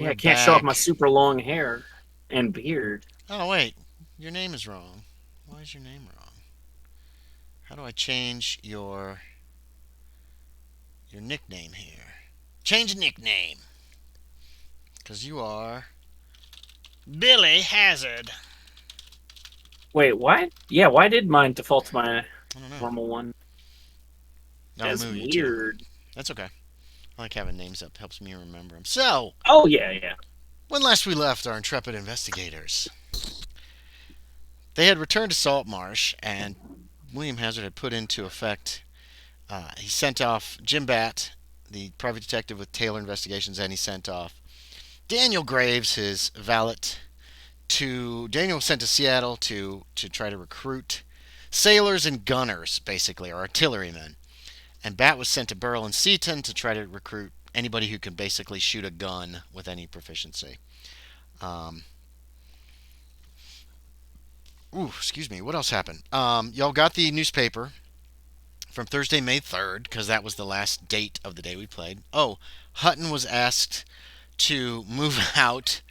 Yeah, We're I can't show off my back. super long hair and beard. Oh, wait. Your name is wrong. Why is your name wrong? How do I change your nickname here? Change nickname. Because you are Billy Hazard. Wait, why? Yeah, why did mine default to my I don't know. normal one? I'll That's remove you too. weird. That's okay. I like having names up. Helps me remember them. So, Oh yeah, yeah. when last we left our intrepid investigators, they had returned to Saltmarsh, and William Hazard had put into effect. He sent off Jim Batt, the private detective with Taylor Investigations, and he sent off Daniel Graves, his valet, to Daniel was sent to Seattle to try to recruit sailors and gunners, basically, or artillerymen. And Bat was sent to Burl and Seaton to try to recruit anybody who can basically shoot a gun with any proficiency. Um, excuse me. What else happened? Y'all got the newspaper from Thursday, May 3rd, because that was the last date of the day we played. Oh, Hutton was asked to move out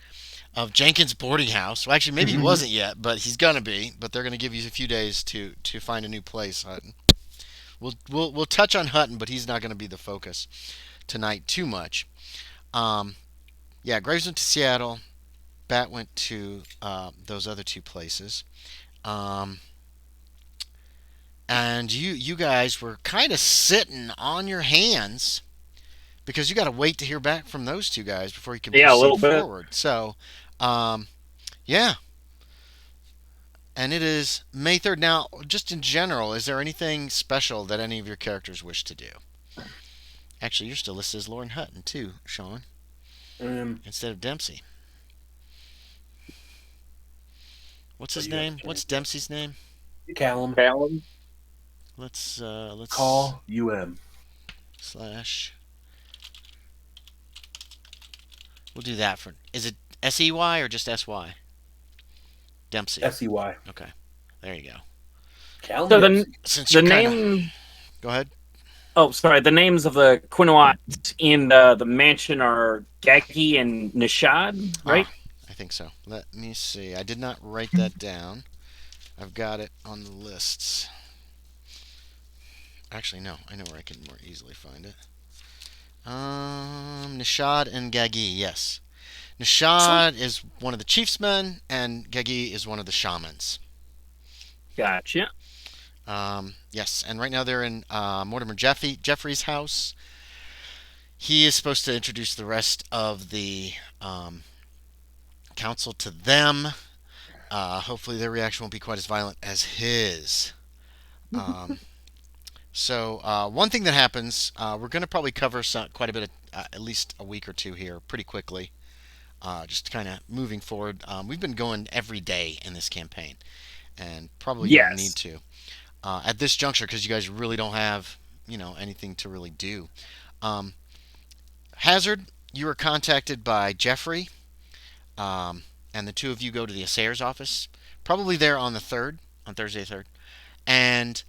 of Jenkins' boarding house. Well, actually, maybe he wasn't yet, but he's gonna be. But they're gonna give you a few days to find a new place, Hutton. We'll touch on Hutton, but he's not gonna be the focus tonight too much. Um, yeah, Graves went to Seattle. Bat went to those other two places. Um, and you guys were kind of sitting on your hands because you got to wait to hear back from those two guys before you can Yeah, a proceed little bit. forward. So, um, yeah, and it is May 3rd. Now, just in general, is there anything special that any of your characters wish to do? Actually, you're still listed as Loren Hutton, too, Sean, Um, instead of Dempsey. What's what his do you got to name? What's change? Dempsey's name? Callum, Fallon. Let's call UM. slash. We'll do that for. Is it SEY or just SY? Dempsey. SEY. Okay, there you go. Callum So the Dempsey. Since the you're kind of. name. Go ahead. Oh, sorry. The names of the Quinoat in the mansion are Gaggy and Nishad, right? Ah, I think so. Let me see. I did not write that down. I've got it on the lists. Actually, no. I know where I can more easily find it. Nishad and Gagi, yes. Sweet. Nishad is one of the chief's men, and Gagi is one of the shamans. Gotcha. Yes, and right now they're in Mortimer Jeffrey's house. He is supposed to introduce the rest of the council to them. Hopefully, their reaction won't be quite as violent as his. Um, one thing that happens, we're going to probably cover quite a bit of at least a week or two here pretty quickly. Just kind of moving forward. We've been going every day in this campaign, and probably don't need Yes. to at this juncture because you guys really don't have anything to really do. Um, Hazard, you were contacted by Jeffrey, and the two of you go to the assayer's office, probably there on the third, on Thursday the third, and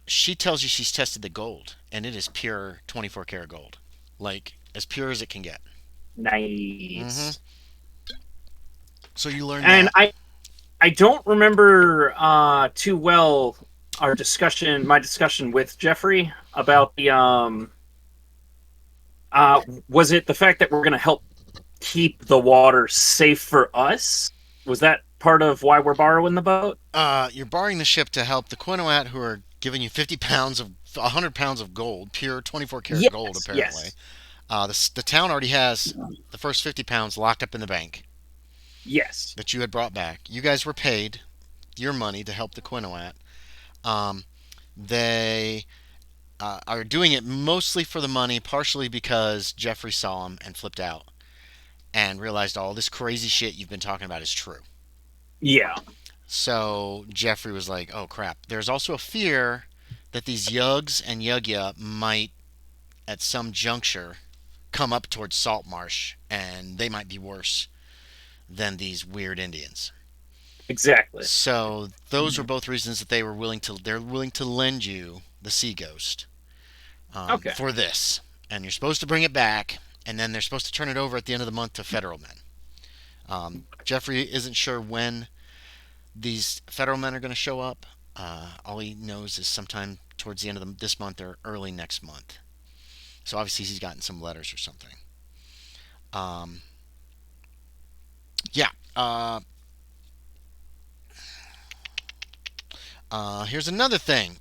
she tells you she's tested the gold, and it is pure 24 karat gold, like as pure as it can get. hmm Nice. So you learn And that. I don't remember too well my discussion with Jeffrey about the was it the fact that we're going to help keep the water safe for us? Was that part of why we're borrowing the boat? You're borrowing the ship to help the Quinoat, who are giving you 50 pounds of 100 pounds of gold, pure 24 karat gold, Yes, apparently. yes, The town already has the first 50 pounds locked up in the bank yes. that you had brought back. You guys were paid your money to help the Quinoat. Um, they are doing it mostly for the money, partially because Jeffrey saw him and flipped out and realized all this crazy shit you've been talking about is true. Yeah, So Jeffrey was like, "Oh crap!" There's also a fear that these Yuggs and Yugya might, at some juncture, come up towards Saltmarsh, and they might be worse than these weird Indians. exactly. So those were both reasons that they're willing to lend you the Sea Ghost Okay. for this, and you're supposed to bring it back. and then they're supposed to turn it over at the end of the month to federal men. Jeffrey isn't sure when these federal men are going to show up. All he knows is sometime towards the end of this month or early next month. So obviously he's gotten some letters or something. Yeah. Here's another thing.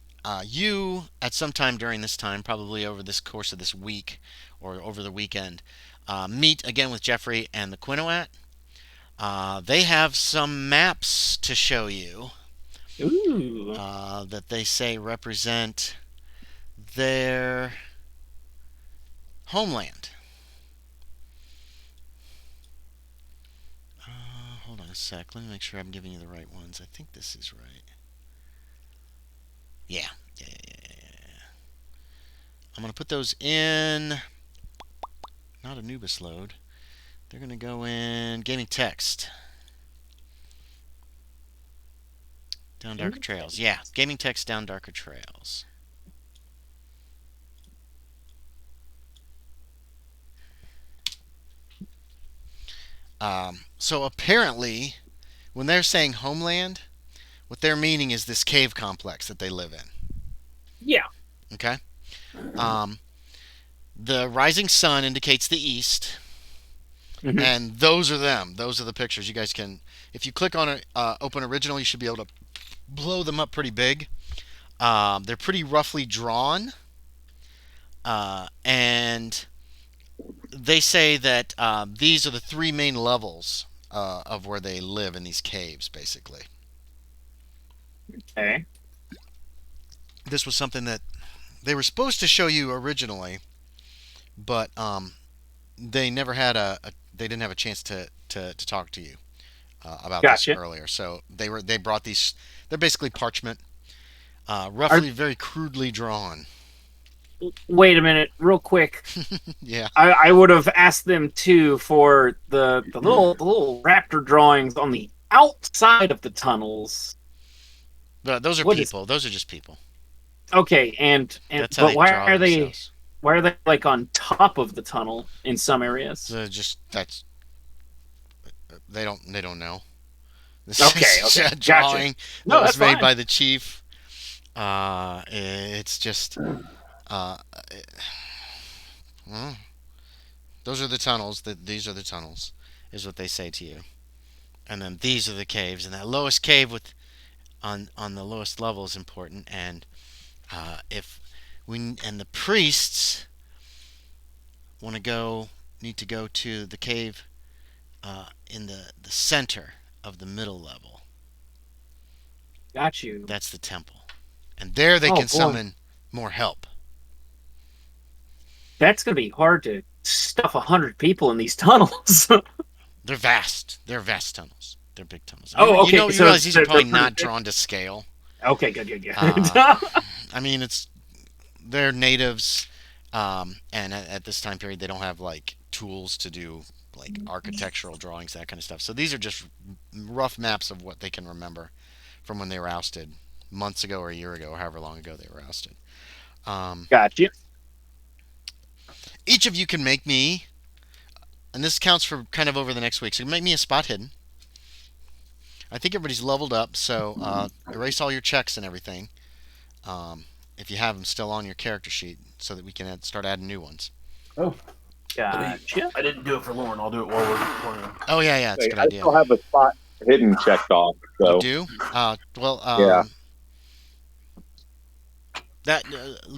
You, at some time during this time, probably over this course of this week or over the weekend, meet again with Jeffrey and the Quinoat. They have some maps to show you. Ooh. That they say represent their homeland. Hold on a sec. Let me make sure I'm giving you the right ones. I think this is right. Yeah. I'm going to put those in. Not Anubis load. They're going to go in gaming text. Down darker trails. Yeah, gaming text down darker trails. So apparently, when they're saying homeland, what they're meaning is this cave complex that they live in. Yeah. Okay? The rising sun indicates the east. Mhm. And those are them. Those are the pictures. You guys can, if you click on open original, you should be able to blow them up pretty big. They're pretty roughly drawn. And they say that these are the three main levels of where they live in these caves, basically. Okay. This was something that they were supposed to show you originally, but they never had they didn't have a chance to talk to you about Gotcha. this earlier. So they brought these. They're basically parchment, roughly very crudely drawn. Wait a minute, real quick. Yeah. I would have asked them too for the little raptor drawings on the outside of the tunnels. But those are What people. Those are just people. Okay, and That's how but they why draw are they themselves. why are they like on top of the tunnel in some areas? So they don't know. This Okay, is okay, a drawing No, that was that's made fine. by the chief. It's just those are the tunnels. These are the tunnels, is what they say to you. And then these are the caves, and that lowest cave with on the lowest level is important. And if we and the priests need to go to the cave in the center of the middle level. Got you. That's the temple, and there they can summon more help. That's gonna be hard to stuff 100 people in these tunnels. They're vast. They're vast tunnels. They're big tunnels. Oh, okay. You So realize these are probably they're not pretty drawn to scale. Okay, good. I mean, they're natives, and at this time period, they don't have like tools to do like architectural drawings, that kind of stuff. So these are just rough maps of what they can remember from when they were ousted months ago or a year ago, or however long ago they were ousted. Got you. Each of you can make me, and this counts for kind of over the next week, so make me a spot hidden. I think everybody's leveled up, so erase all your checks and everything, if you have them still on your character sheet, so that we can start adding new ones. Oh, Gotcha. I didn't do it for Loren. I'll do it while we're playing. Oh yeah, it's a good I idea. still have a spot hidden checked off. So You do? Yeah. That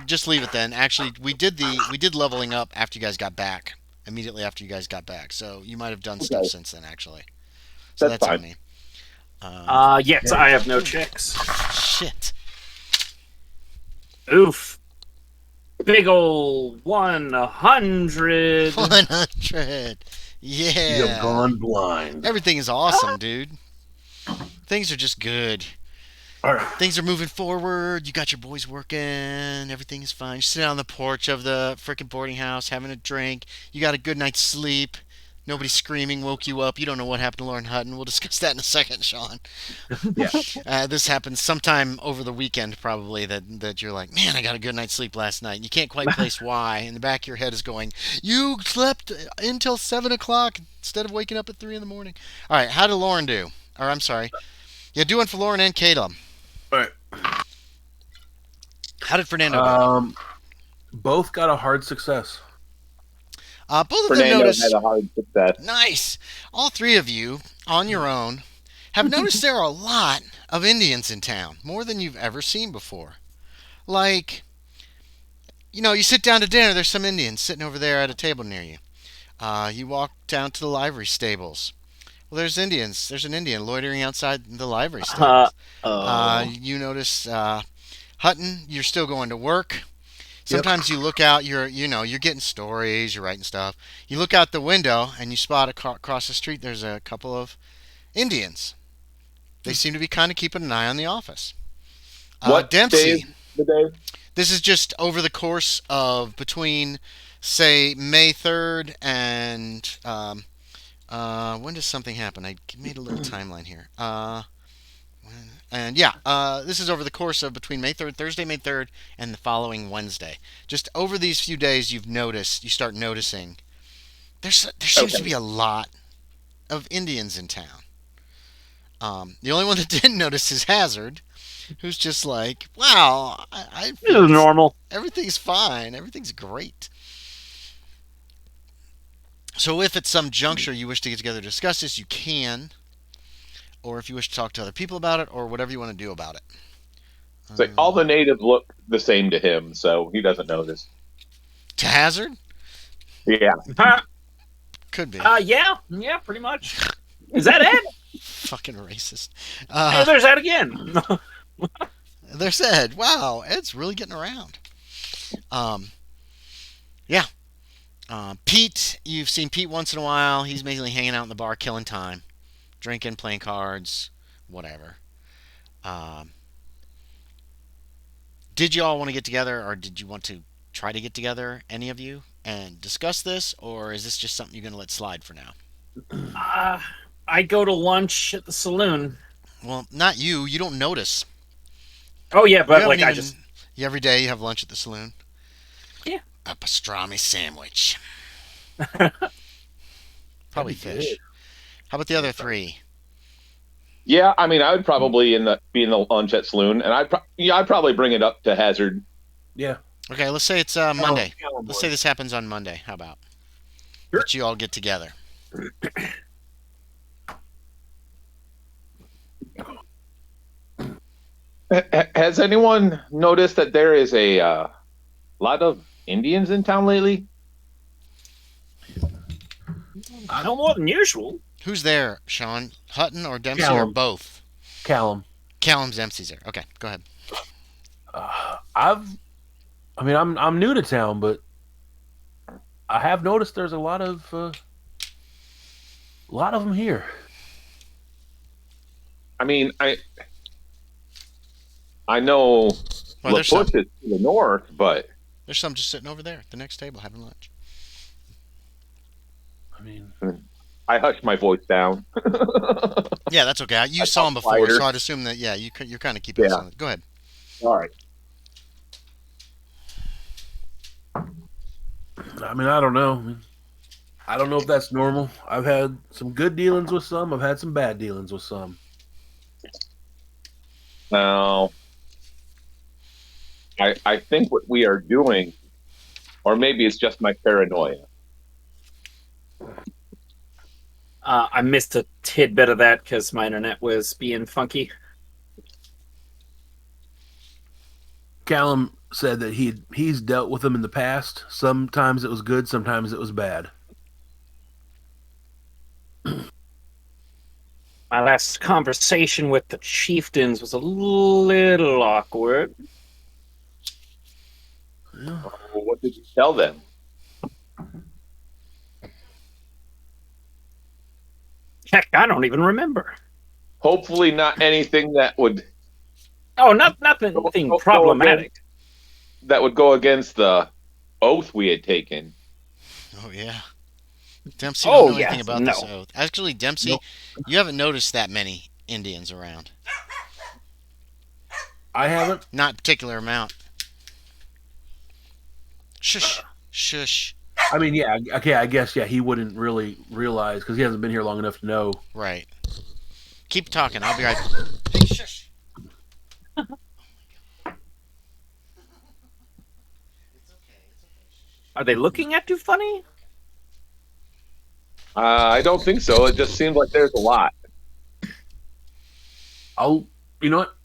just leave it then. Actually, we did leveling up after you guys got back. Immediately after you guys got back, so you might have done stuff since then. Actually, so that's fine. on me. Yes, I have no checks. Shit. Oof. Big ol' 100. 100. Yeah. You've gone blind. Everything is awesome, dude. Things are just good. All right. Things are moving forward. You got your boys working. Everything is fine. You're sitting on the porch of the freaking boarding house having a drink. You got a good night's sleep. Nobody screaming woke you up. You don't know what happened to Loren Hutton. We'll discuss that in a second, Sean. Yeah. This happened sometime over the weekend, probably, that you're like, man, I got a good night's sleep last night. And you can't quite place why. In the back of your head is going, you slept until 7 o'clock instead of waking up at 3 in the morning. All right, how did Loren do? Or, I'm sorry. Yeah, doing for Loren and Caleb. All right. How did Fernando do? Both got a hard success. Both of them Fernando noticed. had a hard success. Nice. All three of you, on your own, have noticed there are a lot of Indians in town, more than you've ever seen before. Like, you sit down to dinner, there's some Indians sitting over there at a table near you. You walk down to the livery stables. Well, there's Indians. There's an Indian loitering outside the livery stables. You notice Hutton, you're still going to work. Sometimes you look out, you're getting stories, you're writing stuff. You look out the window and you spot across the street there's a couple of Indians. They seem to be kind of keeping an eye on the office. What Dempsey, day is the day? this is just over the course of between, say, May 3rd and when does something happen? I made a little timeline here. This is over the course of between Thursday, May 3rd, and the following Wednesday. Just over these few days, you start noticing there seems to be a lot of Indians in town. The only one that didn't notice is Hazard, who's just like, wow, I This is normal. everything's fine, everything's great. So if at some juncture you wish to get together to discuss this, you can. Or if you wish to talk to other people about it, or whatever you want to do about it. It's like all the natives look the same to him, so he doesn't notice. To Hazard? Yeah. Could be. Yeah, pretty much. Is that Ed? Fucking racist. Hey, there's Ed again. There's Ed. Wow, Ed's really getting around. Pete, you've seen Pete once in a while. He's mainly hanging out in the bar, killing time. Drinking, playing cards, whatever. Did you all want to get together, or did you want to try to get together, any of you, and discuss this, or is this just something you're going to let slide for now? I go to lunch at the saloon. Well, not you. You don't notice. Oh yeah, but You like haven't every day you have lunch at the saloon? Yeah. A pastrami sandwich. Probably fish. Good. How about the other three? Yeah, I mean, I would probably be in the lunch at Saloon, and I'd probably bring it up to Hazard. Yeah. Okay, let's say it's Monday. Oh, Let's say this happens on Monday. How about? Sure. That you all get together. Has anyone noticed that there is a lot of Indians in town lately? No more than usual. Who's there, Sean? Hutton or Dempsey or Callum. both? Callum. Callum's Dempsey's there. Okay, go ahead. I'm new to town, but I have noticed there's a lot of them here. I mean, I know Well, there's some. LaPush is to the north, but There's some just sitting over there at the next table having lunch. I mean, I hushed my voice down. Yeah, that's okay. You saw him before, quieter. so I'd assume that, you're kind of keeping it silent. Go ahead. All right. I mean, I don't know. I don't know if that's normal. I've had some good dealings with some. I've had some bad dealings with some. Now, I think what we are doing, or maybe it's just my paranoia. I missed a tidbit of that because my internet was being funky. Callum said that he's dealt with them in the past. Sometimes it was good, sometimes it was bad. My last conversation with the chieftains was a little awkward. Yeah. What did you tell them? Heck, I don't even remember. Hopefully not anything that would Oh, nothing Go problematic. that would go against the oath we had taken. Oh, yeah. Dempsey don't Oh, know anything yes, about this no. oath. Actually, Dempsey, Nope. you haven't noticed that many Indians around. I haven't. Not a particular amount. Shush. Shush. I mean, yeah, okay, I guess, yeah, he wouldn't really realize because he hasn't been here long enough to know. Right. Keep talking. I'll be right back. Hey, shush. Are they looking at you funny? I don't think so. It just seems like there's a lot. You know what?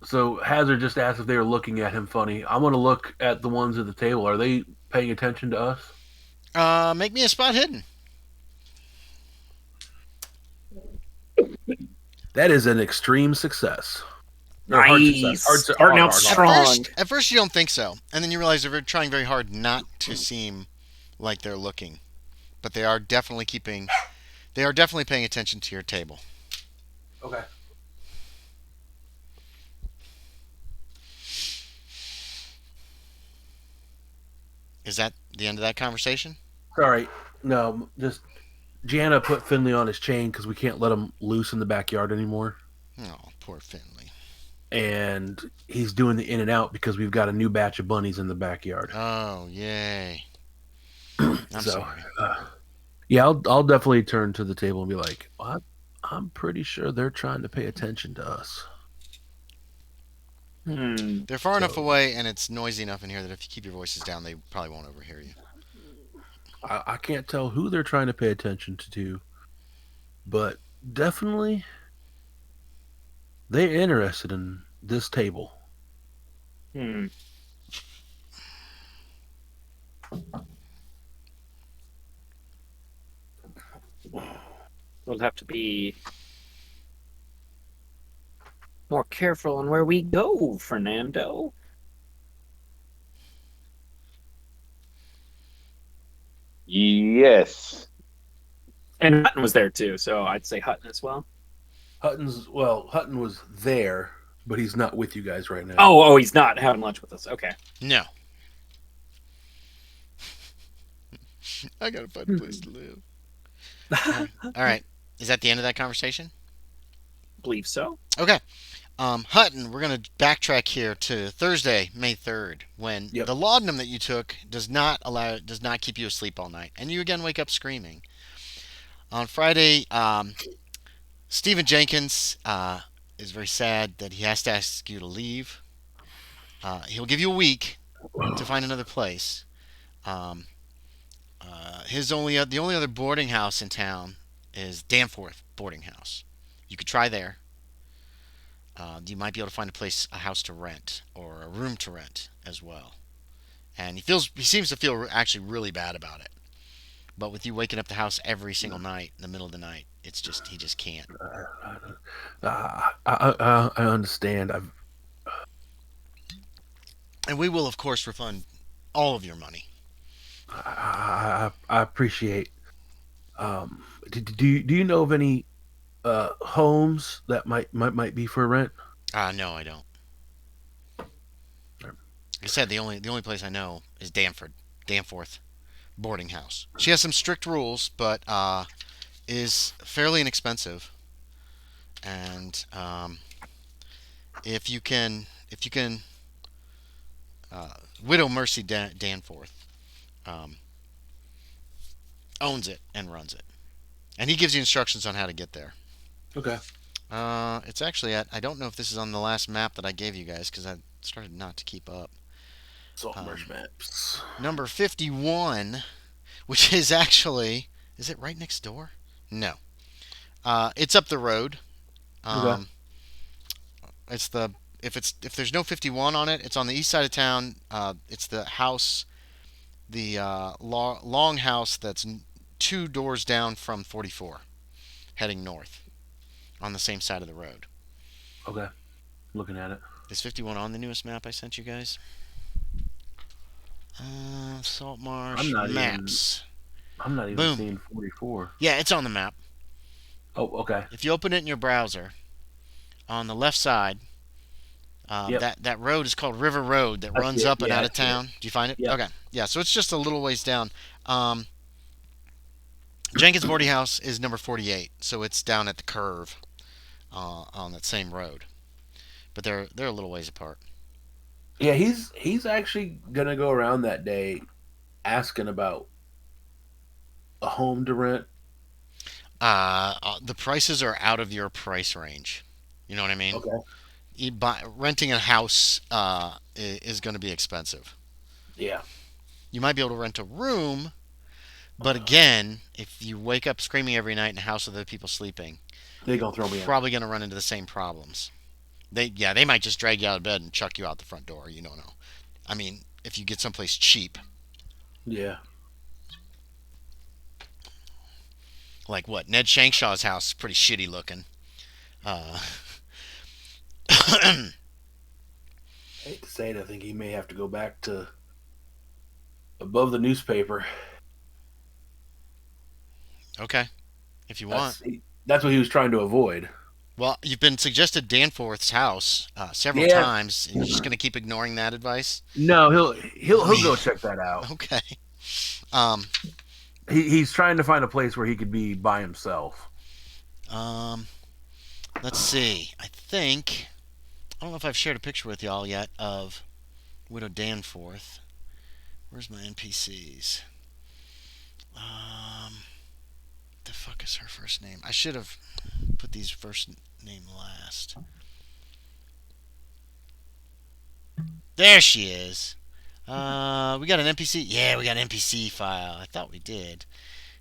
So Hazard just asked if they were looking at him funny. I'm going to look at the ones at the table. Are they paying attention to us? Make me a spot hidden. That is an extreme success. Or Nice. Starting out hard. strong. At first, you don't think so, and then you realize they're trying very hard not to seem like they're looking, but they are definitely keeping. They are definitely paying attention to your table. Okay. Is that the end of that conversation? Sorry. No, just Jana put Finley on his chain because we can't let him loose in the backyard anymore. Oh, poor Finley. And he's doing the in and out because we've got a new batch of bunnies in the backyard. Oh, yay! I'm sorry. Yeah, I'll definitely turn to the table and be like, I'm pretty sure they're trying to pay attention to us. They're far enough away, and it's noisy enough in here that if you keep your voices down, they probably won't overhear you. I can't tell who they're trying to pay attention to, but definitely they're interested in this table. It'll have to be more careful on where we go, Fernando. Yes. And Hutton was there too, so I'd say Hutton as well. Hutton was there, but he's not with you guys right now. Oh, he's not having lunch with us. Okay. No. I gotta find a place to live. All right. Is that the end of that conversation? Believe so. Okay. Hutton, we're going to backtrack here to Thursday, May 3rd, when the laudanum that you took does not keep you asleep all night, and you again wake up screaming. On Friday, Stephen Jenkins is very sad that he has to ask you to leave. He'll give you a week to find another place. The only other boarding house in town is Danforth Boarding House. You could try there. You might be able to find a house to rent or a room to rent as well. And he seems to feel actually really bad about it. But with you waking up the house every single night in the middle of the night, he just can't. I understand. And we will of course refund all of your money. I appreciate. Do you know of any homes that might be for rent? No, I don't. Like I said, the only place I know is Danforth Boarding House. She has some strict rules, but is fairly inexpensive. And if you can, Widow Mercy Danforth owns it and runs it, and he gives you instructions on how to get there. Okay. It's actually I don't know if this is on the last map that I gave you guys because I started not to keep up. Saltmarsh maps. Number 51, which is actually, is it right next door? No. It's up the road. Okay. It's if there's no 51 on it, it's on the east side of town. It's the house, the long house that's 2 doors down from 44, heading north, on the same side of the road. Okay. Looking at it. Is 51 on the newest map I sent you guys? Saltmarsh maps. I'm not even seeing 44. Yeah, it's on the map. Oh, okay. If you open it in your browser, on the left side, that road is called River Road that runs up and out of town. Do you find it? Yep. Okay. Yeah, so it's just a little ways down. Jenkins Boarding House is number 48, so it's down at the curve on that same road. But they're a little ways apart. Yeah, he's actually gonna go around that day asking about a home to rent. The prices are out of your price range. You know what I mean? Okay. Renting a house is going to be expensive. Yeah. You might be able to rent a room, but again, if you wake up screaming every night in a house with other people sleeping, They're gonna throw me out. probably going to run into the same problems. They might just drag you out of bed and chuck you out the front door. You don't know. I mean, if you get someplace cheap, Yeah. like what Ned Shankshaw's house is pretty shitty looking. Uh, I hate to say it, I think he may have to go back to above the newspaper. okay, if you want. That's what he was trying to avoid. Well, you've been suggested Danforth's house several Yeah. times. And you're just going to keep ignoring that advice? No, he'll go check that out. Okay. Um, He's trying to find a place where he could be by himself. um, let's see. I don't know if I've shared a picture with y'all yet of Widow Danforth. Where's my NPCs? The fuck is her first name? I should have put these first name last. There she is. We got an NPC. Yeah, we got an NPC file. I thought we did.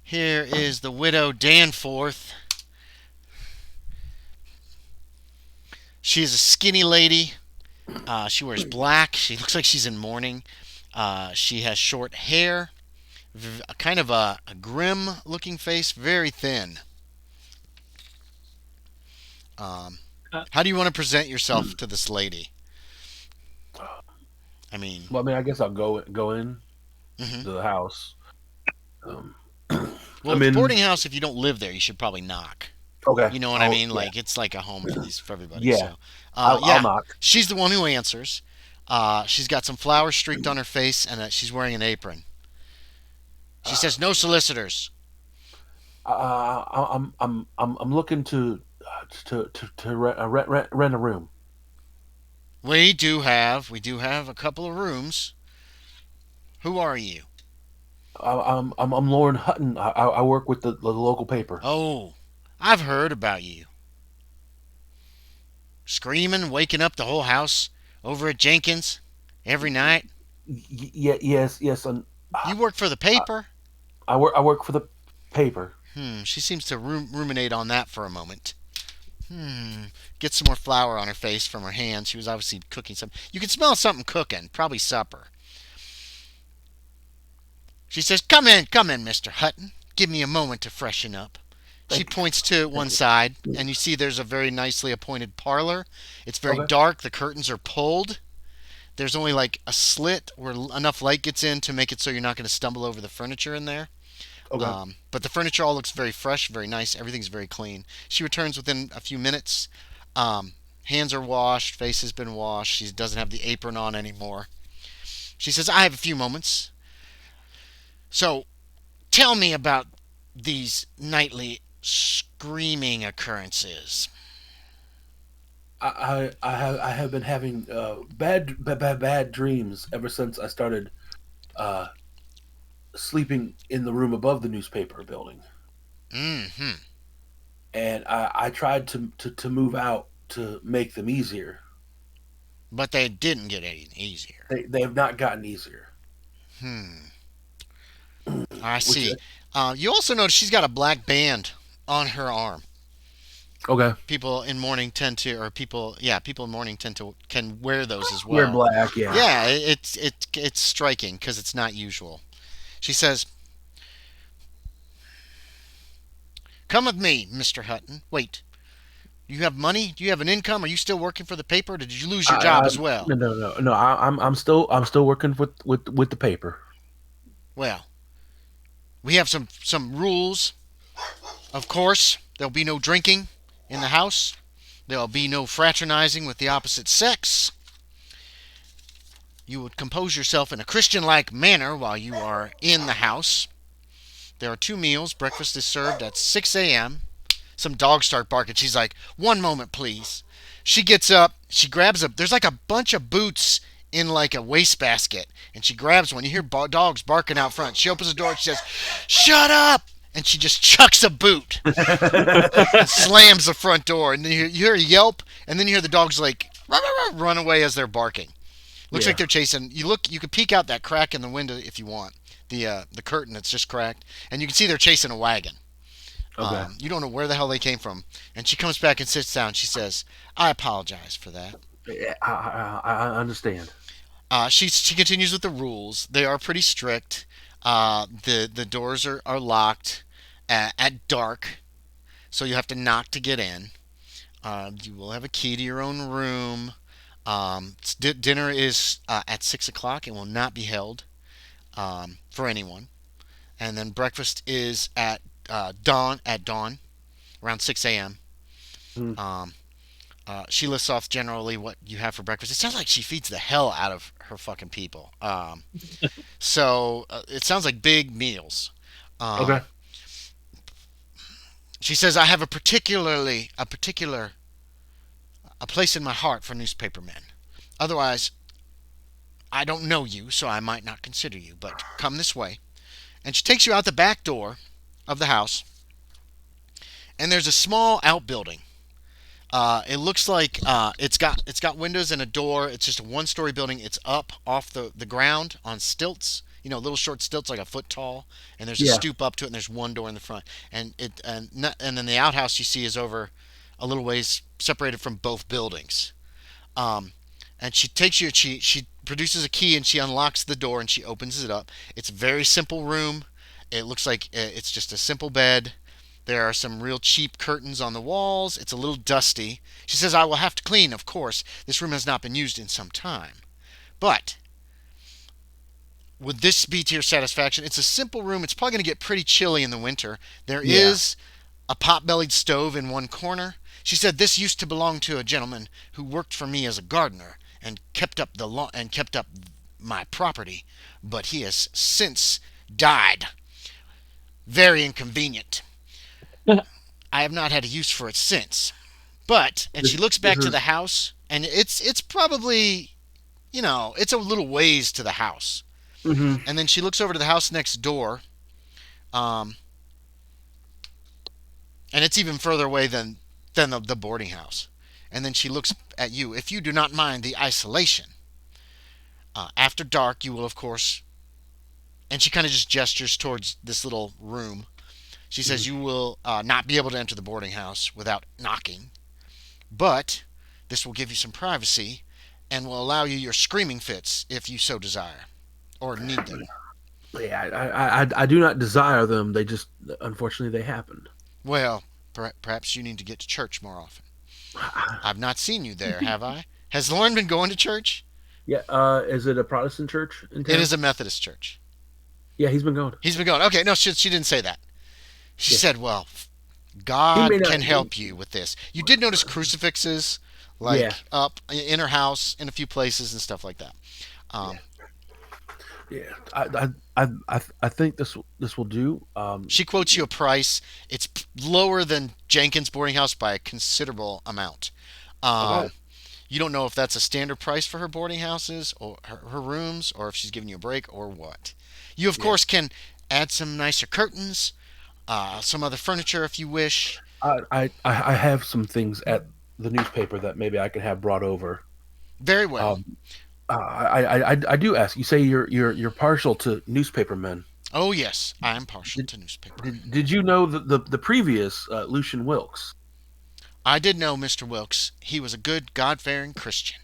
Here is the Widow Danforth. She is a skinny lady. She wears black. She looks like she's in mourning. She has short hair. Kind of a grim looking face. Very thin. How do you want to present yourself to this lady? I mean, Well, I guess I'll go in mhm. to the house. Well, I'm the in- boarding house, if you don't live there, you should probably knock. Okay. You know what I mean? Yeah. Like, it's like a home for everybody. Yeah. So, I'll knock. she's the one who answers. She's got some flowers streaked on her face, and she's wearing an apron. She says, "No solicitors." I'm looking to rent a room. We do have a couple of rooms. Who are you? I'm Loren Hutton. I work with the local paper. Oh, I've heard about you. Screaming, waking up the whole house over at Jenkins every night. Yes. And You work for the paper? I work for the paper. She seems to ruminate on that for a moment. Get some more flour on her face from her hands. She was obviously cooking something. You can smell something cooking, probably supper. She says, come in, Mr. Hutton. Give me a moment to freshen up. She points to one side, and you see there's a very nicely appointed parlor. It's very dark. The curtains are pulled. There's only like a slit where enough light gets in to make it so you're not going to stumble over the furniture in there. Okay. But the furniture all looks very fresh, very nice. Everything's very clean. She returns within a few minutes. Hands are washed, face has been washed. She doesn't have the apron on anymore. She says, I have a few moments. So, tell me about these nightly screaming occurrences. I have been having bad dreams ever since I started sleeping in the room above the newspaper building. Mm-hmm. And I tried to move out to make them easier. But they didn't get any easier. They have not gotten easier. I see. You also notice she's got a black band on her arm. Okay. People in mourning people in mourning can wear those as well. Wear black, yeah. Yeah, it's striking because it's not usual. She says, "Come with me, Mr. Hutton. Wait, you have money? Do you have an income? Are you still working for the paper? Or did you lose your job as well?" No. I'm still working with the paper. Well, we have some rules. Of course, there'll be no drinking in the house. There'll be no fraternizing with the opposite sex. You would compose yourself in a Christian-like manner while you are in the house. There are 2 meals. Breakfast is served at 6 a.m. Some dogs start barking. She's like, "One moment, please." She gets up. She grabs there's like a bunch of boots in like a wastebasket, and she grabs one. You hear dogs barking out front. She opens the door. And she says, "Shut up!" And she just chucks a boot and slams the front door. And then you hear a yelp, and then you hear the dogs like run away as they're barking. Looks like they're chasing. You can peek out that crack in the window if you want. The curtain that's just cracked, and you can see they're chasing a wagon. Okay. You don't know where the hell they came from. And she comes back and sits down. She says, "I apologize for that." Yeah, I understand. She continues with the rules. They are pretty strict. The doors are locked at dark, so you have to knock to get in. You will have a key to your own room. Dinner is at 6 o'clock and will not be held for anyone. And then breakfast is at dawn around 6 a.m. Mm. She lists off generally what you have for breakfast. It sounds like she feeds the hell out of her fucking people. So it sounds like big meals. Okay. She says, "I have a place in my heart for newspaper men. Otherwise, I don't know you, so I might not consider you. But come this way." And she takes you out the back door of the house, and there's a small outbuilding. It looks like it's got windows and a door. It's just a one-story building. It's up off the ground on stilts. Little short stilts like a foot tall, and there's a stoop up to it, and there's one door in the front. And then the outhouse you see is over a little ways, separated from both buildings. And she takes you. She produces a key and she unlocks the door and she opens it up. It's a very simple room. It looks like it's just a simple bed. There are some real cheap curtains on the walls. It's a little dusty. She says, "I will have to clean, of course. This room has not been used in some time. But would this be to your satisfaction? It's a simple room. It's probably going to get pretty chilly in the winter. There is a pot-bellied stove in one corner." She said, "This used to belong to a gentleman who worked for me as a gardener and kept up my property, but he has since died. Very inconvenient. I have not had a use for it since. But," and she looks back to the house, and it's probably, it's a little ways to the house. Mm-hmm. And then she looks over to the house next door, and it's even further away than the boarding house. And then she looks at you. "If you do not mind the isolation, after dark you will, of course," and she kind of just gestures towards this little room. She says, "You will not be able to enter the boarding house without knocking, but this will give you some privacy and will allow you your screaming fits if you so desire or need them." Yeah, I do not desire them. They just, unfortunately, they happen. "Well, perhaps you need to get to church more often. I've not seen you there, have I? Has Loren been going to church?" Yeah. Is it a Protestant church in town? "It is a Methodist church." Yeah, he's been going. "He's been going." Okay, no, she didn't say that. She said, "Well, God can help you with this." You did notice crucifixes, up in her house in a few places and stuff like that. I think this will do. She quotes you a price. It's lower than Jenkins' boarding house by a considerable amount. You don't know if that's a standard price for her boarding houses or her rooms, or if she's giving you a break or what. You, of course, can add some nicer curtains, some other furniture if you wish. I have some things at the newspaper that maybe I can have brought over. Very well. I do ask. You say you're partial to newspaper men. Oh yes, I am partial to newspaper. Did you know the previous Lucian Wilkes? I did know Mr. Wilkes. He was a good, God-fearing Christian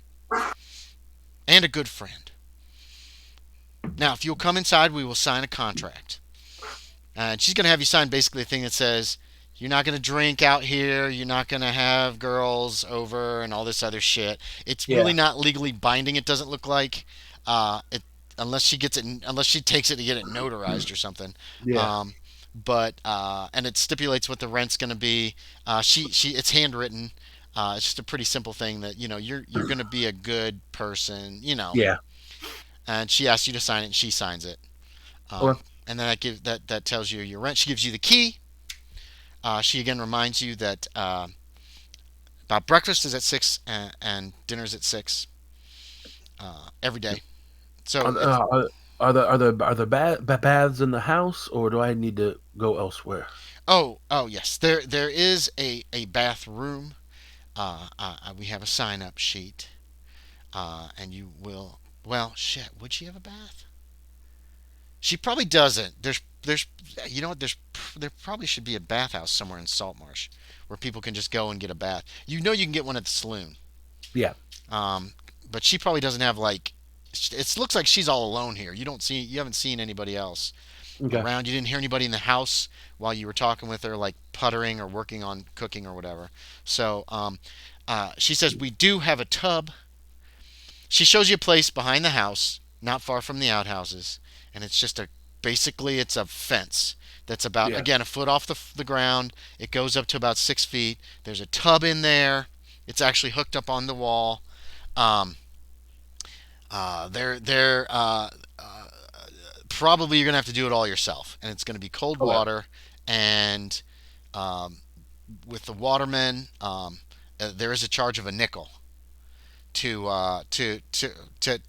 and a good friend. Now, if you'll come inside, we will sign a contract. And she's going to have you sign basically a thing that says, you're not going to drink out here, you're not going to have girls over and all this other shit. It's really not legally binding, it doesn't look like, unless she takes it to get it notarized or something. Yeah. And it stipulates what the rent's going to be. It's handwritten. It's just a pretty simple thing that, you're going to be a good person, Yeah. And she asks you to sign it, and she signs it. and then that tells you your rent. She gives you the key. She again reminds you that about breakfast is at 6 and dinner's at 6 every day. So Are, are the baths in the house, or do I need to go elsewhere? oh yes, there is a bathroom. We have a sign up sheet, and you will. Well, shit. Would she have a bath? She probably doesn't. There's you know what? There probably should be a bathhouse somewhere in Saltmarsh where people can just go and get a bath. You know you can get one at the saloon. Yeah. Um, but she probably doesn't have like. It looks like she's all alone here. You haven't seen anybody else Okay. around. You didn't hear anybody in the house while you were talking with her, like puttering or working on cooking or whatever. So she says we do have a tub. She shows you a place behind the house, not far from the outhouses, and it's just basically it's a fence that's about Yeah. again a foot off the ground. It goes up to about 6 feet. There's a tub in there. It's actually hooked up on the wall. Um, they're probably you're gonna have to do it all yourself, and it's gonna be cold Okay. water. And um, with the watermen, there is a charge of a nickel to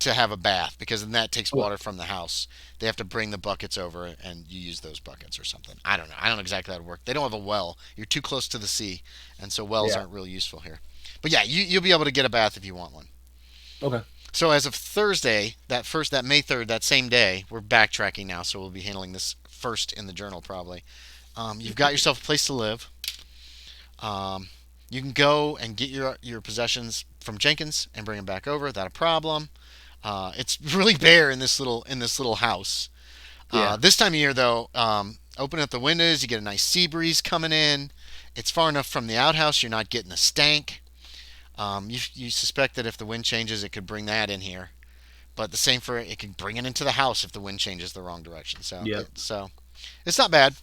have a bath because then that takes Okay. water from the house. They have to bring the buckets over and you use those buckets or something. I don't know. I don't know exactly how to work. They don't have a well. You're too close to the sea, and so wells Yeah. aren't really useful here. But yeah, you'll be able to get a bath if you want one. Okay. So as of Thursday, that May 3rd, that same day, we're backtracking now, so we'll be handling this first in the journal probably. You've got yourself a place to live. Um, you can go and get your possessions from Jenkins and bring them back over. Without a problem. It's really bare in this little house. Yeah. This time of year, though, open up the windows. You get a nice sea breeze coming in. It's far enough from the outhouse. You're not getting a stank. You suspect that if the wind changes, it could bring that in here. But the same for it can bring it into the house if the wind changes the wrong direction. Yeah. So it's not bad.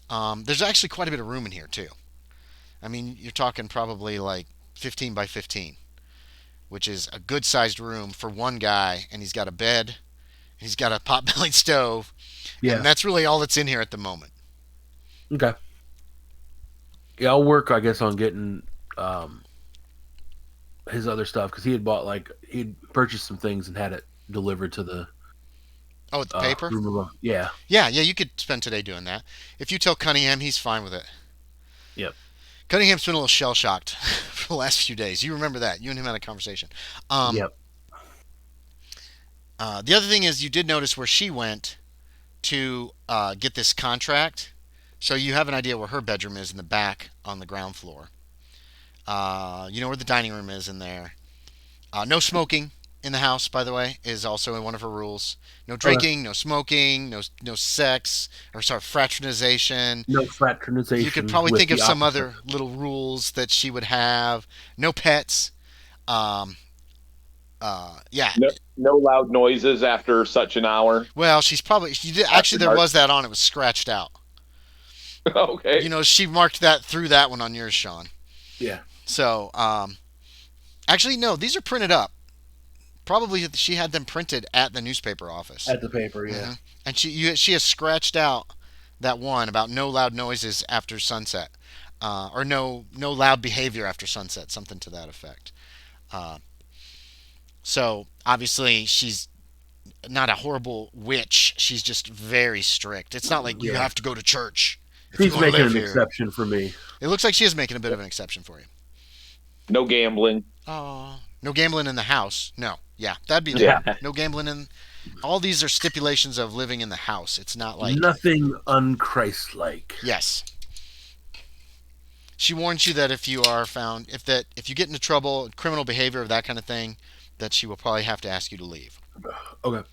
There's actually quite a bit of room in here too. I mean, you're talking probably like 15 by 15, which is a good sized room for one guy, and he's got a bed, he's got a pot-bellied stove, and Yeah. that's really all that's in here at the moment. Okay. Yeah, I'll work, I guess, on getting um his other stuff because he had bought he'd purchased some things and had it delivered to the Oh, the paper? room above. Yeah. Yeah, you could spend today doing that. If you tell Cunningham, he's fine with it. Yep. Cunningham's been a little shell shocked for the last few days. You remember that? You and him had a conversation. Um, Yep. the other thing is, you did notice where she went to get this contract. So you have an idea where her bedroom is in the back on the ground floor. You know where the dining room is in there. No smoking in the house, by the way, is also in one of her rules. No Okay. drinking, no smoking, no sex, or sorry, fraternization. No fraternization. You could probably with think of the some opposite. other little rules that she would have. No pets. Um, yeah. No, no loud noises after such an hour. Well, she's probably After actually there dark. was that on. It was scratched out. Okay. You know, she marked that through that one on yours, Sean. Yeah. So, actually, no, these are printed up. Probably she had them printed at the newspaper office. At the paper. Yeah. And she has scratched out that one about no loud noises after sunset, or no loud behavior after sunset, something to that effect. Uh, so obviously she's not a horrible witch. She's just very strict. It's not like you Yeah. have to go to church if you She's want to making live an here. exception for me. It looks like she is making a bit of an exception for you. No gambling. Oh, no gambling in the house. No, yeah, that'd be Yeah. no gambling in. All these are stipulations of living in the house. It's not like Nothing unchristlike. yes. She warns you that if you are found, if you get into trouble, criminal behavior, that kind of thing, that she will probably have to ask you to leave. Okay.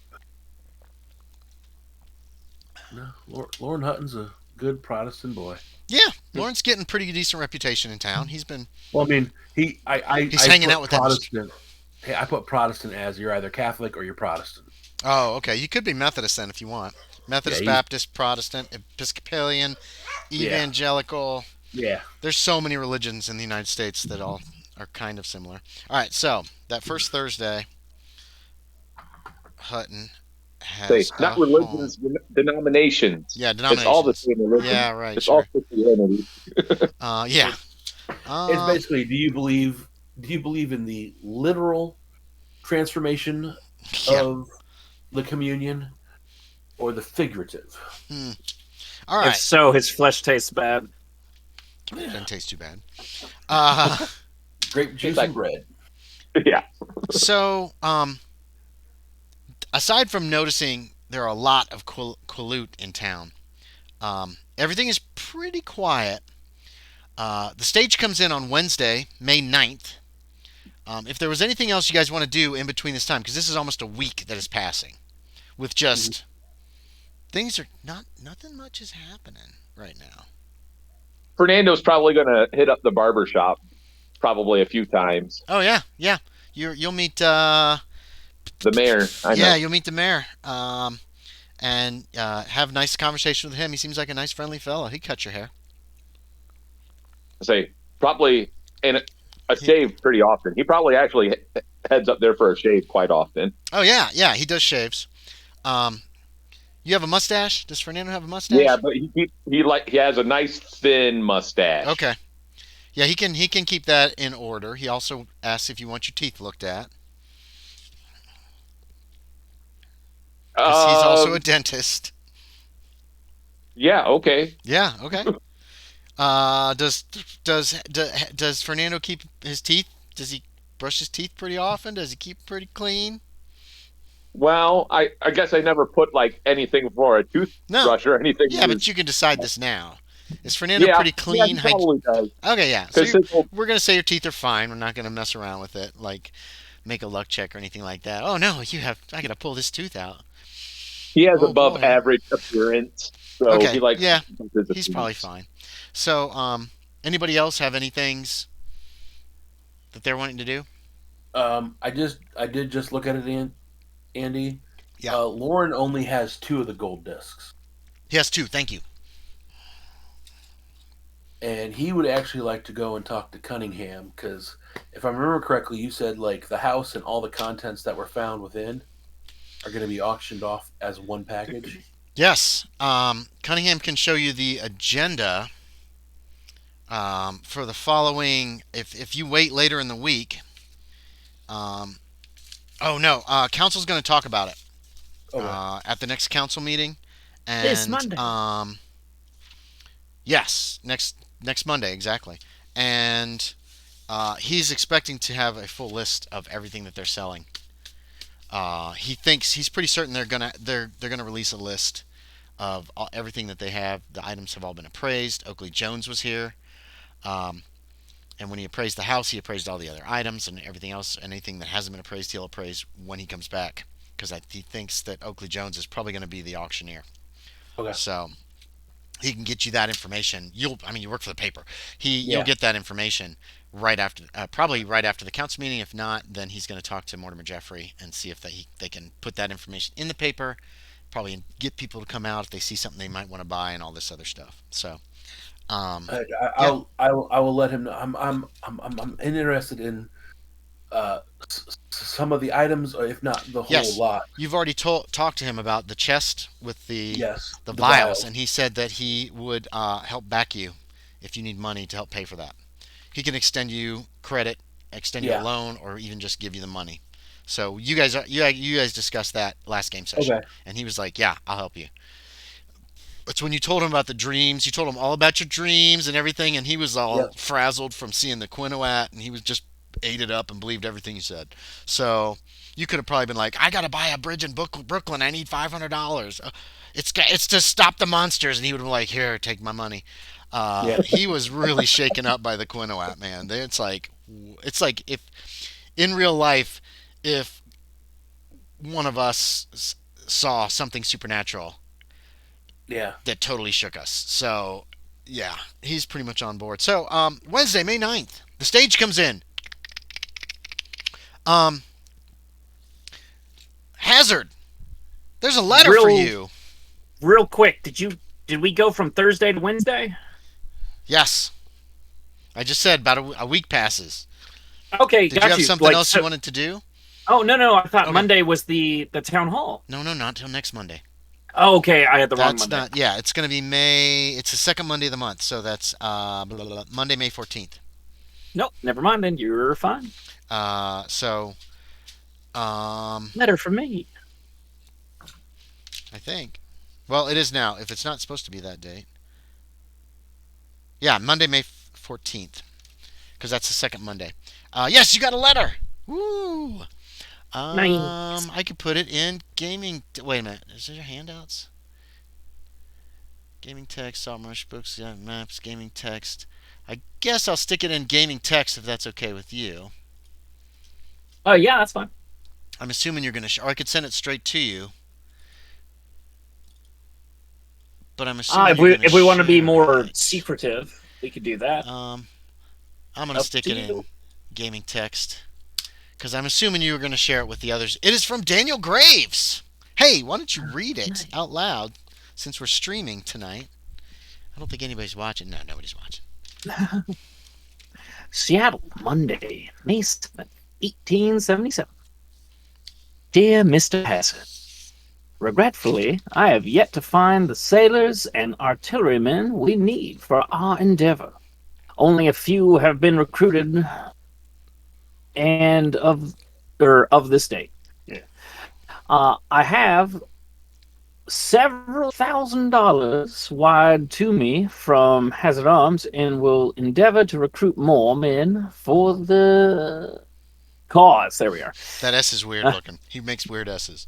No, Loren Hutton's a good Protestant boy. Yeah, Lauren's getting pretty decent reputation in town. He's been Well, I mean, he's I hanging put out with that. Protestant. Hey, I put Protestant as you're either Catholic or you're Protestant. Oh, okay. You could be Methodist then if you want. Methodist, Yeah, Baptist, Protestant, Episcopalian, Yeah. evangelical. Yeah. There's so many religions in the United States that all are kind of similar. All right, so that first Thursday, Hutton has not a home. religions, denominations. Yeah, It's all the denominations. same religion. Yeah, right, It's all sure. Christianity. Yeah. It's basically, do you believe in the literal transformation Yeah. of the communion or the figurative? All If right. so, his flesh tastes bad. Doesn't taste too bad. Grape juice like- and bread. Yeah. So, aside from noticing there are a lot of Quinoat in town, everything is pretty quiet. The stage comes in on Wednesday, May 9th. If there was anything else you guys want to do in between this time, because this is almost a week that is passing, with just things are nothing much is happening right now. Fernando's probably going to hit up the barber shop probably a few times. Oh yeah. You'll meet. The mayor. I know. Yeah, you'll meet the mayor. And have a nice conversation with him. He seems like a nice, friendly fellow. He'd cut your hair. Say probably in a shave pretty often. He probably actually heads up there for a shave quite often. Oh yeah, he does shaves. You have a mustache? Does Fernando have a mustache? Yeah, but he has a nice thin mustache. Okay. Yeah, he can keep that in order. He also asks if you want your teeth looked at. 'Cause he's also a dentist. Yeah. Okay. Yeah. Okay. Does Fernando keep his teeth? Does he brush his teeth pretty often? Does he keep pretty clean? Well, I guess I never put like anything for a toothbrush or anything. Yeah, but you can decide this now. Is Fernando pretty clean? Yeah, he probably does. Okay, yeah. So we're gonna say your teeth are fine. We're not gonna mess around with it, like make a luck check or anything like that. Oh no, I gotta pull this tooth out. He has above average appearance, so okay. he likes. Yeah, he's probably fine. So, anybody else have any things that they're wanting to do? I did just look at it, Andy. Yeah. Loren only has 2 of the gold discs. He has 2. Thank you. And he would actually like to go and talk to Cunningham, because if I remember correctly, you said like the house and all the contents that were found within are going to be auctioned off as one package. Yes. Cunningham can show you the agenda for the following. If you wait later in the week. Council's going to talk about it at the next council meeting. And, this Monday. Yes, next Monday, exactly. And he's expecting to have a full list of everything that they're selling. He's pretty certain they're gonna release a list of everything that they have. The items have all been appraised. Oakley Jones was here, and when he appraised the house, he appraised all the other items and everything else. Anything that hasn't been appraised, he'll appraise when he comes back, because he thinks that Oakley Jones is probably going to be the auctioneer. Okay. So he can get you that information. You work for the paper. You'll get that information right after, probably right after the council meeting. If not, then he's going to talk to Mortimer Jeffrey and see if they can put that information in the paper. Probably get people to come out if they see something they might want to buy and all this other stuff. So, I will let him know. I'm interested in some of the items, or if not the whole lot. You've already talked to him about the chest with the vials, vials, and he said that he would help back you if you need money to help pay for that. He can extend you credit, extend you a loan, or even just give you the money. So you guys discussed that last game session, and he was like, "Yeah, I'll help you." It's when you told him about the dreams. You told him all about your dreams and everything, and he was all frazzled from seeing the Quinoat, and he was just ate it up and believed everything you said. So you could have probably been like, "I got to buy a bridge in Brooklyn. I need $500. It's to stop the monsters," and he would have been like, "Here, take my money." He was really shaken up by the Quinoat, man. It's like if in real life, if one of us saw something supernatural, that totally shook us. So yeah, he's pretty much on board. So Wednesday, May 9th, the stage comes in. Hazard, there's a letter for you. Real quick, did we go from Thursday to Wednesday? Yes. I just said about a week passes. Okay, Did you have something else you wanted to do? Oh no! I thought Okay. Monday was the town hall. No, not until next Monday. Oh, okay, I had the wrong That's Monday. not. Yeah, it's going to be May. It's the second Monday of the month, so that's Monday, May 14th. Nope, never mind. Then you're fine. So Letter from me. I think. Well, it is now. If it's not supposed to be that date. Yeah, Monday, May 14th, because that's the second Monday. Yes, you got a letter. Woo. Nice. I could put it in gaming. Wait a minute. Is there handouts? Gaming text, Saltmarsh books, yeah, maps, gaming text. I guess I'll stick it in gaming text if that's okay with you. Oh yeah, that's fine. I'm assuming you're gonna, or I could send it straight to you. But I'm assuming If we want to be share more it. secretive, we could do that. I'm gonna Up stick to it in you. gaming text because I'm assuming you were gonna share it with the others. It is from Daniel Graves. Hey, why don't you read it Nice. out loud since we're streaming tonight? I don't think anybody's watching. No, nobody's watching. Seattle, Monday, May 7th, 1877. Dear Mr. Hassett, regretfully, I have yet to find the sailors and artillerymen we need for our endeavor. Only a few have been recruited, and of this date. Yeah. I have several $1,000s wired to me from Hazard Arms and will endeavor to recruit more men for the cause. There we are. That S is weird looking. He makes weird S's.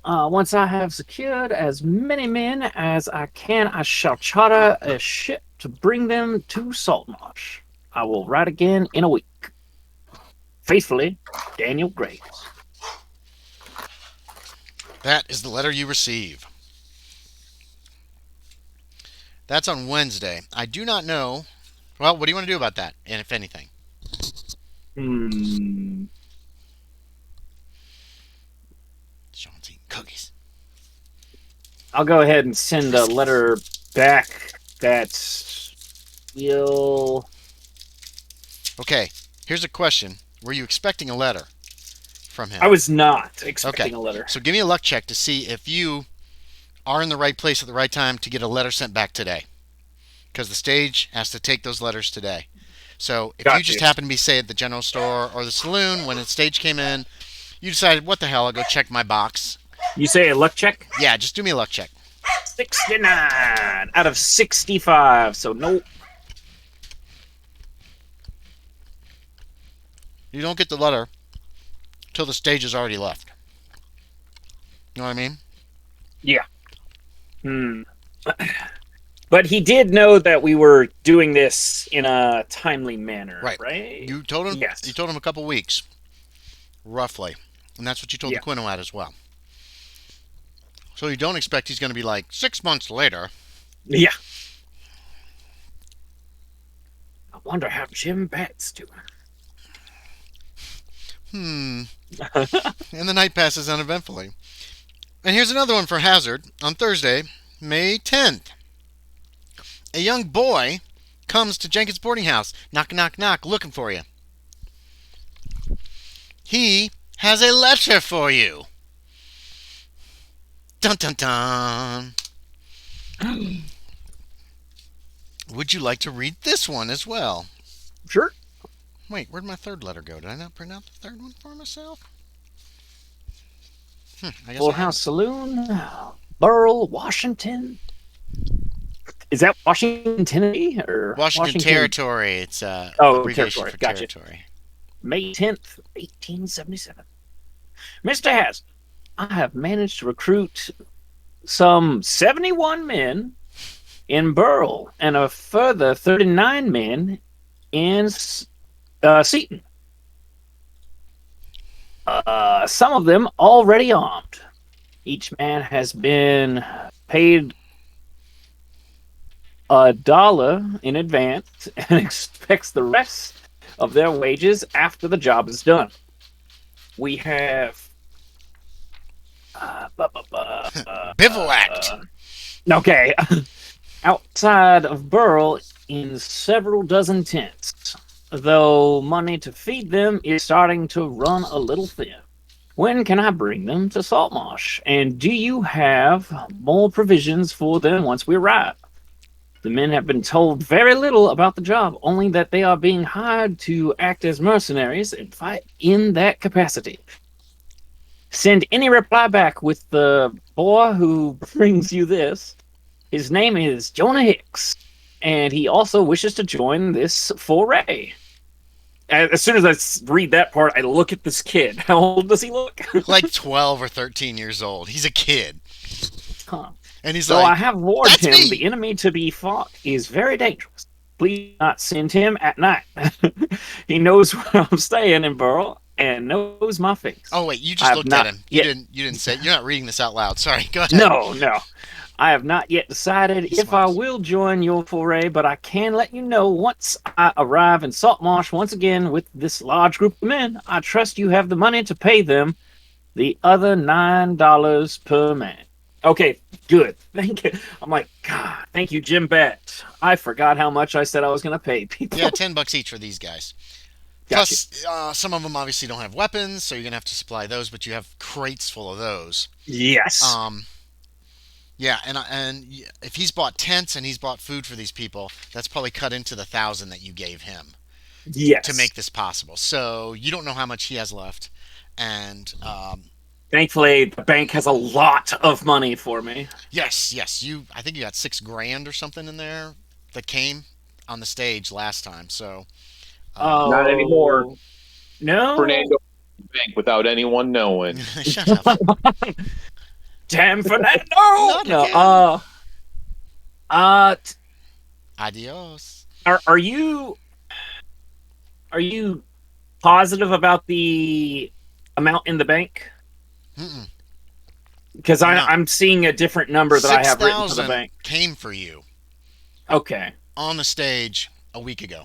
Once I have secured as many men as I can, I shall charter a ship to bring them to Saltmarsh. I will write again in a week. Faithfully, Daniel Graves. That is the letter you receive. That's on Wednesday. I do not know. Well, what do you want to do about that, and if anything? Sean's eating cookies. I'll go ahead and send a letter back that will... Okay, here's a question. Were you expecting a letter from him? I was not expecting a letter. So give me a luck check to see if you are in the right place at the right time to get a letter sent back today. Because the stage has to take those letters today. So if you just happen to be, say, at the general store or the saloon when the stage came in, you decided, what the hell, I'll go check my box. You say a luck check? Yeah, just do me a luck check. 69 out of 65, so nope. You don't get the letter till the stage is already left. You know what I mean? Yeah. But he did know that we were doing this in a timely manner, right? You told him. Yes. You told him a couple weeks, roughly, and that's what you told the Quinoat as well. So you don't expect he's going to be like 6 months later. Yeah. I wonder how Jim Bat's doing. And the night passes uneventfully. And here's another one for Hazard. On Thursday, May 10th. A young boy comes to Jenkins' boarding house. Knock, knock, knock, looking for you. He has a letter for you. Dun, dun, dun. Would you like to read this one as well? Sure. Wait, where'd my third letter go? Did I not print out the third one for myself? I guess Full I House Saloon, Burl, Washington. Is that Washington, Tennessee, or Washington Territory. It's abbreviation for gotcha. territory. May 10th, 1877. Mr. Hazard, I have managed to recruit some 71 men in Burl and a further 39 men in Seaton. Some of them already armed. Each man has been paid $1 in advance and expects the rest of their wages after the job is done. We have bivouacked. Okay. Outside of Burl in several dozen tents. though money to feed them is starting to run a little thin. When can I bring them to Saltmarsh? And do you have more provisions for them once we arrive? The men have been told very little about the job, only that they are being hired to act as mercenaries and fight in that capacity. Send any reply back with the boy who brings you this. His name is Jonah Hicks, and he also wishes to join this foray. As soon as I read that part, I look at this kid. How old does he look? Like 12 or 13 years old. He's a kid. Huh. And he's So like, I have warned "That's him me!" the enemy to be fought is very dangerous. Please not send him at night. He knows where I'm staying in Burl and knows my face. Oh, wait, you I just have looked at not him. You yet. didn't say, you're not reading this out loud. Sorry, go ahead. No, no. I have not yet decided if I Smiles. will join your foray, but I can let you know once I arrive in Saltmarsh once again with this large group of men. I trust you have the money to pay them the other $9 per man. Okay, good. Thank you. I'm like, God, thank you, Jim Bat. I forgot how much I said I was going to pay people. Yeah, $10 each for these guys. Gotcha. Plus, some of them obviously don't have weapons, so you're going to have to supply those, but you have crates full of those. Yes. Yeah, and if he's bought tents and he's bought food for these people, that's probably cut into the 1,000 that you gave him Yes. to make this possible. So you don't know how much he has left, and thankfully, the bank has a lot of money for me. yes, I think you got $6,000 or something in there that came on the stage last time. So Not anymore. No. Fernando bank without anyone knowing. shut up. Damn Fernando. Not No. again. T- Adios. are you positive about the amount in the bank? Mm-mm. Because No. I'm seeing a different number that I have written for the 6,000 bank. came for you Okay. on the stage a week ago.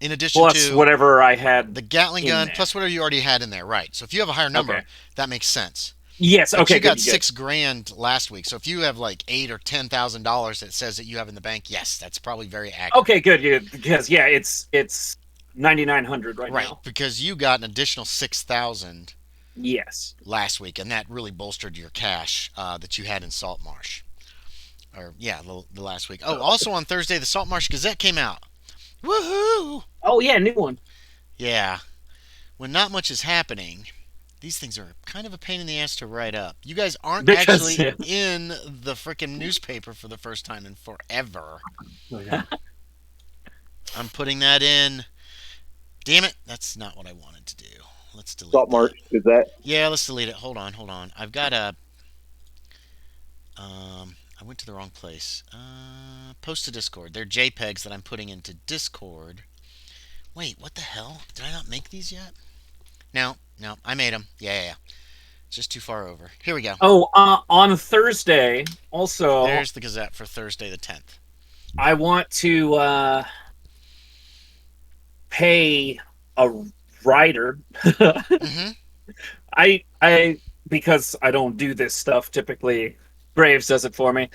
In addition Plus to whatever I had. the Gatling in gun, there. plus whatever you already had in there, right? So if you have a higher number, Okay. that makes sense. Yes. But Okay. you got good, good. $6,000 last week, so if you have like $8,000 or $10,000 that says that you have in the bank, yes, that's probably very accurate. Okay. Good. Good. Because it's 9,900 right now. Because you got an additional 6,000 Yes. last week, and that really bolstered your cash that you had in Saltmarsh. Or yeah, the last week. Oh, also on Thursday, the Saltmarsh Gazette came out. Woohoo! Oh yeah, new one. Yeah. When not much is happening, these things are kind of a pain in the ass to write up. You guys aren't Because- actually in the frickin' newspaper for the first time in forever. I'm putting that in. Damn it, that's not what I wanted to do. Let's delete Saltmarsh, that. is that? Yeah, let's delete it. Hold on. I've got a. I went to the wrong place. Post to Discord. They're JPEGs that I'm putting into Discord. Wait, what the hell? Did I not make these yet? No, I made them. Yeah. It's just too far over. Here we go. Oh, on Thursday, also, There's the Gazette for Thursday the 10th. I want to pay a writer. Mm-hmm. I because I don't do this stuff typically. Graves does it for me.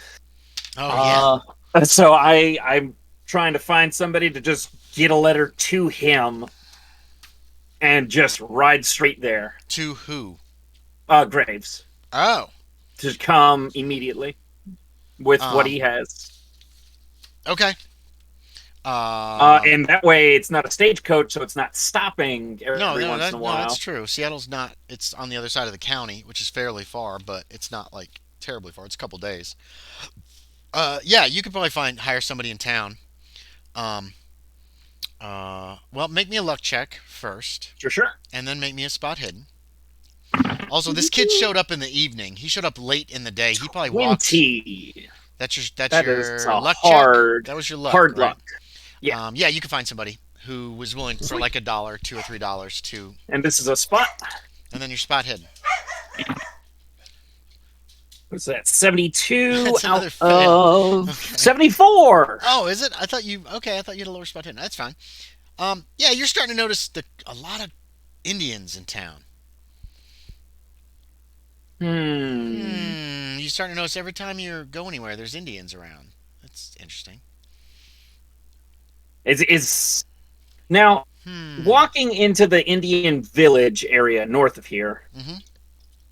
Oh, yeah. So I'm trying to find somebody to just get a letter to him and just ride straight there. To who? Graves. Oh, To come immediately with what he has. okay. And that way it's not a stagecoach, so it's not stopping every once in a while. No, that's true. Seattle's not. It's on the other side of the county, which is fairly far, but it's not like terribly far. It's a couple days. Yeah, you could probably hire somebody in town. Well, make me a luck check first, Sure. and then make me a spot hidden. Also, this kid showed up in the evening. He showed up late in the day. He probably walked. 20. That's That your is a luck hard, check. That was your luck. hard right? luck. Yeah. Yeah, you can find somebody who was willing for like $1, $2 or $3 to, And this is a spot. and then your spot hidden. What's that? 72 That's another out fail. of Okay. 74. Oh, is it? I thought you had a lower spot hidden. That's fine. Yeah, you're starting to notice a lot of Indians in town. You starting to notice every time you go anywhere, there's Indians around. That's interesting. Is Now, Hmm. walking into the Indian village area north of here, Mm-hmm.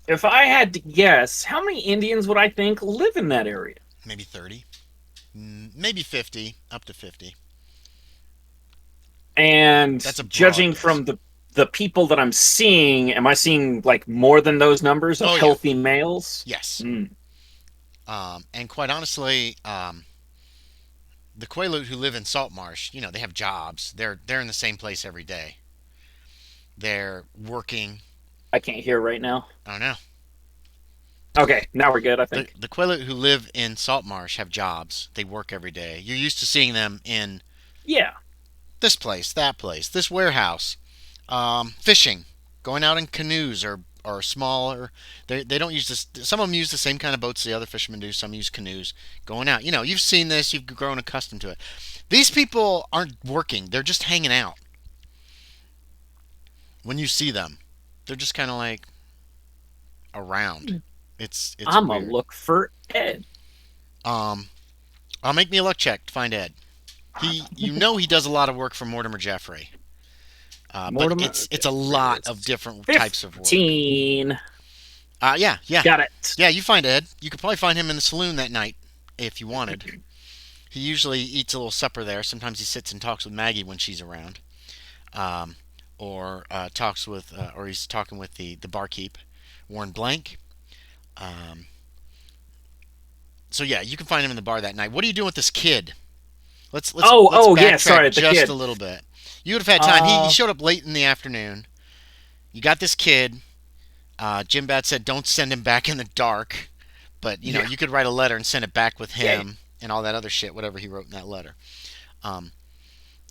if I had to guess, how many Indians would I think live in that area? Maybe 30. Maybe 50. Up to 50. And That's a broad judging guess. from the people that I'm seeing, am I seeing like more than those numbers of Oh yeah. healthy males? Yes. Mm, And quite honestly, the Quaalude who live in Saltmarsh, they have jobs. They're in the same place every day. They're working. I can't hear right now. I don't know. Okay, now we're good, I The think. the Quaalude who live in Saltmarsh have jobs. They work every day. You're used to seeing them in Yeah, this place, this warehouse, fishing, going out in canoes or smaller. They don't use this. Some of them use the same kind of boats the other fishermen do. Some use canoes, going out. You've seen this. You've grown accustomed to it. These people aren't working. They're just hanging out. When you see them, they're just kind of like around. It's I'm gonna weird. look for Ed. Um, I'll make me a luck check to find Ed. He does a lot of work for Mortimer Jeffrey. But Mortimer. it's a lot of different types of work. 15. Yeah, yeah, Got it. yeah. You find Ed. You could probably find him in the saloon that night if you wanted. He usually eats a little supper there. Sometimes he sits and talks with Maggie when she's around, um, or he's talking with the barkeep, Warren Blank. Um, so yeah, you can find him in the bar that night. What are you doing with this kid? Let's Yeah, backtrack sorry, the just kid. a little bit. You would have had time. He Uh, showed up late in the afternoon. You got this kid. Jim Bat said don't send him back in the dark, but yeah, you could write a letter and send it back with yeah. him and all that other shit, whatever he wrote in that letter. Um,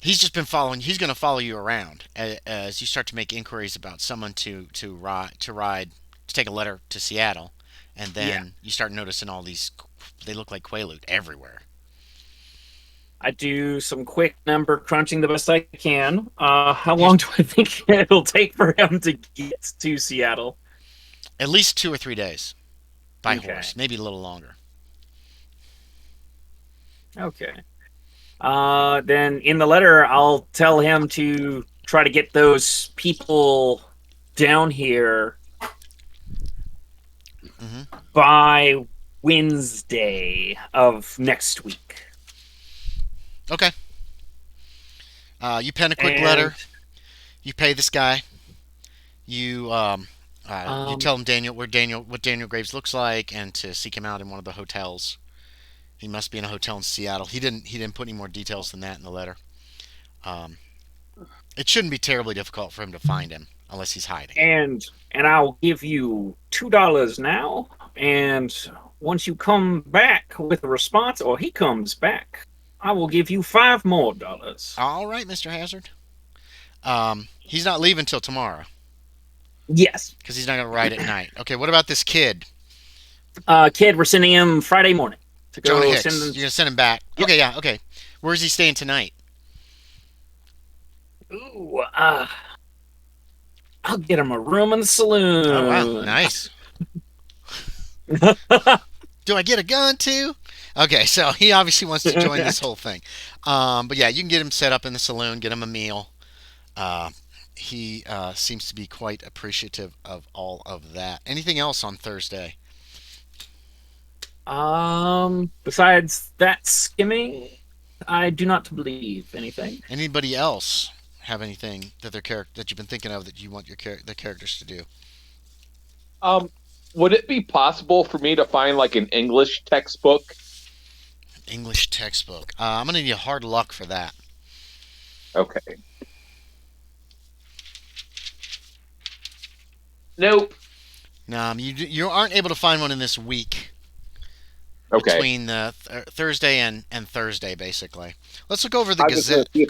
he's just been following. He's going to follow you around as you start to make inquiries about someone to take a letter to Seattle, and Yeah. then you start noticing all these. They look like Quaalude everywhere. I do some quick number crunching the best I can. How Here's long do I think it'll take for him to get to Seattle? at least 2 or 3 days by Okay. horse, maybe a little longer. Okay. Then in the letter, I'll tell him to try to get those people down here Hmm. by Wednesday of next week. Okay. You pen a quick letter. And You pay this guy. You you um, tell him what Daniel Graves looks like, and to seek him out in one of the hotels. He must be in a hotel in Seattle. He didn't put any more details than that in the letter. Um, it shouldn't be terribly difficult for him to find him unless he's hiding. and I'll give you $2 now. And once you come back with a response, or he comes back, I will give you $5 more. All right, Mr. Hazard. He's not leaving till tomorrow Yes. because he's not going to ride at night. Okay, what about this kid, Kid, we're sending him Friday morning to Jonah go send Hicks? them. You're going to send him back? Yep. Okay, yeah, okay. Where's he staying tonight? Ooh, I'll get him a room in the Oh wow, saloon. nice. Do I get a gun too? Okay, so he obviously wants to join this whole thing. But yeah, you can get him set up in the saloon, get him a meal. Uh, he seems to be quite appreciative of all of that. Anything else on Thursday? Besides that skimming, I do not believe anything. Anybody else have anything that you've been thinking of that you want the characters to do? Um, would it be possible for me to find like an English textbook? English textbook. I'm gonna need hard luck for that. Okay. Nope. You aren't able to find one in this week Okay. between the Thursday and Thursday, basically. Let's look over the I was just gonna Gazette. see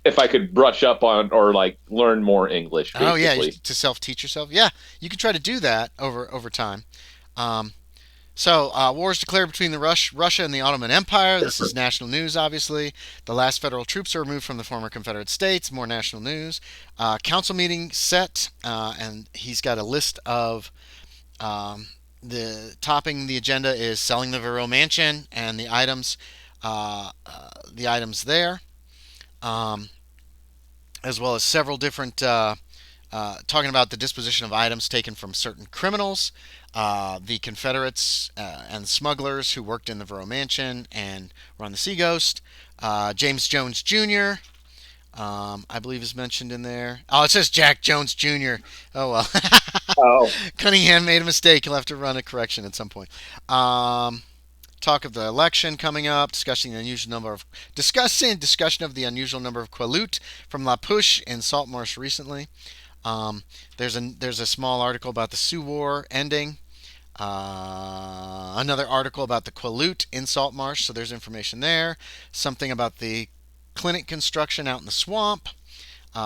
if I could brush up on or like learn more English, Oh yeah, basically. to self teach yourself. Yeah, you could try to do that over time. Um, war is declared between Russia and the Ottoman Empire. This is national news, obviously. The last federal troops are removed from the former Confederate States. More national news. Council meeting set, and he's got a list of the topping the agenda is selling the Vero Mansion and the items there. Um, as well as several different talking about the disposition of items taken from certain criminals, the Confederates and smugglers who worked in the Vero Mansion and were on the Sea Ghost. James Jones Jr. I believe is mentioned in there. Oh, it says Jack Jones Jr. Oh well. Oh, Cunningham made a mistake. He'll have to run a correction at some point. Talk of the election coming up. Discussion of the unusual number of Quinoat from La Push in Saltmarsh recently. There's a small article about the Sioux War ending. Another article about the Quinoat in Saltmarsh, so there's information there. Something about the clinic construction out in the swamp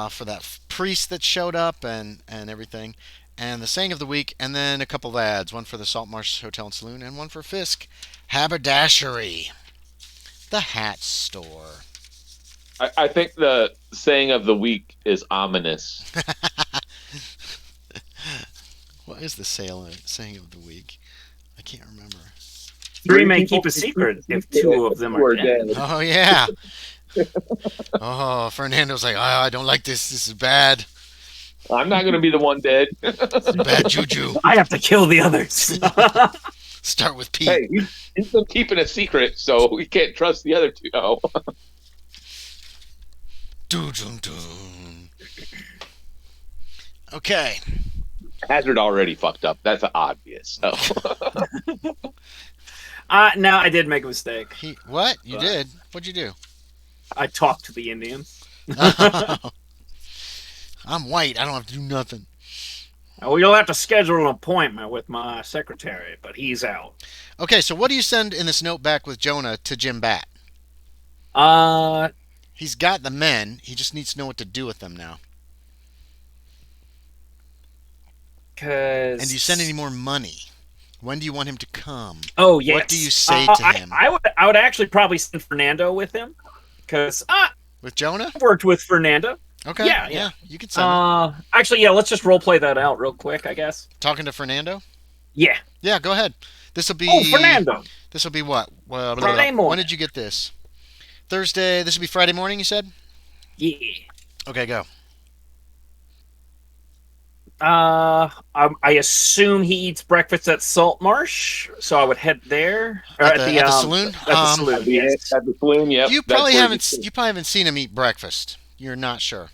for that priest that showed up and everything. And the saying of the week, and then a couple of ads, one for the Saltmarsh Hotel and Saloon, and one for Fisk Haberdashery, the hat store. I think the saying of the week is ominous. What is the saying of the week? I can't remember. Three may keep a secret if two of them are dead. Oh, yeah. Oh, Fernando's like, I don't like this. This is bad. I'm not going to be the one dead. Bad juju. I have to kill the others. Start with Pete. Hey, he's been keeping a secret, so we can't trust the other two. Oh. Okay. Hazard already fucked up. That's obvious. So. No, I did make a mistake. What? You did? What'd you do? I talked to the Indians. I'm white. I don't have to do nothing. Well, you'll have to schedule an appointment with my secretary, but he's out. Okay, so what do you send in this note back with Jonah to Jim Bat? He's got the men. He just needs to know what to do with them now. And do you send any more money? When do you want him to come? Oh, yes. What do you say to him? I would actually probably send Fernando with him, because with Jonah? I've worked with Fernando. Okay. Yeah. You can send him. Actually, yeah. Let's just role play that out real quick, I guess. Talking to Fernando? Yeah. Yeah. Go ahead. This will be. Oh, Fernando. This will be what? Friday morning. When did you get this? Thursday. This will be Friday morning. You said? Yeah. Okay. Go. I assume he eats breakfast at Saltmarsh, so I would head there. At the saloon. At the saloon. Yes. At the saloon. Yep. You probably haven't seen him eat breakfast. You're not sure.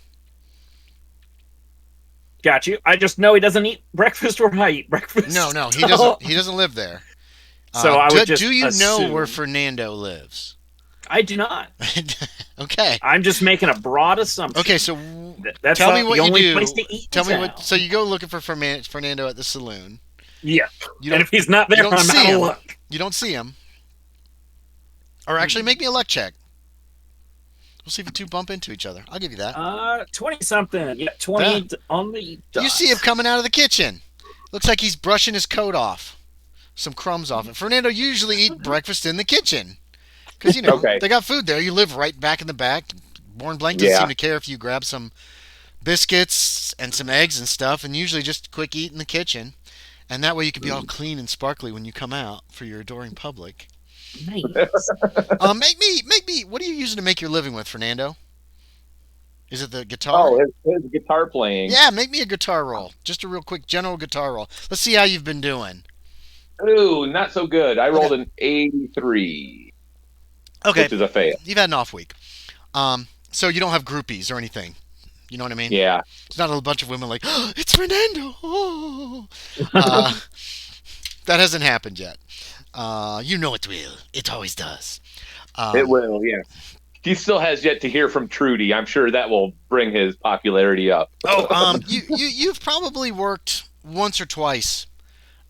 Got you. I just know he doesn't eat breakfast where I eat breakfast. No, he doesn't. He doesn't live there. So I would just do you assume. know where Fernando lives? I do not. Okay. I'm just making a broad assumption. Okay, so that's tell me what the you only do. place to eat. Tell me what. So you go looking for Fernando at the saloon. Yeah. And if he's not there, I'm out of luck. You don't see him. Or actually, make me a luck check. We'll see if you two bump into each other. I'll give you that. 20-something. Yeah, 20 on the dot. You see him coming out of the kitchen. Looks like he's brushing his coat off. Some crumbs off it. Fernando usually eat breakfast in the kitchen. Because, they got food there. You live right back in the back. Born Blank doesn't seem to care if you grab some biscuits and some eggs and stuff, and usually just a quick eat in the kitchen. And that way you can be all clean and sparkly when you come out for your adoring public. Nice. Make me. What are you using to make your living with, Fernando? Is it the guitar? Oh, his guitar playing. Yeah, make me a guitar roll. Just a real quick general guitar roll. Let's see how you've been doing. Ooh, not so good. I rolled an 83. Okay. Which is a fail. You've had an off week. So you don't have groupies or anything. You know what I mean? Yeah. It's not a bunch of women like, oh, it's Fernando. Oh. That hasn't happened yet. You know it will. It always does. It will, yeah. He still has yet to hear from Trudy. I'm sure that will bring his popularity up. You've probably worked once or twice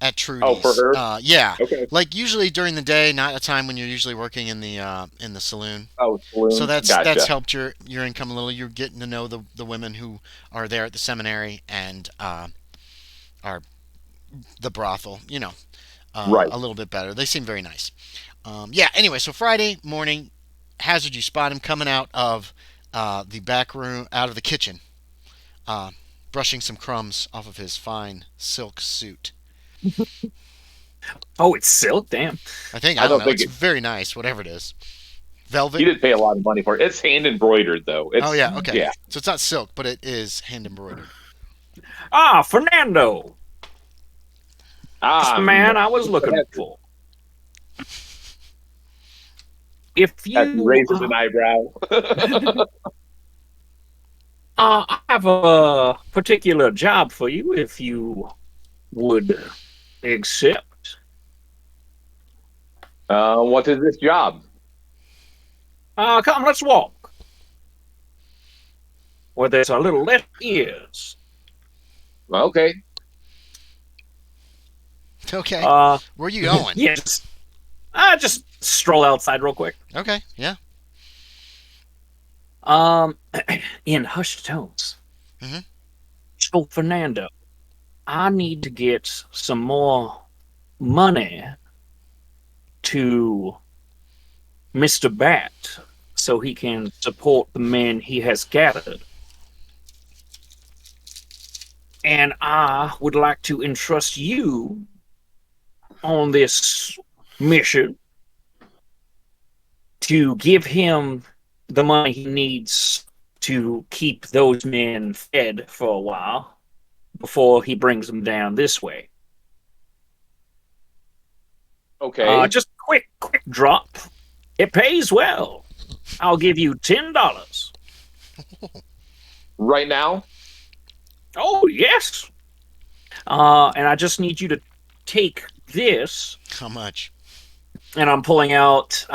at Trudy's. Oh, for her? Yeah. Okay. Like usually during the day, not a time when you're usually working in the saloon. Oh, saloon. So that's helped your income a little. You're getting to know the women who are there at the seminary and are the brothel. Right. A little bit better. They seem very nice. Anyway, so Friday morning, Hazard, you spot him coming out of the back room, out of the kitchen, brushing some crumbs off of his fine silk suit. Oh, it's silk? Damn. I don't know. It's very nice, whatever it is. Velvet? He did pay a lot of money for it. It's hand embroidered though. It's Oh yeah, okay. yeah. So it's not silk, but it is hand embroidered. Ah, Fernando. That's the man I was looking As for. If he you raises an eyebrow. I have a particular job for you if you would accept. What is this job? Come, let's walk. Where there's a little less ears. Okay. Okay. Uh, Where are you going? yes. Just stroll outside real quick. Okay, yeah. In hushed tones. Mhm. So, Fernando, I need to get some more money to Mr. Bat so he can support the men he has gathered. And I would like to entrust you on this mission to give him the money he needs to keep those men fed for a while before he brings them down this way. Okay. Just quick drop. It pays well. I'll give you $10. Right now? Oh, yes. And I just need you to take this, How much? and I'm pulling out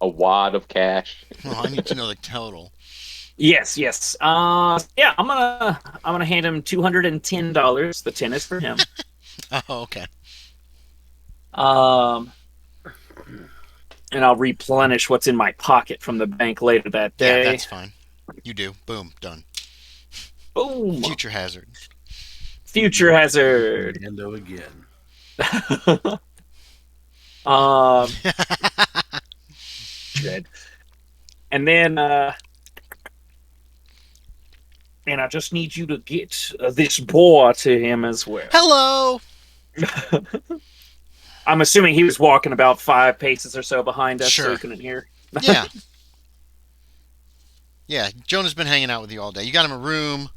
A wad of cash. Well, I need to know the total. yes. Yeah, I'm gonna hand him $210. The 10 is for him. Oh, okay. And I'll replenish what's in my pocket from the bank later that day. Yeah, that's fine. You do. Boom. Done. Boom. Future hazard. Future hazard. Fernando again. Good. And then, and I just need you to get this boar to him as well. Hello. I'm assuming he was walking about 5 paces or so behind us, so Sure. he couldn't hear. Yeah. Yeah, Jonah's been hanging out with you all day. You got him a room.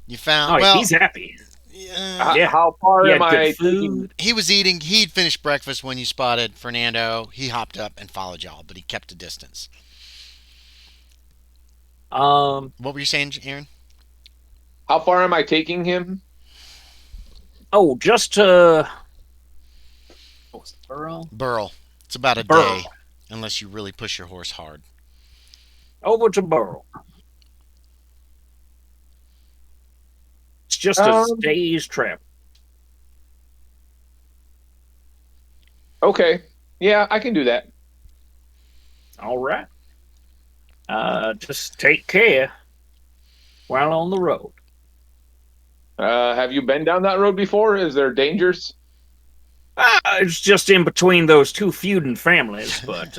You found. Oh, well, he's happy. yeah, Yeah. How far He am had I good food. he was eating. He'd finished breakfast when you spotted Fernando. He hopped up and followed y'all, but he kept a distance. What were you saying, Aaron? How far am I taking him? Oh, just to. What was it, Burrow? Burl. It's about a Burl. day, unless you really push your horse hard. Over to Burrow. It's just a day's trip. Okay. Yeah, I can do that. All right. Just take care while on the road. Have you been down that road before? Is there dangers? It's just in between those two feuding families, but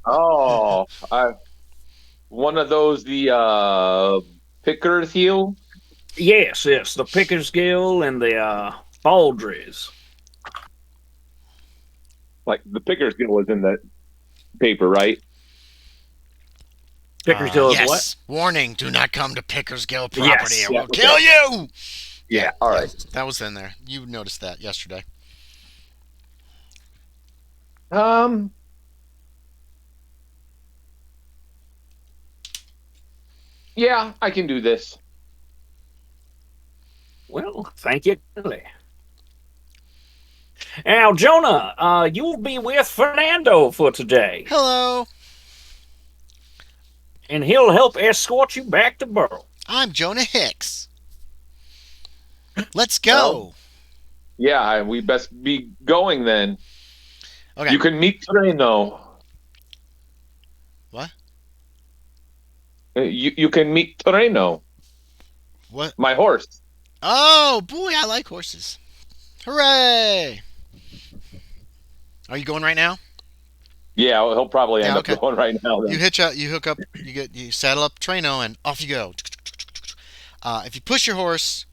Oh, one of those Picker's heel. yes, the Pickersgill and the Baldries. Like the Pickersgill was in the paper, right? Pickersgill is yes. what? Warning: do not come to Pickersgill property, Yes. or Yeah, we'll kill you. Yeah. All right. That was in there. You noticed that yesterday. Yeah, I can do this. Well, thank you, Kelly. Now, Jonah, you'll be with Fernando for today, Hello, and he'll help escort you back to Burrow. I'm Jonah Hicks. Let's go. Yeah, we best be going then. Okay. You can meet Treno. What? You can meet Treno, What? my horse. Oh boy, I like horses. Hooray! Are you going right now? Yeah, he'll probably end okay. up going right now. Then. You hook up, you saddle up Treno, and off you go. If you push your horse,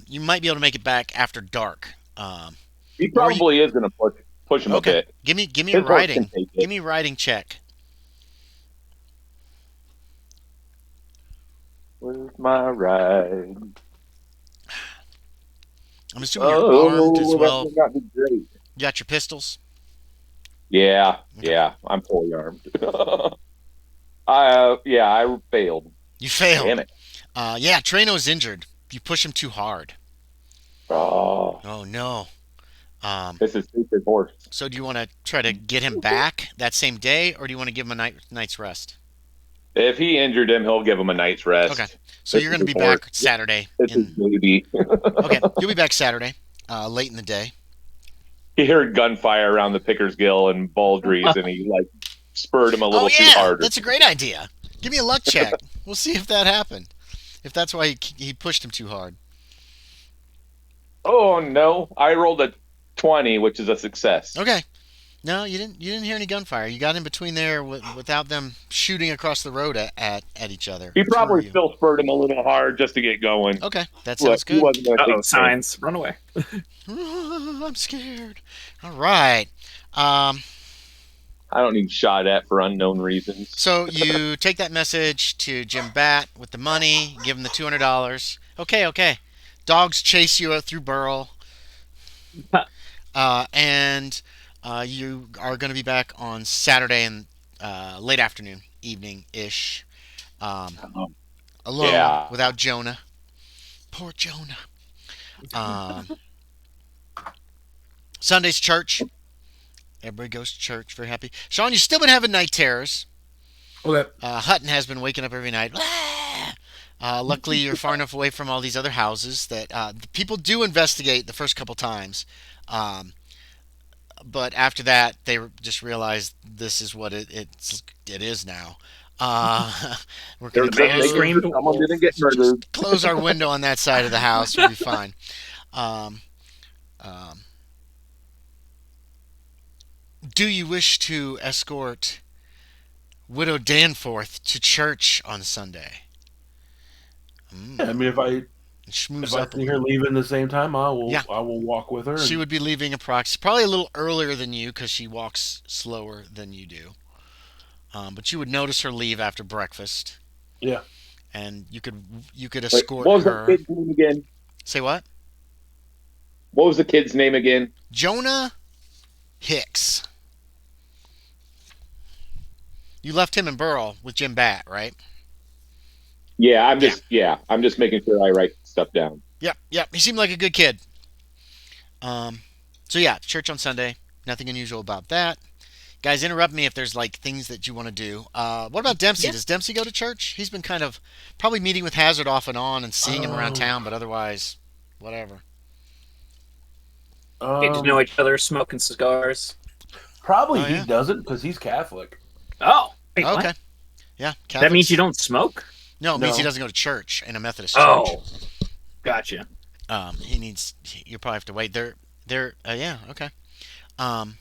you might be able to make it back after dark. Yeah, He Or you probably is going to push him a okay? bit. Give me a His horse can riding. take Give it. me a riding check. Where's my ride? I'm assuming you're armed as Oh, that's well. not be great. You got your pistols. Yeah, Okay. yeah, I'm fully armed. I failed. You failed. Damn it. Yeah, Treno's injured. You push him too hard. Oh, Oh no. Um, this is stupid horse. so do you want to try to get him back that same day, or do you want to give him a night's rest? If he injured him, he'll give him a night's Okay. rest. So This you're is going to his be horse. back Saturday. This is baby. Okay, you'll be back Saturday, late in the day. He heard gunfire around the Pickersgill and Baldries, and he like spurred him a little Oh too yeah, hard. that's a great idea. Give me a luck check. We'll see if that happened. If that's why he pushed him too hard. Oh no! I rolled a 20, which is a success. Okay. No, you didn't. You didn't hear any gunfire. You got in between there without them shooting across the road at each other. He Two of probably you. still spurred him a little hard just to get going. Okay, that Look, sounds he good. wasn't going to Uh oh, take a chance. signs. Run away. I'm scared. All right. Um, I don't need shot at for unknown reasons. so you take that message to Jim Bat with the money. Give him the $200. Okay, okay. Dogs chase you through Burl, and you are going to be back on Saturday and late afternoon, evening ish, Um, alone yeah. without Jonah. Poor Jonah. Um, Sunday's church. Everybody goes to church, very happy. Sean, you've still been having night terrors. Okay. Hutton has been waking up every night. Luckily, you're far enough away from all these other houses that the people do investigate the first couple times. Um, but after that, they just realize this is what it is now. We're going to They close, screamed. Someone didn't get murdered. close our window on that side of the house. We'll be fine. Um, um, do you wish to escort Widow Danforth to church on Sunday? I mean, if I Schmooze up a see her little. leaving the same time, Yeah. I will walk with her. She would be leaving probably a little earlier than you because she walks slower than you do. But you would notice her leave after breakfast, Yeah. and you could Wait, escort what was the her. kid's name again? Say what? What was the kid's name again? Jonah Hicks. You left him in Burl with Jim Bat, right? Yeah, I'm just making sure I write stuff down. Yep, yep. He seemed like a good kid. So yeah, church on Sunday. Nothing unusual about that. Guys, interrupt me if there's like things that you want to do. What about Dempsey? Yeah. Does Dempsey go to church? He's been kind of probably meeting with Hazard off and on and seeing him around town, but otherwise, whatever. Get to know each other, smoking cigars. Probably Oh, yeah. he doesn't because he's Catholic. Oh, wait, what? Okay. Yeah. That means you Catholics- don't smoke? No, it means No. he doesn't go to church in a Methodist church. Oh, gotcha. He needs. You probably have to wait. Yeah. Okay. Um,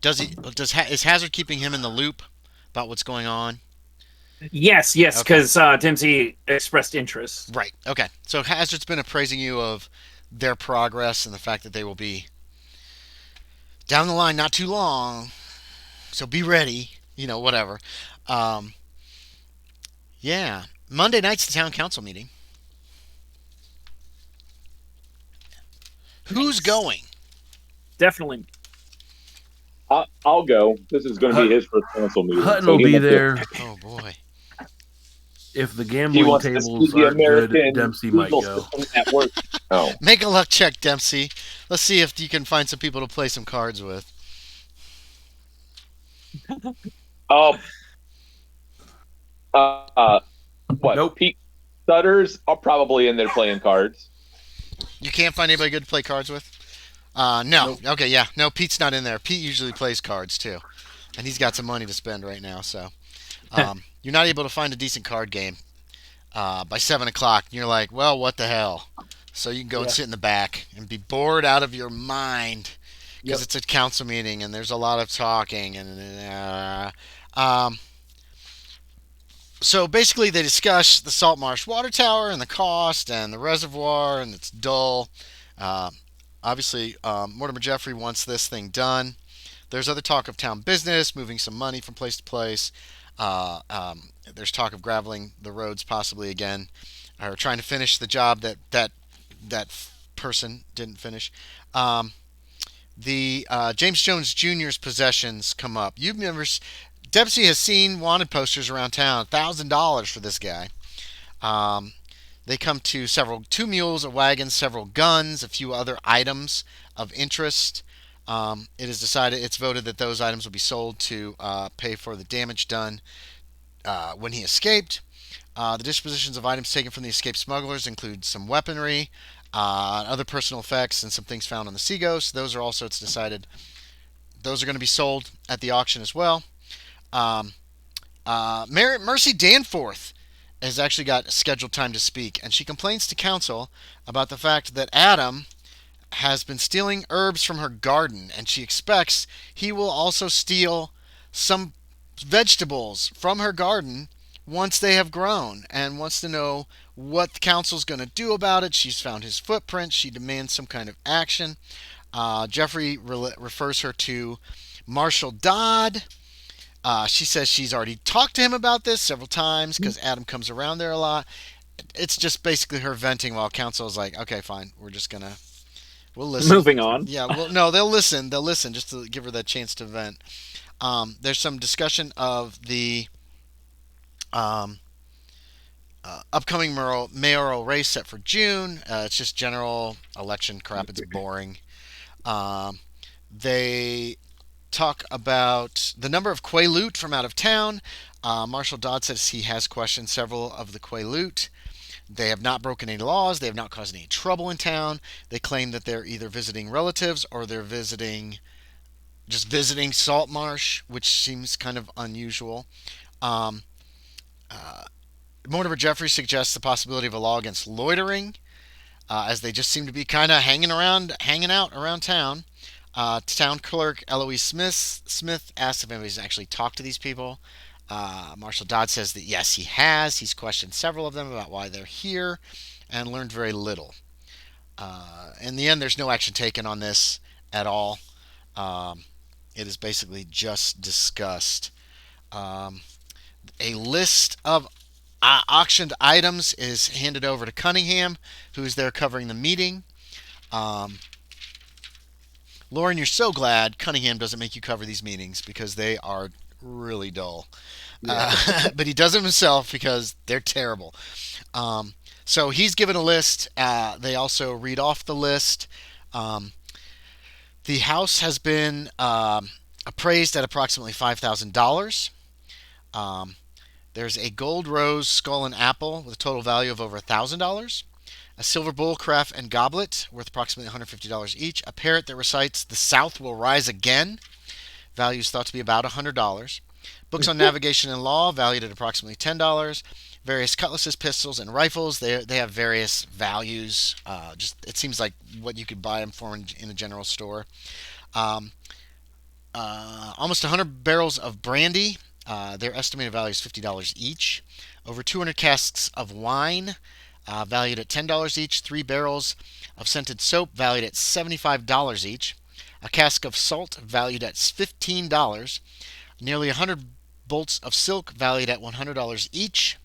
is Hazard keeping him in the loop about what's going on? Yes, Okay. because Dempsey expressed interest. Right. Okay. So Hazard's been appraising you of their progress and the fact that they will be down the line not too long. So be ready. Whatever. Um, yeah. Monday night's the town council meeting. Who's Nice. going? Definitely. I'll go. This is going to be his first council meeting. Hutton so will he be wants to- there. Oh boy. If the He gambling wants to tables see the aren't good, American Dempsey might legal go. system at work. Oh, Make a luck check, Dempsey. Let's see if you can find some people to play some cards with. oh, what? Nope. Pete Sutters are probably in there playing cards. You can't find anybody good to play cards with? No. Nope. Okay, yeah. No, Pete's not in there. Pete usually plays cards too. And he's got some money to spend right now, so. You're not able to find a decent card game by 7 o'clock. And you're like, well, what the hell? So you can go and sit in the back and be bored out of your mind because it's a council meeting and there's a lot of talking. So basically, they discuss the Saltmarsh water tower and the cost and the reservoir, and it's dull. Obviously, Mortimer Jeffrey wants this thing done. There's other talk of town business, moving some money from place to place. There's talk of graveling the roads possibly again, or trying to finish the job that person didn't finish. Um, the James Jones Jr.'s possessions come up. You've never. Dempsey has seen wanted posters around town. $1,000 for this guy. Um, they come to several two mules, a wagon, several guns, a few other items of interest. It is decided, it's voted that those items will be sold to pay for the damage done when he escaped. The dispositions of items taken from the escaped smugglers include some weaponry, other personal effects, and some things found on the Seaghost. Those are also, it's decided, those are going to be sold at the auction as well. Um, Mercy Danforth has actually got scheduled time to speak, and she complains to council about the fact that Adam has been stealing herbs from her garden, and she expects he will also steal some vegetables from her garden once they have grown, and wants to know what the council's going to do about it. She's found his footprints. She demands some kind of action. Jeffrey refers her to Marshall Dodd. She says she's already talked to him about this several times because Adam comes around there a lot. It's just basically her venting while council is like, okay, fine, we're just gonna, we'll listen. Moving on. Yeah, well, no, they'll listen. They'll listen just to give her that chance to vent. There's some discussion of the um, upcoming mayoral race set for June. It's just general election crap. It's boring. Um, they talk about the number of Quaalude from out of town. Marshall Dodd says he has questioned several of the Quaalude. They have not broken any laws. They have not caused any trouble in town. They claim that they're either visiting relatives or they're visiting Saltmarsh, which seems kind of unusual. Um, uh, Mortimer Jeffrey suggests the possibility of a law against loitering, as they just seem to be kind of hanging out around town. Town clerk Eloise Smith asked if anybody's actually talked to these people. Marshall Dodd says that yes, he has. He's questioned several of them about why they're here and learned very little. In the end, there's no action taken on this at all. Um, it is basically just discussed. Um, a list of auctioned items is handed over to Cunningham, who's there covering the meeting. Um, Loren, you're so glad Cunningham doesn't make you cover these meetings because they are really dull. Yeah. But he does them himself because they're terrible. So he's given a list. They also read off the list. Um, the house has been appraised at approximately $5,000. Um, there's a gold rose skull and apple with a total value of over $1,000. A silver bowl, carafe, and goblet worth approximately $150 each. A parrot that recites "The South will rise again." Value is thought to be about $100. Books on navigation and law valued at approximately $10. Various cutlasses, pistols, and rifles. They have various values. Just it seems like what you could buy them for in a general store. Um, Almost 100 barrels of brandy. Their estimated value is $50 each. Over 200 casks of wine, valued at $10 each. 3 barrels of scented soap, valued at $75 each. A cask of salt, valued at $15. Nearly 100 bolts of silk, valued at $100 each.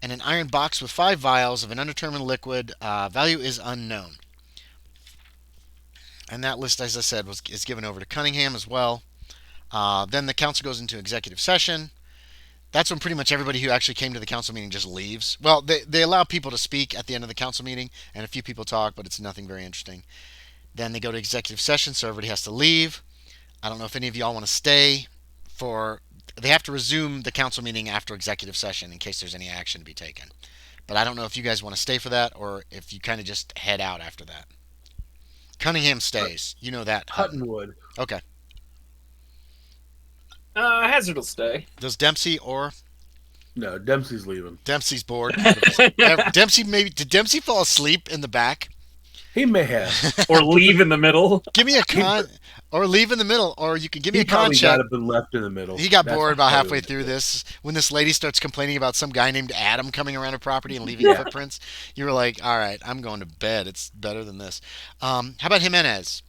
And an iron box with 5 vials of an undetermined liquid. Value is unknown. And that list, as I said, is given over to Cunningham as well. Then the council goes into executive session. That's when pretty much everybody who actually came to the council meeting just leaves. Well, they allow people to speak at the end of the council meeting, and a few people talk, but it's nothing very interesting. Then they go to executive session, so everybody has to leave. I don't know if any of y'all want to stay for. They have to resume the council meeting after executive session in case there's any action to be taken. But I don't know if you guys want to stay for that or if you kind of just head out after that. Cunningham stays. You know that. Hutton would. Okay. Hazard will stay. Does Dempsey or No, Dempsey's leaving. Dempsey's bored? Dempsey maybe did Dempsey fall asleep in the back? He may have. or leave in the middle. Give me a con, or leave in the middle, or you can give me He a con probably check. got have been left in the middle. He got That's bored about probably halfway what through it is. this when this lady starts complaining about some guy named Adam coming around her property and leaving footprints. You were like, all right, I'm going to bed. It's better than this. How about Jimenez?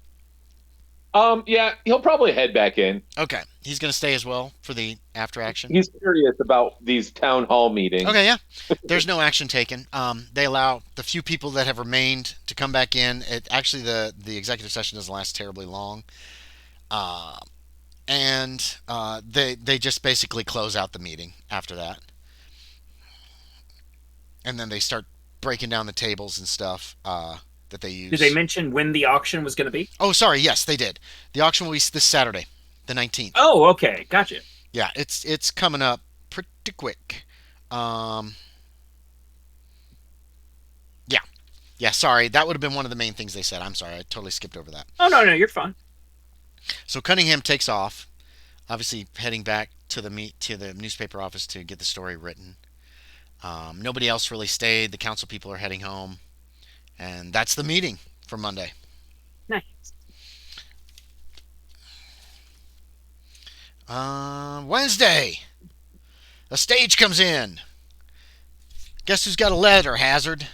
Yeah, he'll probably head back in. Okay, he's going to stay as well for the after action. He's curious about these town hall meetings. Okay, yeah. There's no action taken. They allow the few people that have remained to come back in. Actually, the executive session doesn't last terribly long. And they just basically close out the meeting after that. And then they start breaking down the tables and stuff that they use. Did they mention when the auction was going to be? Oh, sorry. Yes, they did. The auction will be this Saturday, the 19th. Oh, okay. Gotcha. Yeah, it's coming up pretty quick. Yeah. Sorry, that would have been one of the main things they said. I'm sorry, I totally skipped over that. Oh, no, you're fine. So Cunningham takes off, obviously heading back to the newspaper office to get the story written. Nobody else really stayed. The council people are heading home, and that's the meeting for Monday. Nice. Wednesday, a stage comes in. Guess who's got a letter, Hazard?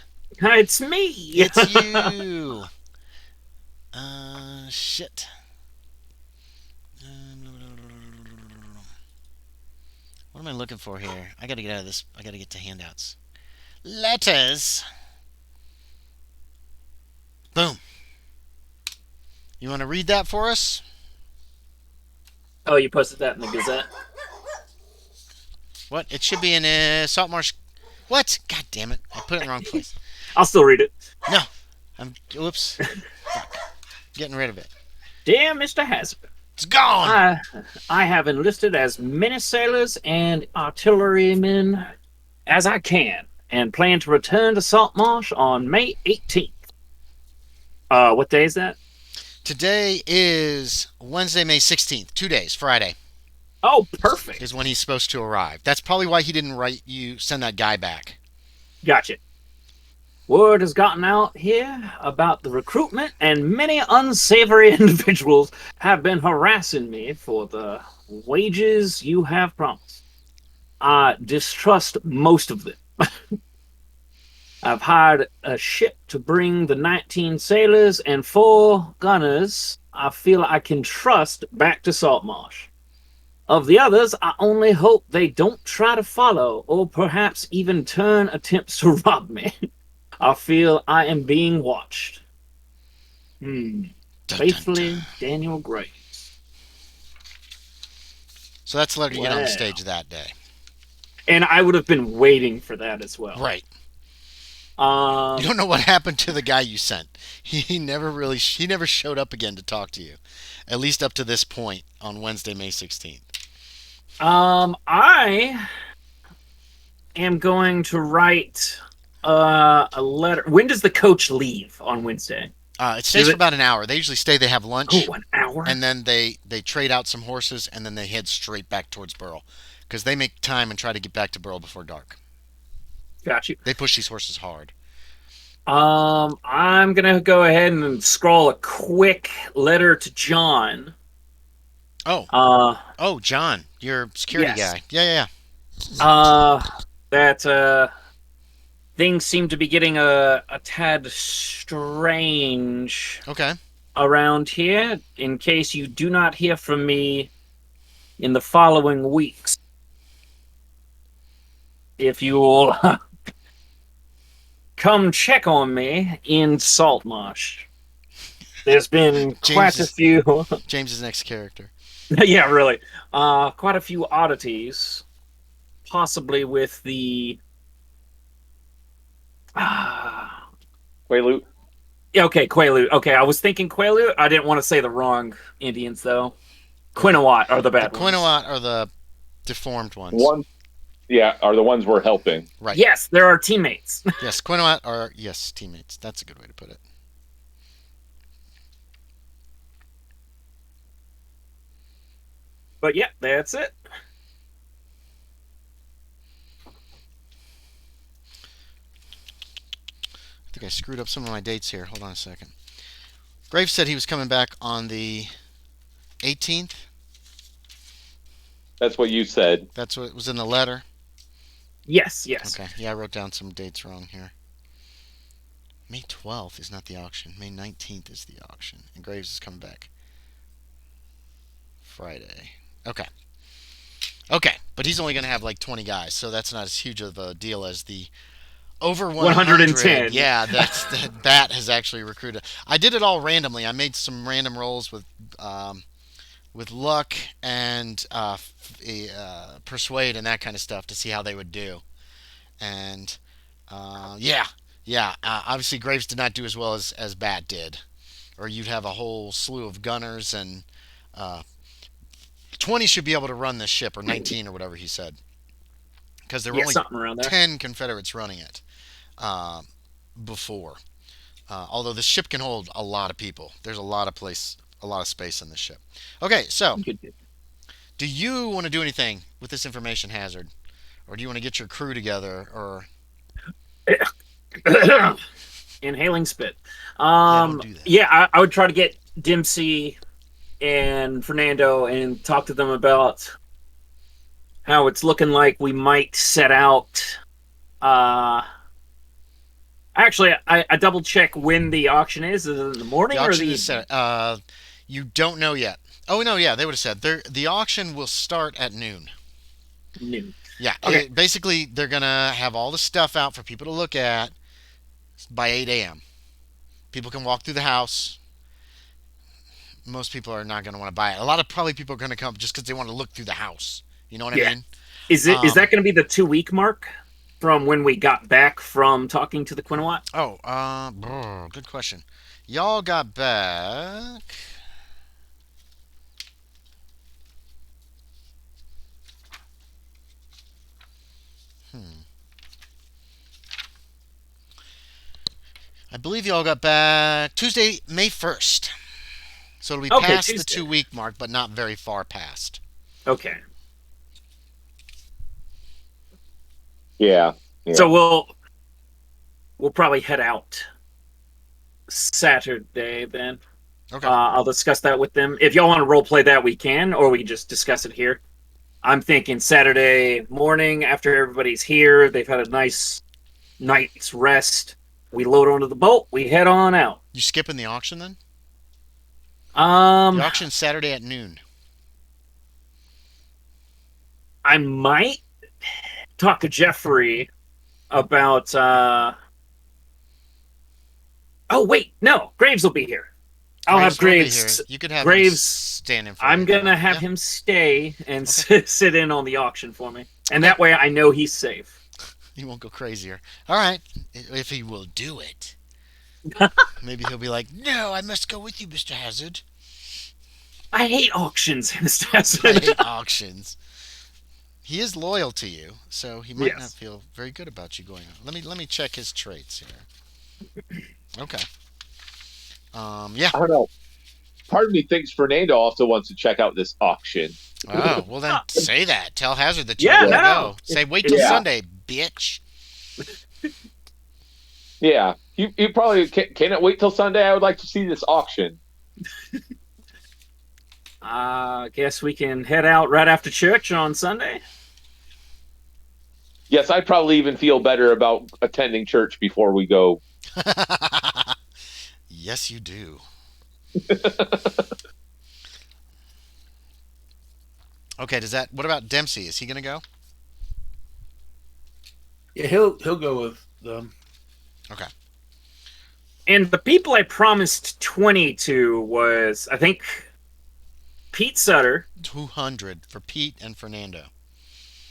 It's me. It's you. Shit. What am I looking for here? I gotta get out of this. I gotta get to handouts. Letters. Boom. You want to read that for us? Oh, you posted that in the Gazette? What? It should be in Saltmarsh. What? God damn it. I put it in the wrong place. I'll still read it. No. Whoops. Fuck. Getting rid of it. Dear Mr. Hazard, It's gone. I have enlisted as many sailors and artillerymen as I can and plan to return to Saltmarsh on May 18th. What day is that? Today is Wednesday, May 16th. 2 days. Friday Oh, perfect. is when he's supposed to arrive. That's probably why he didn't send that guy back. Gotcha. Word has gotten out here about the recruitment, and many unsavory individuals have been harassing me for the wages you have promised. I distrust most of them. I've hired a ship to bring the 19 sailors and 4 gunners I feel I can trust back to Saltmarsh. Of the others, I only hope they don't try to follow or perhaps even turn attempts to rob me. I feel I am being watched. Faithfully, Daniel Graves. So that's the letter you get on the stage that day. And I would have been waiting for that as well. Right. You don't know what happened to the guy you sent. He never showed up again to talk to you. At least up to this point on Wednesday, May 16th. I am going to write a letter. When does the coach leave on Wednesday? It stays for about an hour. They usually stay. They have lunch. Oh, an hour? And then they trade out some horses, and then they head straight back towards Burl. Because they make time and try to get back to Burl before dark. Got you. They push these horses hard. I'm going to go ahead and scrawl a quick letter to John. Oh, John, your security guy. Yeah. That things seem to be getting a tad strange. Okay. Around here, in case you do not hear from me in the following weeks. If you will come check on me in Saltmarsh. There's been quite a few. James's next character. Yeah, really. Quite a few oddities, possibly with the Quaalude. Yeah, okay, Quaalude. Okay, I was thinking Quaalude. I didn't want to say the wrong Indians though. Quinoat are the bad ones. Quinoat are the deformed ones. Are the ones we're helping. Right. Yes, they're our teammates. Yes, Quinoat are teammates. That's a good way to put it. But yeah, that's it. think I screwed up some of my dates here. Hold on a second. Graves said he was coming back on the 18th. That's what you said. That's what was in the letter. Yes, yes. Okay. Yeah, I wrote down some dates wrong here. May 12th is not the auction. May 19th is the auction. And Graves is coming back Friday. Okay. Okay. But he's only going to have like 20 guys, so that's not as huge of a deal as the over 110. Yeah, that Bat has actually recruited. I did it all randomly. I made some random rolls with luck and persuade and that kind of stuff to see how they would do. And obviously Graves did not do as well as Bat did, or you'd have a whole slew of gunners and 20 should be able to run this ship, or 19 or whatever he said, because there were only something around there. 10 Confederates running it before. Although the ship can hold a lot of people. There's a lot of space in this ship. Okay, so do you want to do anything with this information hazard, or do you want to get your crew together, or inhaling spit? don't do that. Yeah, I would try to get Dempsey and Fernando and talk to them about how it's looking like we might set out. Actually, I double check when the auction is. Is it in the morning The or auction the? is set. You don't know yet. Oh no, yeah, they would have said the auction will start at noon. Noon. Yeah, Okay. basically they're gonna have all the stuff out for people to look at by 8 a.m. People can walk through the house. Most people are not going to want to buy it. A lot of probably people are going to come just because they want to look through the house. You know what I mean? Is that going to be the 2-week mark from when we got back from talking to the Quinoat? Good question. Y'all got back. I believe y'all got back Tuesday, May 1st. So it'll be past Tuesday. the 2-week mark, but not very far past. Okay. Yeah. So we'll probably head out Saturday then. Okay. I'll discuss that with them. If y'all want to role play that, we can, or we can just discuss it here. I'm thinking Saturday morning after everybody's here. They've had a nice night's rest. We load onto the boat. We head on out. You skipping the auction then? The The auction's Saturday at noon. I might talk to Jeffrey about. Oh wait, no, Graves will be here. I'll have Graves. You could have Graves him stand in for I'm you. gonna have him stay and sit in on the auction for me, and that way I know he's safe. He won't go crazier. All right, if he will do it. Maybe he'll be like, "No, I must go with you, Mr. Hazard." I hate auctions, Mr. I Hazard. hate auctions. He is loyal to you, so he might not feel very good about you going on. Let me check his traits here. Okay. Yeah. I don't know. Part of me thinks Fernando also wants to check out this auction. Oh, well then say that. Tell Hazard that you Yeah, want to no. go. Say, wait till Yeah. Sunday, bitch. Yeah, you probably cannot wait till Sunday. I would like to see this auction. I guess we can head out right after church on Sunday. Yes, I'd probably even feel better about attending church before we go. Yes, you do. Okay, what about Dempsey? Is he going to go? Yeah, he'll go with them. Okay. And the people I promised 20 to was, I think, Pete Sutter. 200 for Pete and Fernando.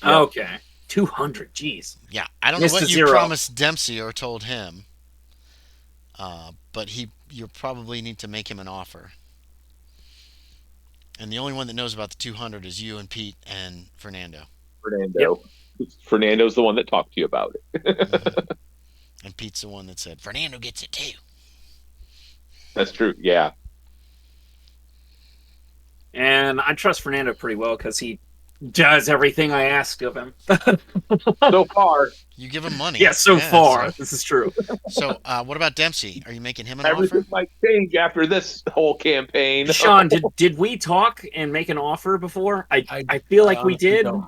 Yeah. Okay. 200, jeez. Yeah, I don't know Missed what a you zero. promised Dempsey or told him, but you probably need to make him an offer. And the only one that knows about the 200 is you and Pete and Fernando. Fernando. Fernando's the one that talked to you about it. Mhm. And Pete's the one that said, Fernando gets it too. That's true. Yeah. And I trust Fernando pretty well because he Does everything I ask of him. So far, You give him money. Yeah, so Yeah, far. This is true. So, what about Dempsey? Are you making him an everything offer? might change after this whole campaign. Sean, did we talk and make an offer before? I feel like we honestly did. don't.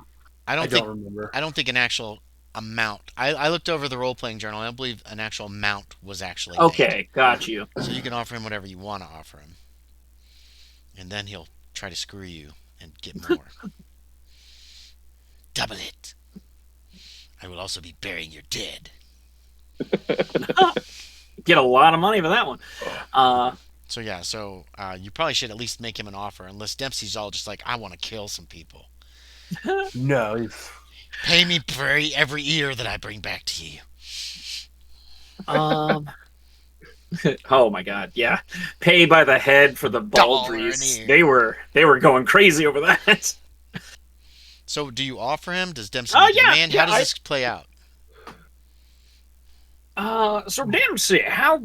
I I don't don't think remember. I don't think an actual amount. I looked over the role playing journal. I don't believe an actual amount was actually made. Okay, got you. So you can offer him whatever you want to offer him, and then he'll try to screw you and get more. Double it. I will also be burying your dead. Get a lot of money for that one. So yeah, you probably should at least make him an offer, unless Dempsey's all just like, I want to kill some people. No, Pay me for every ear that I bring back to you. Um. Oh my God, yeah. Pay by the head for the Dollar an baldries. ear. They were going crazy over that. So do you offer him? Does Dempsey Oh make a yeah, demand? yeah. How does this play out? So Dempsey, how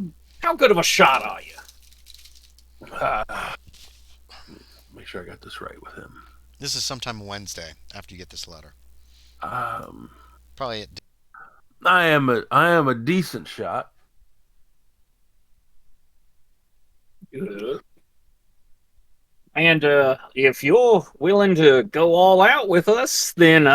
good of a shot are you? make sure I got this right with him. This is sometime Wednesday after you get this letter. Um, Probably at I am a decent shot. Good. And if you're willing to go all out with us, then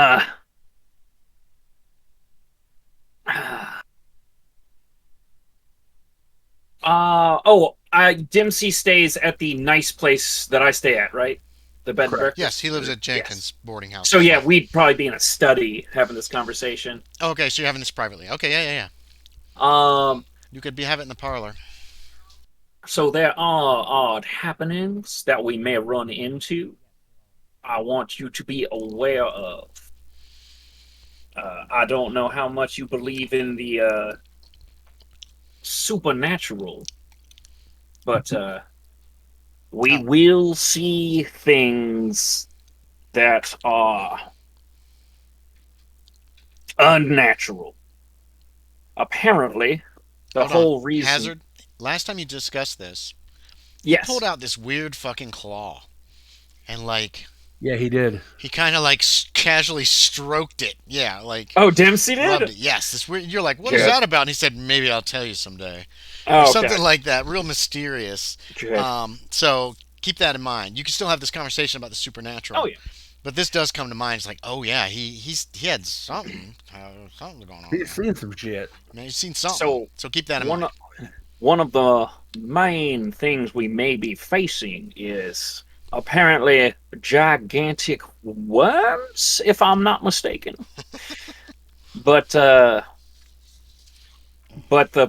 Dempsey stays at the nice place that I stay at, right? The bed and Correct. breakfast. yes, he lives at Yes. Jenkins boarding house. So yeah, we'd probably be in a study having this conversation. Okay, so you're having this privately. Okay, yeah. Um, You could have it in the parlor. so there are odd happenings that we may run into. I want you to be aware of. I don't know how much you believe in the supernatural, but we will see things that are unnatural. Apparently, the Hold on. whole reason. Hazard. Last time you discussed this, Yes. pulled out this weird fucking claw, and like Yeah, he did. he kind of like casually stroked it. Yeah, like Oh, Dempsey did. rubbed it. Yes, this weird. You're like, what is Good. that about? And he said, maybe I'll tell you someday, or Oh, okay. something like that. Real mysterious. Good. So keep that in mind. You can still have this conversation about the supernatural. Oh yeah. But this does come to mind. It's like, oh yeah, he had something going on. He's seen some shit. Man, he's seen something. So keep that in mind. One of the main things we may be facing is apparently gigantic worms, if I'm not mistaken. But the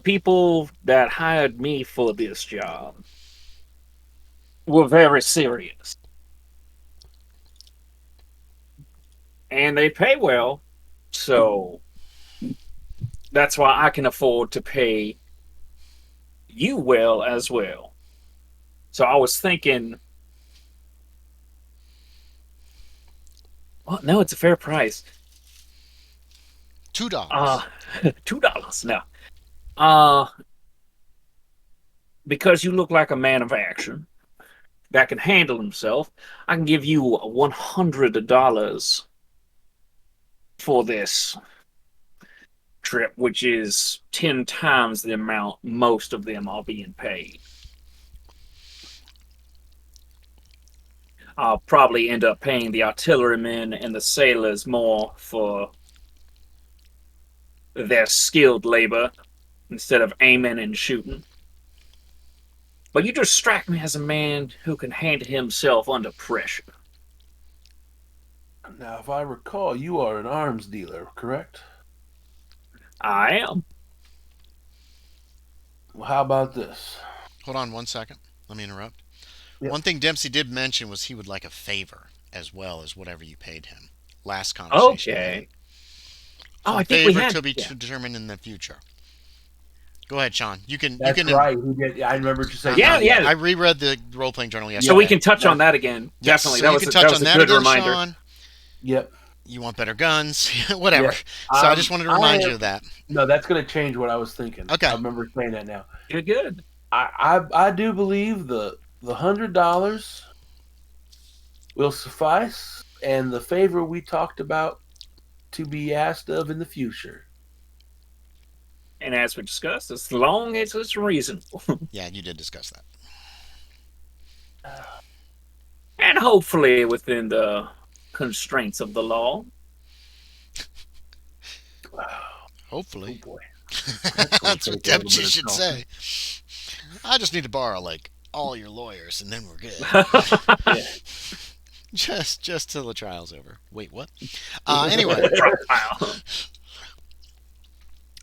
people that hired me for this job were very serious. And they pay well, so that's why I can afford to pay you well as well. So I was thinking, well, no, it's a fair price. $2. $2. No. Because you look like a man of action that can handle himself, I can give you $100 for this trip, which is 10 times the amount most of them are being paid. I'll probably end up paying the artillerymen and the sailors more for their skilled labor instead of aiming and shooting. But you just strike me as a man who can handle himself under pressure. Now, if I recall, you are an arms dealer, correct? I am. Well, how about this? Hold on 1 second. Let me interrupt. Yep. One thing Dempsey did mention was he would like a favor as well as whatever you paid him. Last conversation. Okay. So I think we favor had to be yeah. determined in the future. Go ahead, Sean. You can. That's you can. right. He did. I remember what you said. Yeah, yeah. I reread the role playing journal yesterday. So we can touch on that again. Yes, Definitely. So that you was can a, touch that was on a that good again, reminder. Sean. Yep. You want better guns, whatever. Yeah. So I just wanted to remind you of that. No, that's going to change what I was thinking. Okay. I remember saying that now. Good. I do believe the $100 will suffice, and the favor we talked about to be asked of in the future. And as we discussed, as long as it's reasonable. Yeah, you did discuss that. And hopefully within the constraints of the law. Hopefully. Oh boy. That's what take a little Dempsey bit of should talking. say. I just need to borrow like all your lawyers, and then we're good. Yeah. just till the trial's over. Wait, what? Anyway,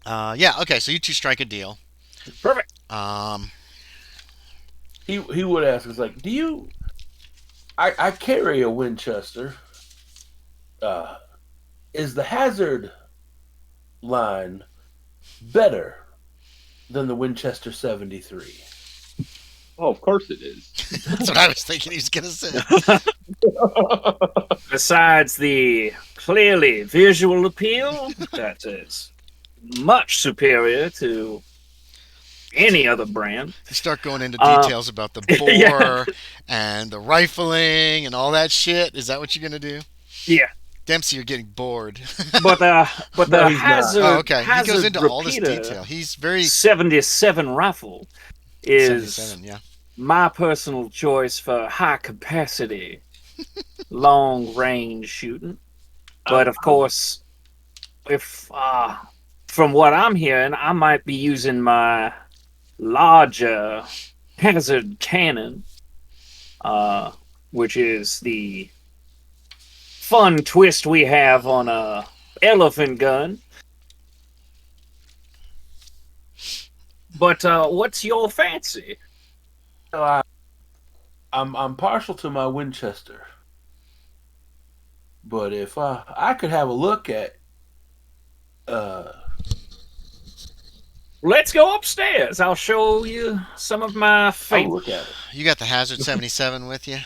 yeah. Okay, so you two strike a deal. Perfect. He would ask us like, do you? I carry a Winchester. Is the hazard line better than the Winchester 73? Oh, of course it is. That's what I was thinking he was gonna say. Besides the clearly visual appeal, that is much superior to any other brand. You start going into details about the bore Yeah. and the rifling and all that shit. Is that what you're gonna do? Yeah, Dempsey, you're getting bored. but No, the he's not. hazard, Oh, okay. He hazard goes into all this repeater detail. He's very 77 rifle is 77, yeah. my personal choice for high capacity, long range shooting. But of course, if from what I'm hearing, I might be using my larger hazard cannon, which is the fun twist we have on a elephant gun. But what's your fancy? I'm partial to my Winchester, but if I could have a look at Let's go upstairs. I'll show you some of my I'll favorites. look at it. You got the Hazard 77 with you?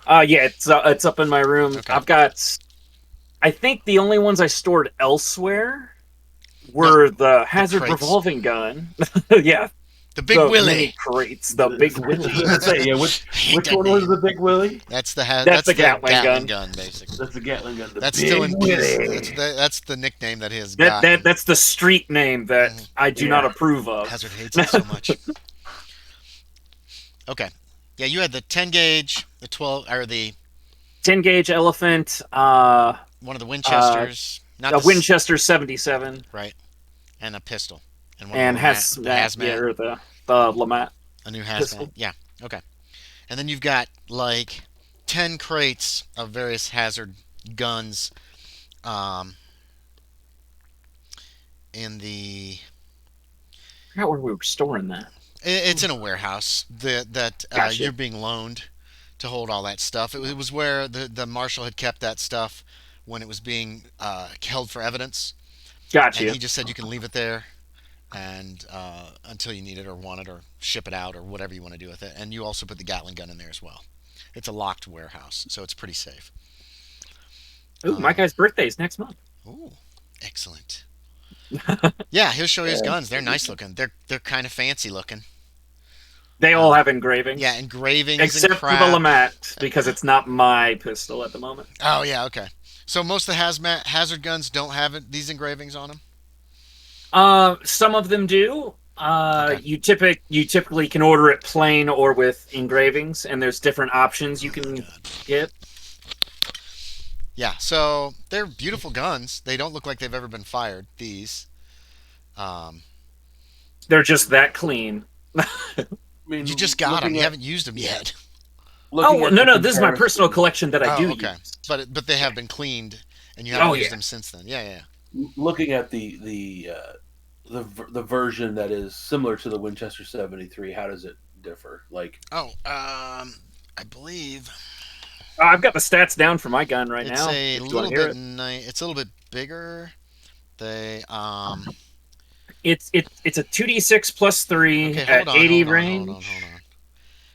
Yeah, it's up in my room. Okay. I've got. I think the only ones I stored elsewhere were the Hazard crates. revolving gun. Yeah, The Big the Willie. mini crates, the Big Willie. Let's say, yeah, which that one name. was the Big Willie? That's the That's the Gatling gun. basically. That's the Gatling gun. The That's Big still in Willie. that's the nickname that his That's the street name that I do not Yeah. approve of. Hazard hates it so much. Okay. Yeah, you had the 10 gauge, the 12 or the 10 gauge elephant, one of the Winchesters, not a the Winchester 77, right, and a pistol, and one and of the hazmat, hazmat, yeah, or the Lamat. a new hazmat. pistol. Yeah. Okay. And then you've got like 10 crates of various hazard guns, in the. I forgot where we were storing that. It's in a warehouse that Gotcha. you're being loaned to hold all that stuff. It was where the marshal had kept that stuff when it was being held for evidence, Gotcha. and he just said you can leave it there, and until you need it or want it or ship it out or whatever you want to do with it. And you also put the Gatling gun in there as well. It's a locked warehouse, so it's pretty safe. Ooh, my guy's birthday is next month. Ooh, excellent. Yeah, he'll show you his guns. They're nice looking. They're kind of fancy looking. They all have engravings. Yeah, engravings Except and for the crap. Lamat, because it's not my pistol at the moment. Oh yeah, okay. So most of the hazard guns don't have these engravings on them. Some of them do. Okay. You typically can order it plain or with engravings, and there's different options you can get. Yeah, so they're beautiful guns. They don't look like they've ever been fired. These. They're just that clean. I mean, You just got them. looking You at- haven't used them yet. looking Oh at no, the this is my comparison- personal collection that I do okay. use. But they have been cleaned, and you haven't Oh, used yeah. them since then. Yeah. Looking at the version that is similar to the Winchester 73, how does it differ? Like, Oh, I believe I've got the stats down for my gun right it's now. a if you little wanna hear bit. It's a little bit bigger. They It's a 2d6 plus 3 Okay, at hold on, 80 hold on, range. hold on.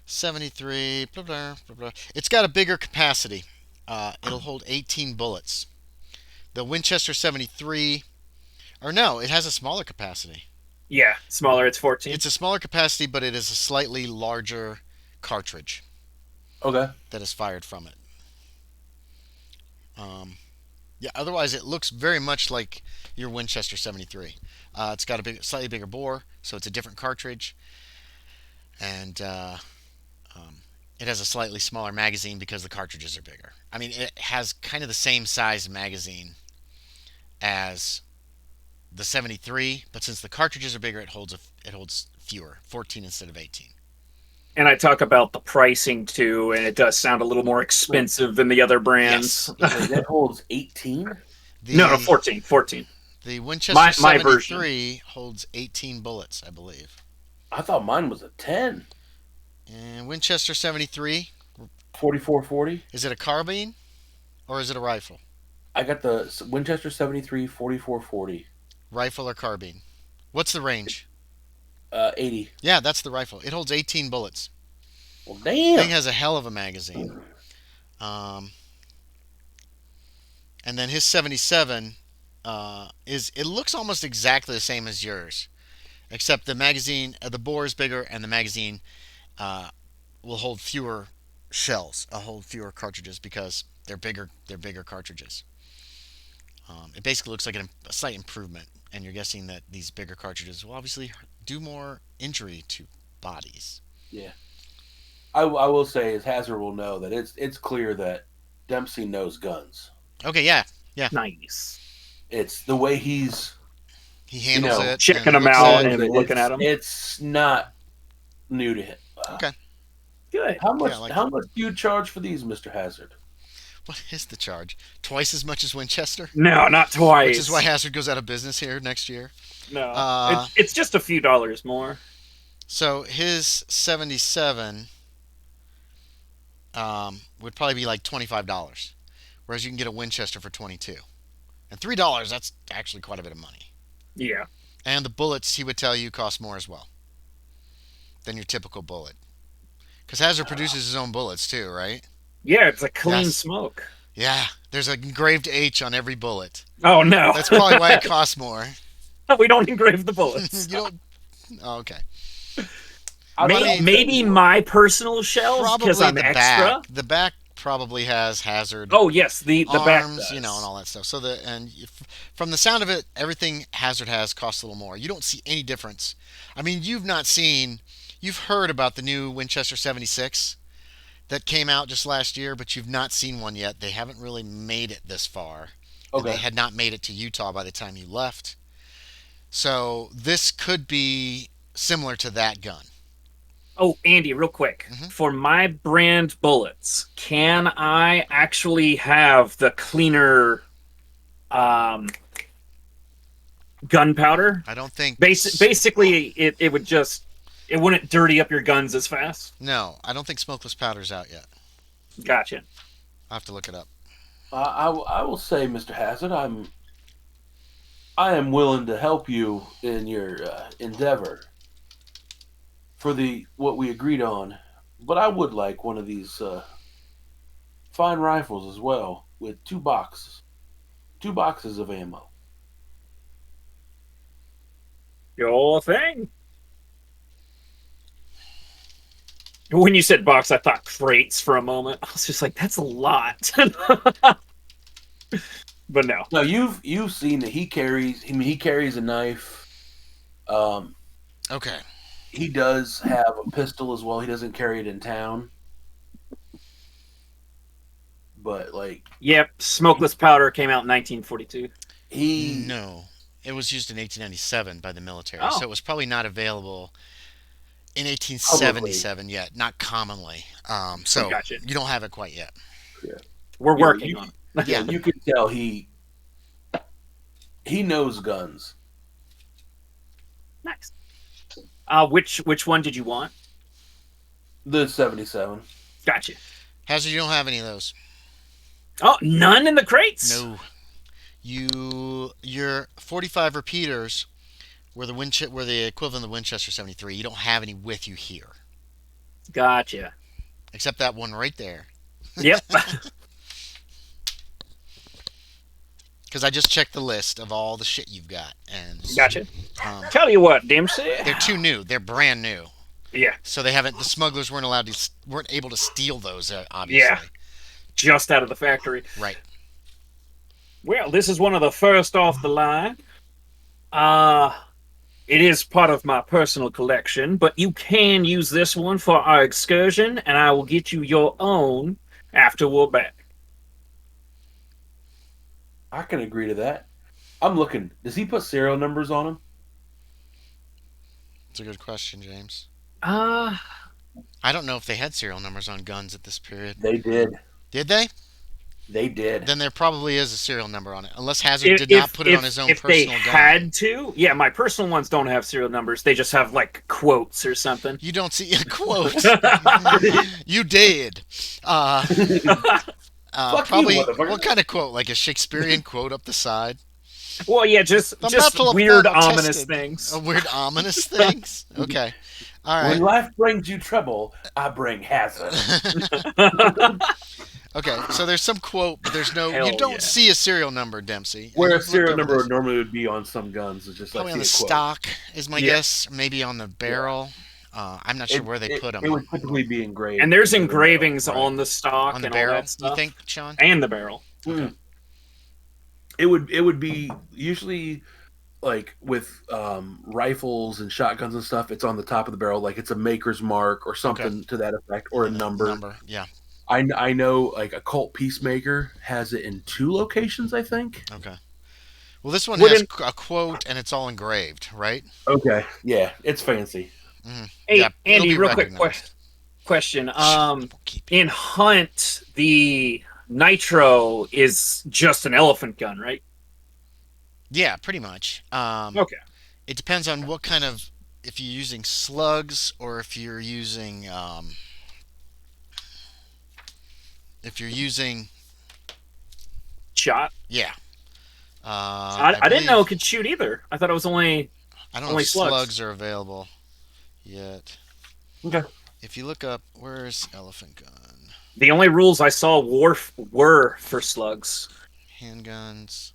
73, blah, blah, blah, blah. It's got a bigger capacity. It'll hold 18 bullets. The Winchester 73, or no, it has a smaller capacity. Yeah, smaller. It's 14. It's a smaller capacity, but it is a slightly larger cartridge okay, that is fired from it. Yeah. Otherwise, it looks very much like your Winchester 73. It's got a slightly bigger bore, so it's a different cartridge, and um, it has a slightly smaller magazine because the cartridges are bigger. I mean, it has kind of the same size magazine as the 73, but since the cartridges are bigger, it holds fewer, 14 instead of 18. And I talk about the pricing too, and it does sound a little more expensive than the other brands. Yes. Wait, that holds 18. No, The 14, 14. the Winchester My 73 holds 18 bullets, I believe. I thought mine was a 10. And Winchester 73, 4440. is it a carbine or is it a rifle? I got the Winchester 73 4440. Rifle or carbine? What's the range? 80. Yeah, that's the rifle. It holds 18 bullets. Well, Thing damn. has a hell of a magazine. And then his 77 it looks almost exactly the same as yours, except the magazine, the bore is bigger, and the magazine uh, will hold fewer shells, hold fewer cartridges because they're bigger. They're bigger cartridges. It basically looks like a slight improvement, and you're guessing that these bigger cartridges will obviously do more injury to bodies. Yeah. I will say, as Hazard will know, that it's clear that Dempsey knows guns. Okay, yeah, Nice. It's the way he's he handles it, checking and them looks out at it. and looking at them. It's not new to him. Okay. Good. How much? Yeah, I like how it. much do you charge for these, Mr. Hazard? What is the charge? Twice as much as Winchester, No, not twice. which is why Hazard goes out of business here next year. No, Uh, it's just a few dollars more. So his 77 would probably be like $25, whereas you can get a Winchester for 22, and $3. That's actually quite a bit of money. Yeah. And the bullets, he would tell you, cost more as well than your typical bullet, because Hazard produces his own bullets too, right? Yeah, it's a clean Yes. smoke. Yeah, there's an engraved H on every bullet. Oh no. That's probably why it costs more. We don't engrave the bullets. You don't. Oh, okay. Maybe my personal shells because Probably I'm the extra. back. The back probably has Hazard. Oh yes, the back Arms, does. and all that stuff. So from the sound of it, everything Hazard has costs a little more. You don't see any difference. I mean, you've heard about the new Winchester 76 that came out just last year, but you've not seen one yet. They haven't really made it this far. And Okay. they had not made it to Utah by the time you left. So this could be similar to that gun. Oh, Andy, real quick. Mhm. For my brand bullets, can I actually have the cleaner gunpowder? I don't think. Basically, it would just it wouldn't dirty up your guns as fast. No, I don't think smokeless powder's out yet. Gotcha. I'll have to look it up. I will say, Mr. Hazard, I am willing to help you in your endeavor for the what we agreed on, but I would like one of these fine rifles as well with two boxes of ammo. Your thing. When you said box, I thought crates for a moment. I was just like, that's a lot. But no. No, you've seen that he carries. I mean, he carries a knife. Okay. He does have a pistol as well. He doesn't carry it in town, but like Yep, smokeless powder came out in 1942. he No. It was used in 1897 by the military, Oh. so it was probably not available in 1877 yet, not commonly. So Gotcha. you don't have it quite yet. We're Yeah, working you- on it. yeah, you can tell he knows guns. Nice. Which one did you want? The 77. Gotcha. Hazard, you don't have any of those. Oh, none in the crates? No. Your 45 repeaters were the equivalent of the Winchester 73. You don't have any with you here, Gotcha. except that one right there. Yep. Because I just checked the list of all the shit you've got, and Gotcha. um, Tell you what, Dempsey. they're too new. They're brand new, Yeah, so they haven't. The smugglers weren't able to steal those. Obviously, Yeah. just out of the factory. right. Well, this is one of the first off the line. Uh, it is part of my personal collection, but you can use this one for our excursion, and I will get you your own after we're back. I can agree to that. I'm looking. Does he put serial numbers on them? It's a good question, James. Uh, I don't know if they had serial numbers on guns at this period. They did. Did they? They did. Then there probably is a serial number on it, unless Hazard if did not put it on his own if they personal gun. had to, yeah, my personal ones don't have serial numbers. They just have like quotes or something. You don't see a quote. You did. Uh, Fuck probably. you, motherfucker. What kind of quote? Like a Shakespearean quote up the side? Well, yeah, just The metal of weird, battle ominous tested. things. Weird, ominous things. Okay. All When right. life brings you trouble, I bring hazard. Okay. So there's some quote, but there's no. Hell You don't yeah. see a serial number, Dempsey. And Where a you've looked serial over number this. normally would be on some guns, is just like Probably on the see a quote. stock is my Yeah. guess. Maybe on the barrel. I'm not sure where they put them. It would typically be engraved. And there's into the engravings metal, on the stock On the and barrel, all that stuff. you think, Sean? And the barrel. right? It would be usually like with rifles and shotguns and stuff. It's on the top of the barrel, like it's a maker's mark or something to that effect, or a number. Yeah. I know like a Colt Peacemaker has it in 2 locations, I think. Okay. Well, this one Wouldn't- has a quote, and it's all engraved, right? Okay, yeah, it's fancy. Hey, Yeah, it'll Andy, be real quick recognized. question. We'll keep it. In Hunt, the nitro is just an elephant gun, right? Yeah, pretty much. Okay. It depends on what kind of, if you're using slugs or if you're using, Shot. yeah. I didn't believe- know it could shoot either. I thought it was only. I don't know only if slugs. slugs are available yet. Okay. If you look up, where's elephant gun? The only rules I saw were for slugs. Handguns.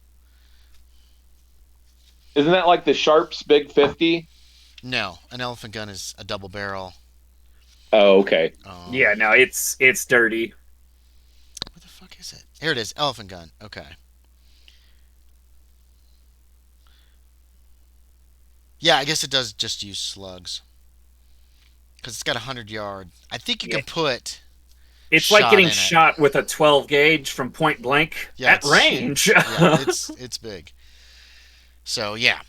Isn't that like the Sharps Big 50? No, an elephant gun is a double barrel. Oh, okay. Yeah, no, it's dirty. Where the fuck is it? Here it is, elephant gun. Okay. Yeah, I guess it does just use slugs. Because it's got 100 yard. I think you Yeah. can put. It's like Shot getting in it. shot with a 12 gauge from point blank Yeah, at it's range. huge. Yeah, it's big. So yeah.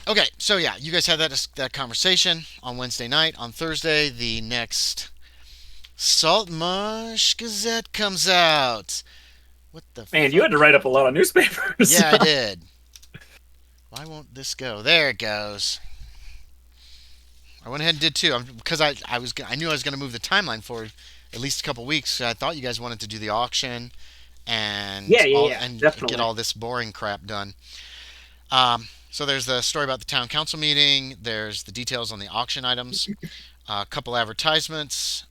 Okay. So yeah, you guys had that conversation on Wednesday night. On Thursday, the next Saltmarsh Gazette comes out. What the? Man, fuck? you had to write up a lot of newspapers. Yeah, I did. Why won't this go? There it goes. I went ahead and did too, because I knew I was going to move the timeline forward at least a couple weeks. I thought you guys wanted to do the auction and and definitely. get all this boring crap done. So there's the story about the town council meeting. There's the details on the auction items. A couple advertisements.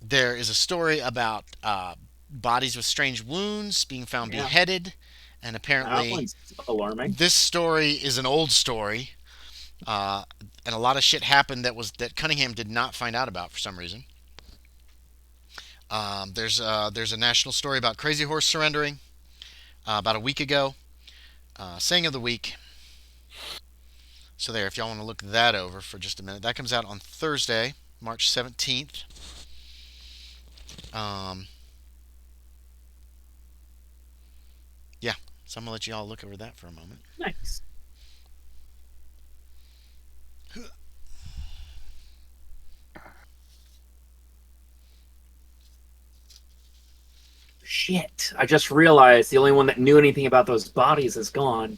There is a story about bodies with strange wounds being found Yeah. beheaded, and That apparently one's alarming. this story is an old story, and a lot of shit happened that Cunningham did not find out about for some reason. There's a national story about Crazy Horse surrendering about a week ago. Saying of the week. So there, if y'all want to look that over for just a minute, that comes out on Thursday, March 17th. Yeah, so I'm gonna let you all look over that for a moment. Nice. Shit. I just realized the only one that knew anything about those bodies is gone.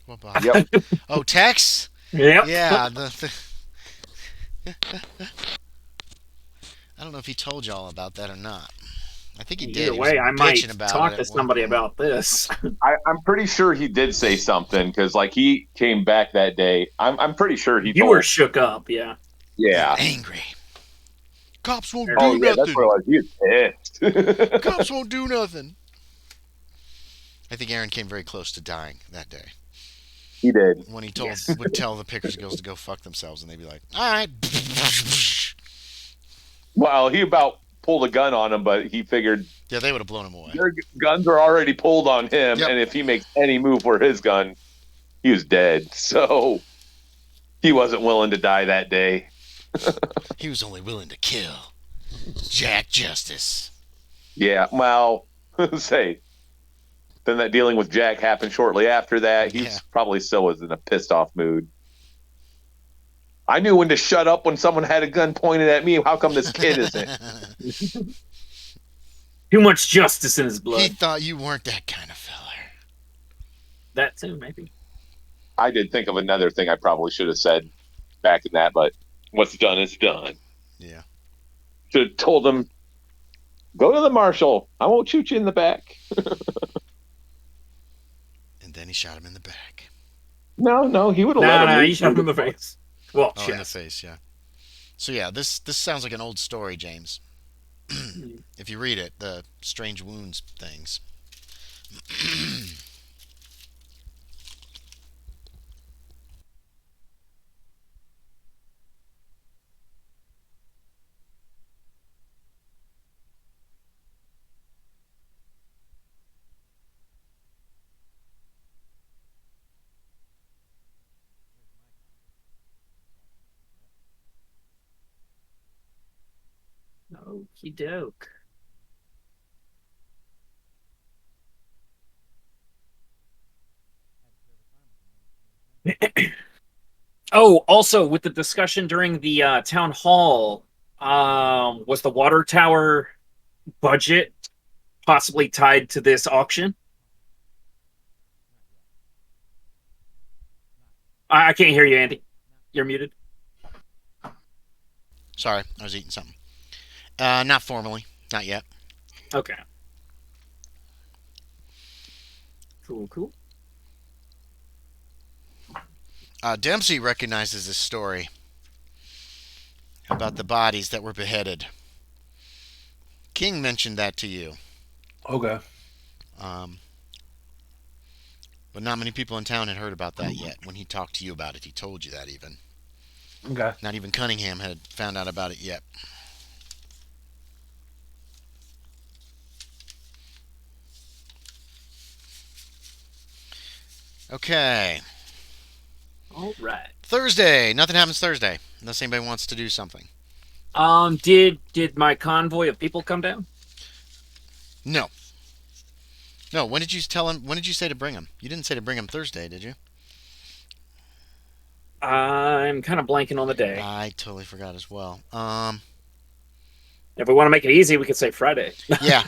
What body? Yep. Oh, Tex? Yep. Yeah. I don't know if he told y'all about that or not. I think he did. Either He was way, I might bitching about talk it to at one somebody point. about this. I'm pretty sure he did say something because, like, he came back that day. I'm pretty sure he You told. were shook up, yeah. Yeah. Angry. Cops won't do Oh yeah, nothing. that's where I was. He was pissed. Cops won't do nothing. I think Aaron came very close to dying that day He did. when he would tell the Pickers girls to go fuck themselves, and they'd be like, "All right." Well, he about pulled a gun on him, but he figured Yeah, they would have blown him away. their guns are already pulled on him, Yep. and if he makes any move for his gun, he was dead. So he wasn't willing to die that day. He was only willing to kill Jack Justice. Yeah, well, say then that dealing with Jack happened shortly after that. He's Yeah. probably still was in a pissed off mood. I knew when to shut up when someone had a gun pointed at me. How come this kid isn't? Too much justice in his He blood. thought you weren't that kind of feller. That too, maybe. I did think of another thing I probably should have said back in that, but what's done is done. Yeah. Should have told him, go to the marshal. I won't shoot you in the back. And then he shot him in the back. No, he would have let him. Nah, leave. you shot him in the face. Well, Oh, in the chest. face, yeah. So yeah, this sounds like an old story, James. If you read it, the strange wounds things. Okie doke. Oh, also with the discussion during the town hall, was the water tower budget possibly tied to this auction? I can't hear you, Andy. You're muted. Sorry, I was eating something. Not formally, not yet. Okay. Cool. Dempsey recognizes this story about the bodies that were beheaded. King mentioned that to you, Okay. but not many people in town had heard about that yet. When he talked to you about it, he told you that even. Okay. Not even Cunningham had found out about it yet. Okay. All right. Thursday. Nothing happens Thursday unless anybody wants to do something. Did my convoy of people come down? No. No. When did you tell him? When did you say to bring him? You didn't say to bring him Thursday, did you? I'm kind of blanking on the day. I totally forgot as well. If we want to make it easy, we could say Friday. Yeah.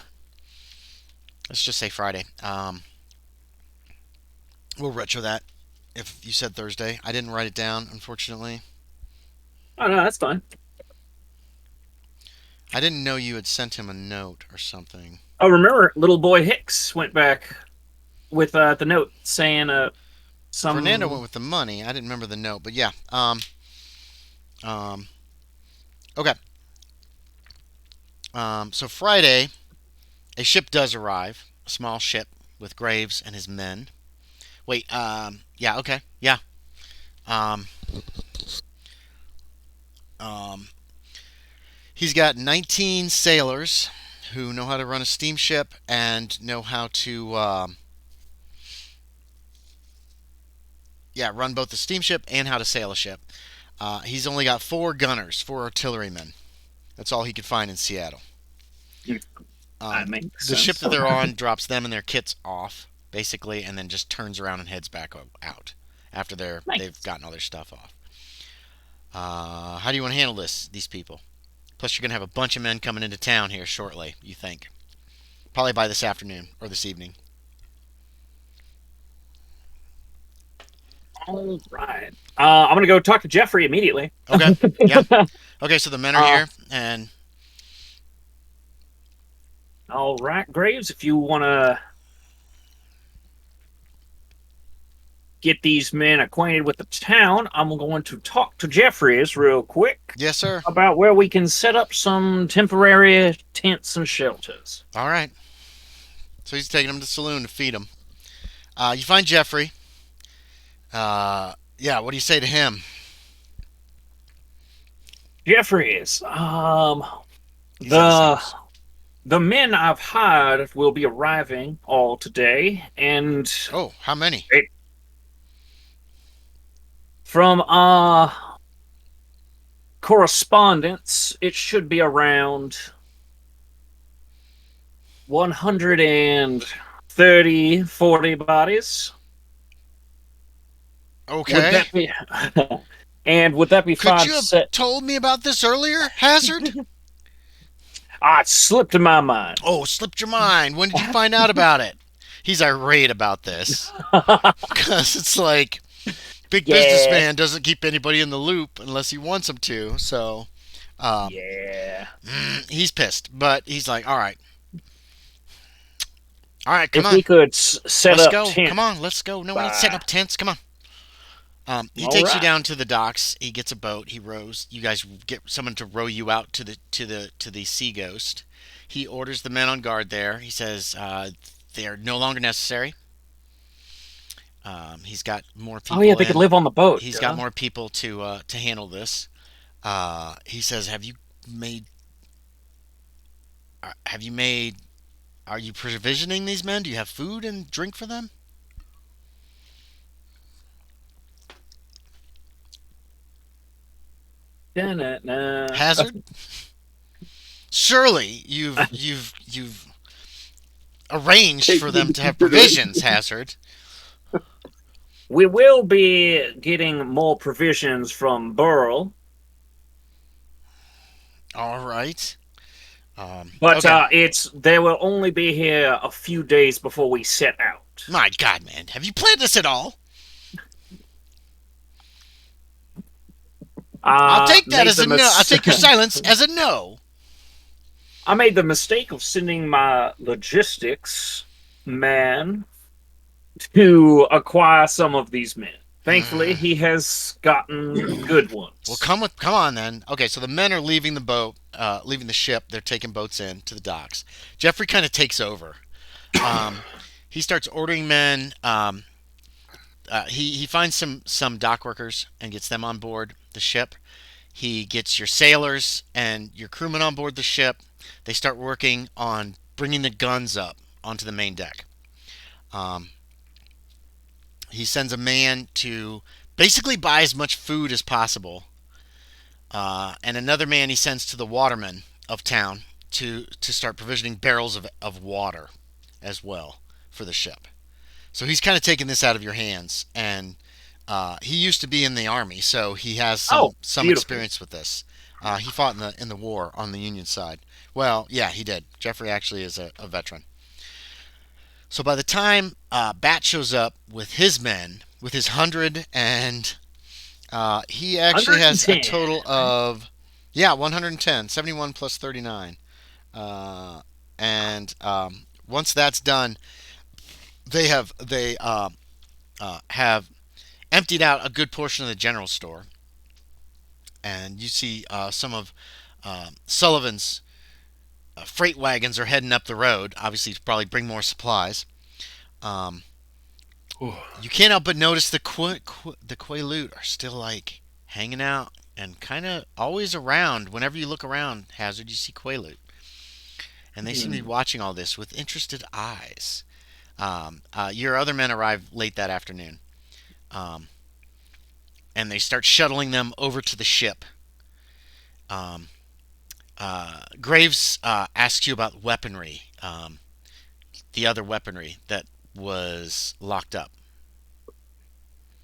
Let's just say Friday. We'll retro that. If you said Thursday, I didn't write it down, unfortunately. Oh no, that's fine. I didn't know you had sent him a note or something. Oh, remember, little boy Hicks went back with the note saying some. Fernando went with the money. I didn't remember the note, but yeah. Okay. So Friday, a ship does arrive. A small ship with Graves and his men. Wait. Yeah. Okay. Yeah. Um. He's got 19 sailors who know how to run a steamship and know how to, run both the steamship and how to sail a ship. He's only got 4 gunners, 4 artillerymen. That's all he could find in Seattle. That makes The sense. ship that they're on drops them and their kits off, basically, and then just turns around and heads back out after Nice. they've gotten all their stuff off. How do you want to handle these people? Plus, you're going to have a bunch of men coming into town here shortly, you think. Probably by this afternoon or this evening. All right. I'm gonna go talk to Jeffrey immediately. Okay. Yeah. Okay, so the men are here, and All right, Graves, if you want to get these men acquainted with the town, I'm going to talk to Jeffries real quick yes, sir. about where we can set up some temporary tents and shelters. All right. So he's taking them to the saloon to feed them. You find Jeffrey. Yeah, what do you say to him? Jeffries, He said the The same. the men I've hired will be arriving all today, and Oh, how many? it, from correspondence, it should be around 130, 40 bodies. Would Okay. that be and would that be Could fine you to have set? told me about this earlier, Hazard? It slipped in my mind. Oh, slipped your mind. When did you find out about it? He's irate about this because it's like big Yeah, businessman doesn't keep anybody in the loop unless he wants them to. So um, yeah. he's pissed, but he's like, all right, come If on, we could set let's up go. tent Come on, let's go. No, we ain't setting by. up tents. Come on. He All takes you right. down to the docks. He gets a boat. He rows. You guys get someone to row you out to the Sea Ghost. He orders the men on guard there. He says they are no longer necessary. He's got more Oh yeah, people they could in. live on the boat. He's got Duh. more people to handle this. He says, made? Have you made? Are you provisioning these men? Do you have food and drink for them? Da-na-na. Hazard. Surely you've arranged Take for me them to to have consideration. provisions. Hazard. We will be getting more provisions from Burl, All right. but Okay. it's they will only be here a few days before we set out. My God, man, have you planned this at all? I'll take that Made as a the no. I'll take your silence as a no. I made the mistake of sending my logistics man to acquire some of these men. Thankfully, he has gotten good Well, ones. come on then. Okay, so the men are leaving the boat, leaving the ship. They're taking boats in to the docks. Jeffrey kind of takes over. Um, he starts ordering men. He finds some dock workers and gets them on board the ship. He gets your sailors and your crewmen on board the ship. They start working on bringing the guns up onto the main deck. Um, he sends a man to basically buy as much food as possible, and another man he sends to the watermen of town to start provisioning barrels of water as well for the ship. So he's kind of taking this out of your hands, and he used to be in the army, so he has Oh, some beautiful. experience with this. He fought in the war on the Union side. Well, yeah, he did. Jeffrey actually is a veteran. So by the time Bat shows up with his men, with his 100, and he actually has a 110. total of, yeah, 110, 71 plus 39. And once that's done, they have emptied out a good portion of the general store, and you see some of Sullivan's freight wagons are heading up the road, obviously to probably bring more supplies. Um, you can't help but notice the Quaalude are still like hanging out and kind of always around. Whenever you look around, Hazard, you see Quaalude, and they seem to be watching all this with interested eyes. Your other men arrive late that afternoon, um, and they start shuttling them over to the ship. Um, Graves asks you about weaponry, the other weaponry that was locked up.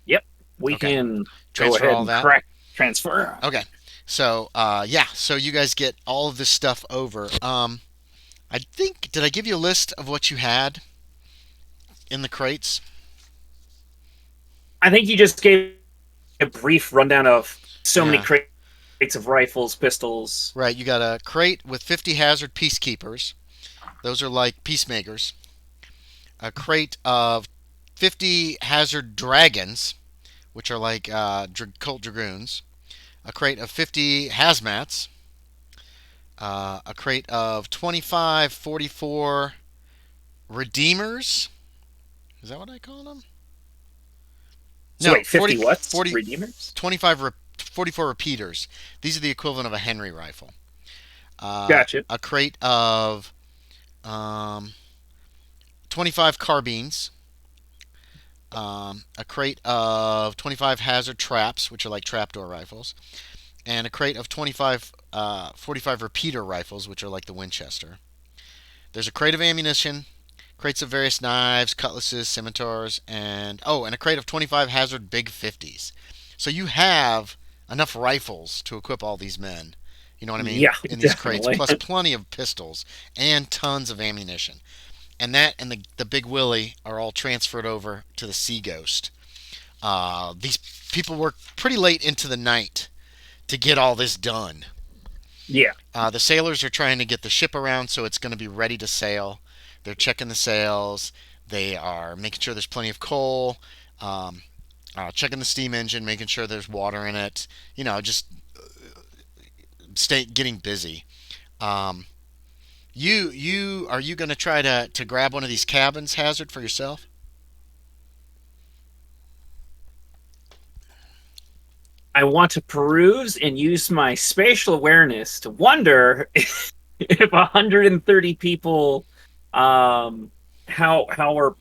Yep, we Okay, can go transfer ahead all and that. crack transfer. Okay, so yeah, so you guys get all of this stuff over. I think did I give you a list of what you had in the crates? I think you just gave a brief rundown of so many Yeah, crates of rifles, pistols. right. You got a crate with 50 hazard peacekeepers. Those are like peacemakers. A crate of 50 hazard dragons, which are like cult dragoons. A crate of 50 hazmats. A crate of 25 44 redeemers. Is that what I call them? So No, wait, 40, 50 what? 40, Redeemers? 25, 44 repeaters. These are the equivalent of a Henry rifle. Gotcha. A crate of 25 carbines, a crate of 25 hazard traps, which are like trapdoor rifles, and a crate of 25 45 repeater rifles, which are like the Winchester. There's a crate of ammunition, crates of various knives, cutlasses, scimitars, and a crate of 25 hazard big 50s. So you have enough rifles to equip all these men. You know what I mean? Yeah, In these crates, definitely. plus plenty of pistols and tons of ammunition. And that and the Big Willie are all transferred over to the Sea Ghost. These people work pretty late into the night to get all this done. Yeah. The sailors are trying to get the ship around so it's going to be ready to sail. They're checking the sails. They are making sure there's plenty of coal. Checking the steam engine, making sure there's water in it. Just getting busy. Um, you are you going to try to grab one of these cabins, Hazard, for yourself? I want to peruse and use my spatial awareness to wonder if 130 people, how are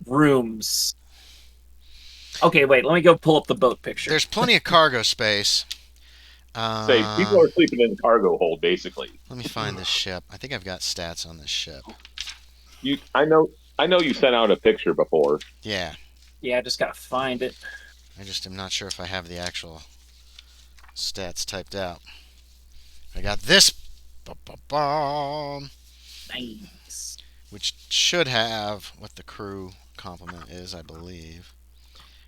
rooms? Okay, wait. Let me go pull up the boat picture. There's plenty of cargo space. Say people are sleeping in the cargo hold, basically. Let me find this ship. I think I've got stats on this ship. I know you sent out a picture before. Yeah, Yeah, I just gotta find it. I just am not sure if I have the actual stats typed out. I got this, Nice. which should have what the crew complement is, I believe.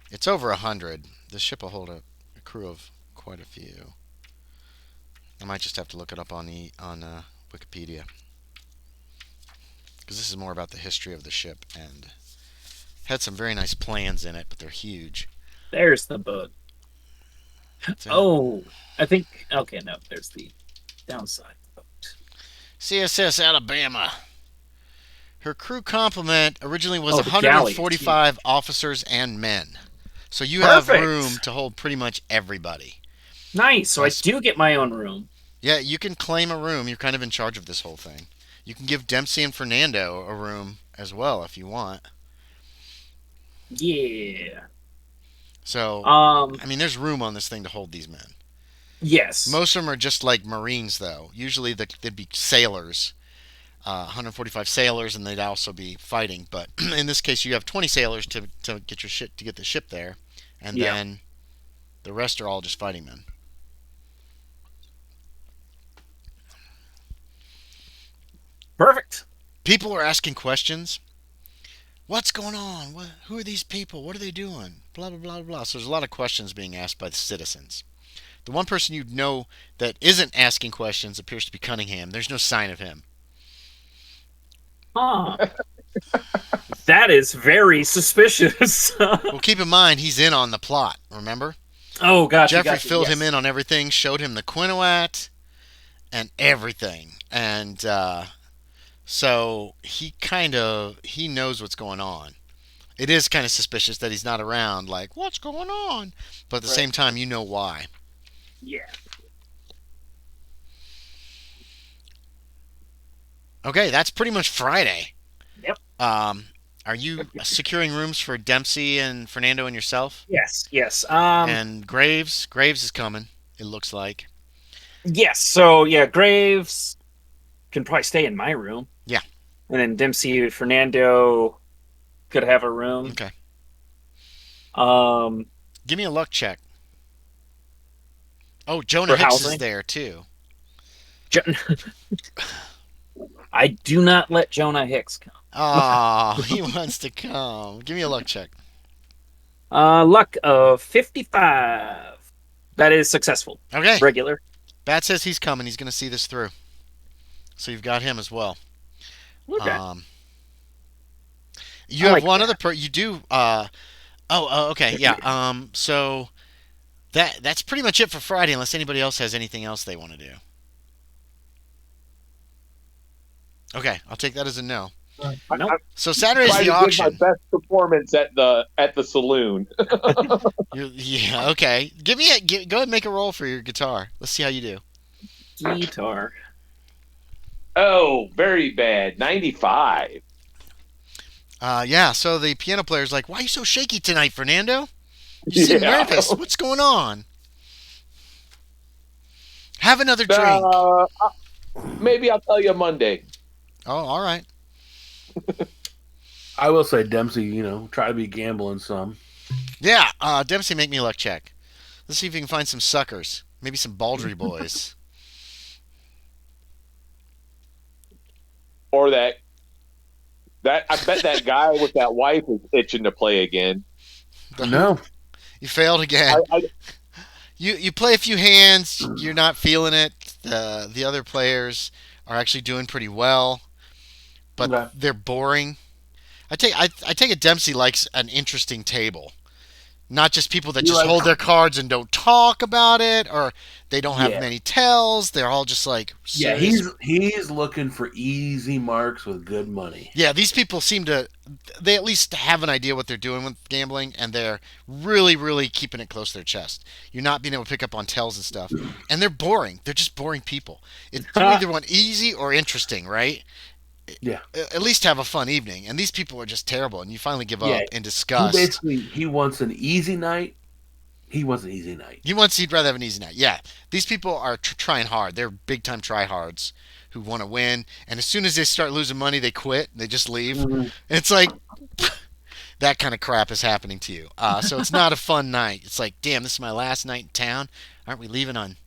It's over 100. This ship will hold a crew of quite a few. I might just have to look it up on Wikipedia, because this is more about the history of the ship, and had some very nice plans in it, but they're huge. There's the boat. Oh, I think. Okay, no, there's the downside boat. CSS Alabama. Her crew complement originally was Oh, the galley. 145 officers and men. So you have Perfect. room to hold pretty much everybody. Nice. So I Nice. do get my own room. Yeah, you can claim a room. You're kind of in charge of this whole thing. You can give Dempsey and Fernando a room as well if you want. Yeah. So, Um. I mean, there's room on this thing to hold these men. Yes. Most of them are just like Marines, though. Usually they'd be sailors, 145 sailors, and they'd also be fighting. But in this case, you have 20 sailors to get your ship to get the ship there, and Yeah. then the rest are all just fighting men. Perfect. People are asking questions. What's going on? Who are these people? What are they doing? Blah blah blah blah. So there's a lot of questions being asked by the citizens. The one person you know that isn't asking questions appears to be Cunningham. There's no sign of him. Huh. That is very suspicious. Well, keep in mind he's in on the plot. Remember? Oh, gotcha. Jeffrey gotcha, filled yes. him in on everything, showed him the Quinoat and everything, and so he knows what's going on. It is kind of suspicious that he's not around. Like, what's going on? But at the same time, you know why. Yeah. Okay, that's pretty much Friday. Yep. Are you securing rooms for Dempsey and Fernando and yourself? Yes. Yes. And Graves is coming. It looks like. Yes. So yeah, Graves can probably stay in my room. Yeah. And then Dempsey, Fernando could have a room. Okay. Give me a luck check. Oh, Jonah Hicks is there too. I do not let Jonah Hicks come. Oh, he wants to come. Give me a luck check. Luck of 55. That is successful. Okay. Regular. Bat says he's coming. He's going to see this through. So you've got him as well. Okay. You have one other you do. Okay. Yeah. So that's pretty much it for Friday, unless anybody else has anything else they want to do. Okay, I'll take that as a no. Nope. So Saturday's Try the to auction. give my best performance at the saloon. Yeah. Okay. Go ahead and make a roll for your guitar. Let's see how you do. Guitar. Oh, very bad. 95. Yeah, so the piano player's like, "Why are you so shaky tonight, Fernando? You seem Yeah. nervous. What's going on? Have another drink." Uh, maybe I'll tell you Monday. Oh, all right. I will say, Dempsey, try to be gambling some. Yeah, Dempsey, make me a luck check. Let's see if you can find some suckers. Maybe some Baldry boys. Or that I bet that guy with that wife is itching to play again. The who? No. You failed I, again. I You play a few hands. You're not feeling it. The other players are actually doing pretty well, but Okay. they're boring. I take it Dempsey likes an interesting table. Not just people that You just like? hold their cards and don't talk about it, or they don't have Yeah. many tells. They're all just like Yeah, serious. he's looking for easy marks with good money. Yeah, these people seem to, they at least have an idea what they're doing with gambling, and they're really, really keeping it close to their chest. You're not being able to pick up on tells and stuff, and they're boring. They're just boring people. You either want easy or interesting, right? Yeah. At least have a fun evening. And these people are just terrible, and you finally give Yeah. up in He disgust. he wants an easy night. He wants an easy night. He'd rather have an easy night. Yeah, these people are trying hard. They're big time tryhards who want to win, and as soon as they start losing money, they quit. They just leave. Mhm. It's like that kind of crap is happening to you. So it's not a fun night. It's like, damn, this is my last night in town. Aren't we leaving on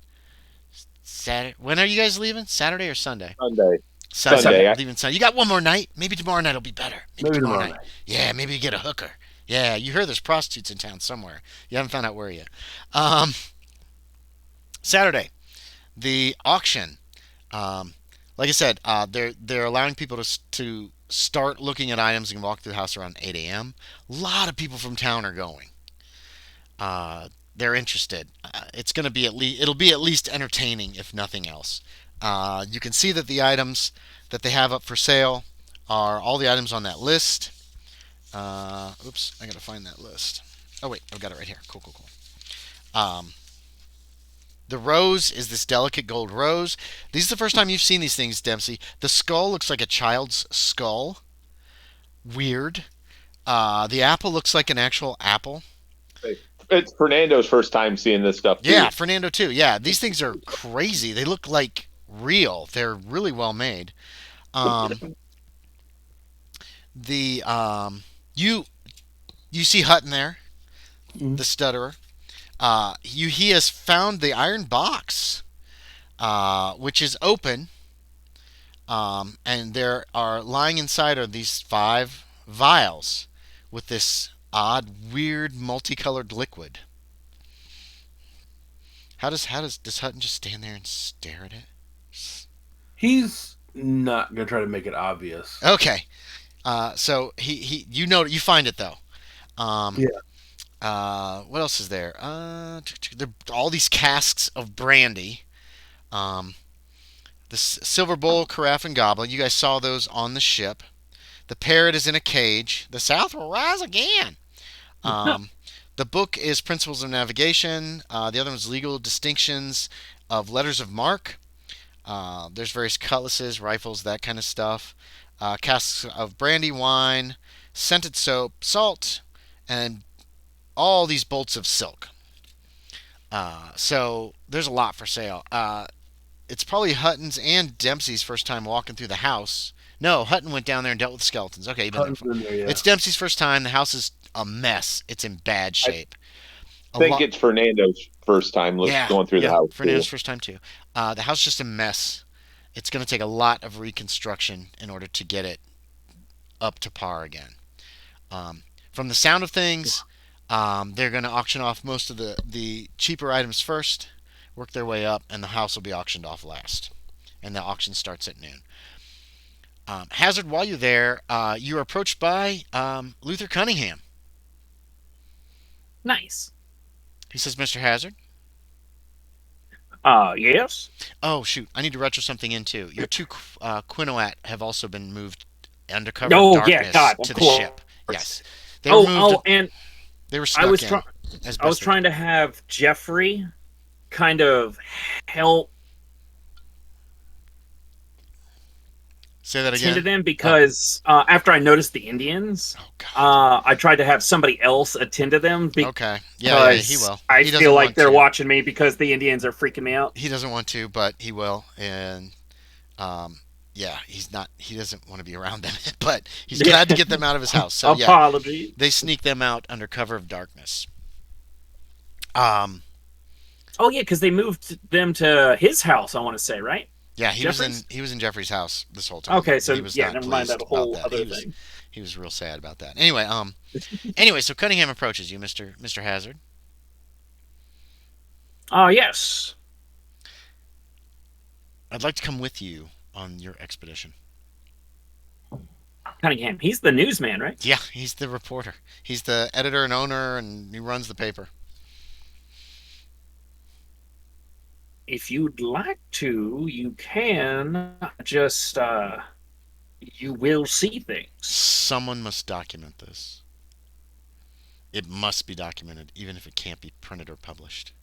Saturday? When are you guys leaving? Saturday or Sunday? Sunday. Sunday. Sunday. Leaving Sunday. You got one more night. Maybe tomorrow night will be better. Maybe tomorrow night. Yeah, maybe you get a hooker. Yeah, you heard there's prostitutes in town somewhere. You haven't found out where yet. Um, Saturday, the auction. Um, like I said, they're allowing people to start looking at items and walk through the house around 8 a.m. A lot of people from town are going. They're interested. It's going to be it'll be at least entertaining, if nothing else. You can see that the items that they have up for sale are all the items on that list. Oops, I gotta find that list. Oh wait, I've got it right here. Cool, cool, cool. The rose is this delicate gold rose. This is the first time you've seen these things, Dempsey. The skull looks like a child's skull. Weird. The apple looks like an actual apple. It's Fernando's first time seeing this stuff too. Yeah, Fernando too. Yeah, these things are crazy. They look like real. They're really well made. Um, the you see Hutton there, the stutterer. He has found the iron box, which is open, and there are lying inside are these 5 vials with this odd, weird, multicolored liquid. Does Hutton just stand there and stare at it? He's not gonna try to make it obvious. Okay, so he you find it though. Um, Yeah. What else is there? There are all these casks of brandy. Um, the silver bowl, carafe, and goblet. You guys saw those on the ship. The parrot is in a cage. The South will rise again. Um, the book is Principles of Navigation. The other one's Legal Distinctions of Letters of Marque. There's various cutlasses, rifles, that kind of stuff. Casks of brandy, wine, scented soap, salt, and all these bolts of silk. So there's a lot for sale. It's probably Hutton's and Dempsey's first time walking through the house. No, Hutton went down there and dealt with skeletons. Okay, you've been there before. In there, yeah. It's Dempsey's first time. The house is a mess. It's in bad shape. I think it's Fernando's first time going through the house. Fernando's first time too. The house is just a mess. It's going to take a lot of reconstruction in order to get it up to par again. From the sound of things, they're going to auction off most of the cheaper items first, work their way up, and the house will be auctioned off last. And the auction starts at noon. Hazard, while you're there, you're approached by Luther Cunningham. Nice. He says, Mr. Hazard. Yes. Oh, shoot. I need to retro something in, too. Your 2 Quinoat have also been moved undercover darkness to the ship. Yes. They were moved, and they were snuck in. I was trying to have Jeffrey kind of help Say that Attend to again. them because after I noticed the Indians, Oh God. I tried to have somebody else attend to them Okay. Yeah, he because will. I He doesn't feel like want they're to. watching me because the Indians are freaking me out. He doesn't want to, but he will. And um, yeah, he's not. He doesn't want to be around them, but he's Yeah. glad to get them out of his house. So yeah, Apology. they sneak them out under cover of darkness. Um, Oh yeah, because they moved them to his house. I want to say, right? yeah, Jeffries? he was in Jeffrey's house this whole time. Okay, He so was yeah, not never mind that pleased about whole that. other thing. He was real sad about that. Anyway, so Cunningham approaches you, Mister Hazard. Oh yes. I'd like to come with you on your expedition. Cunningham. He's the newsman, right? Yeah, he's the reporter. He's the editor and owner, and he runs the paper. If you'd like to, you can just you will see things. Someone must document this. It must be documented, even if it can't be printed or published.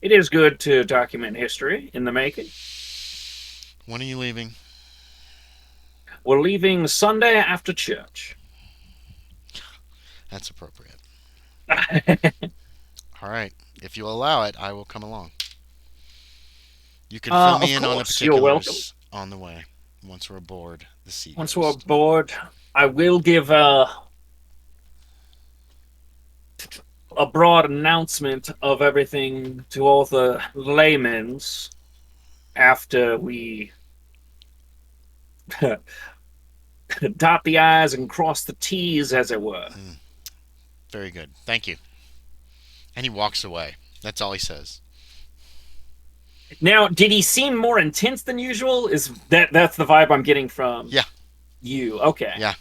It is good to document history in the making. When are you leaving? We're leaving Sunday after church. That's appropriate. All right. If you allow it, I will come along. You can fill me of in on the course, you're welcome. particulars on the way once we're aboard the Sea Once Ghost. we're aboard, I will give a broad announcement of everything to all the laymans after we dot the I's and cross the T's, as it were. Very good. Thank you. And he walks away. That's all he says. Now, did he seem more intense than usual? Is that's the vibe I'm getting from Yeah. you? Okay. Yeah.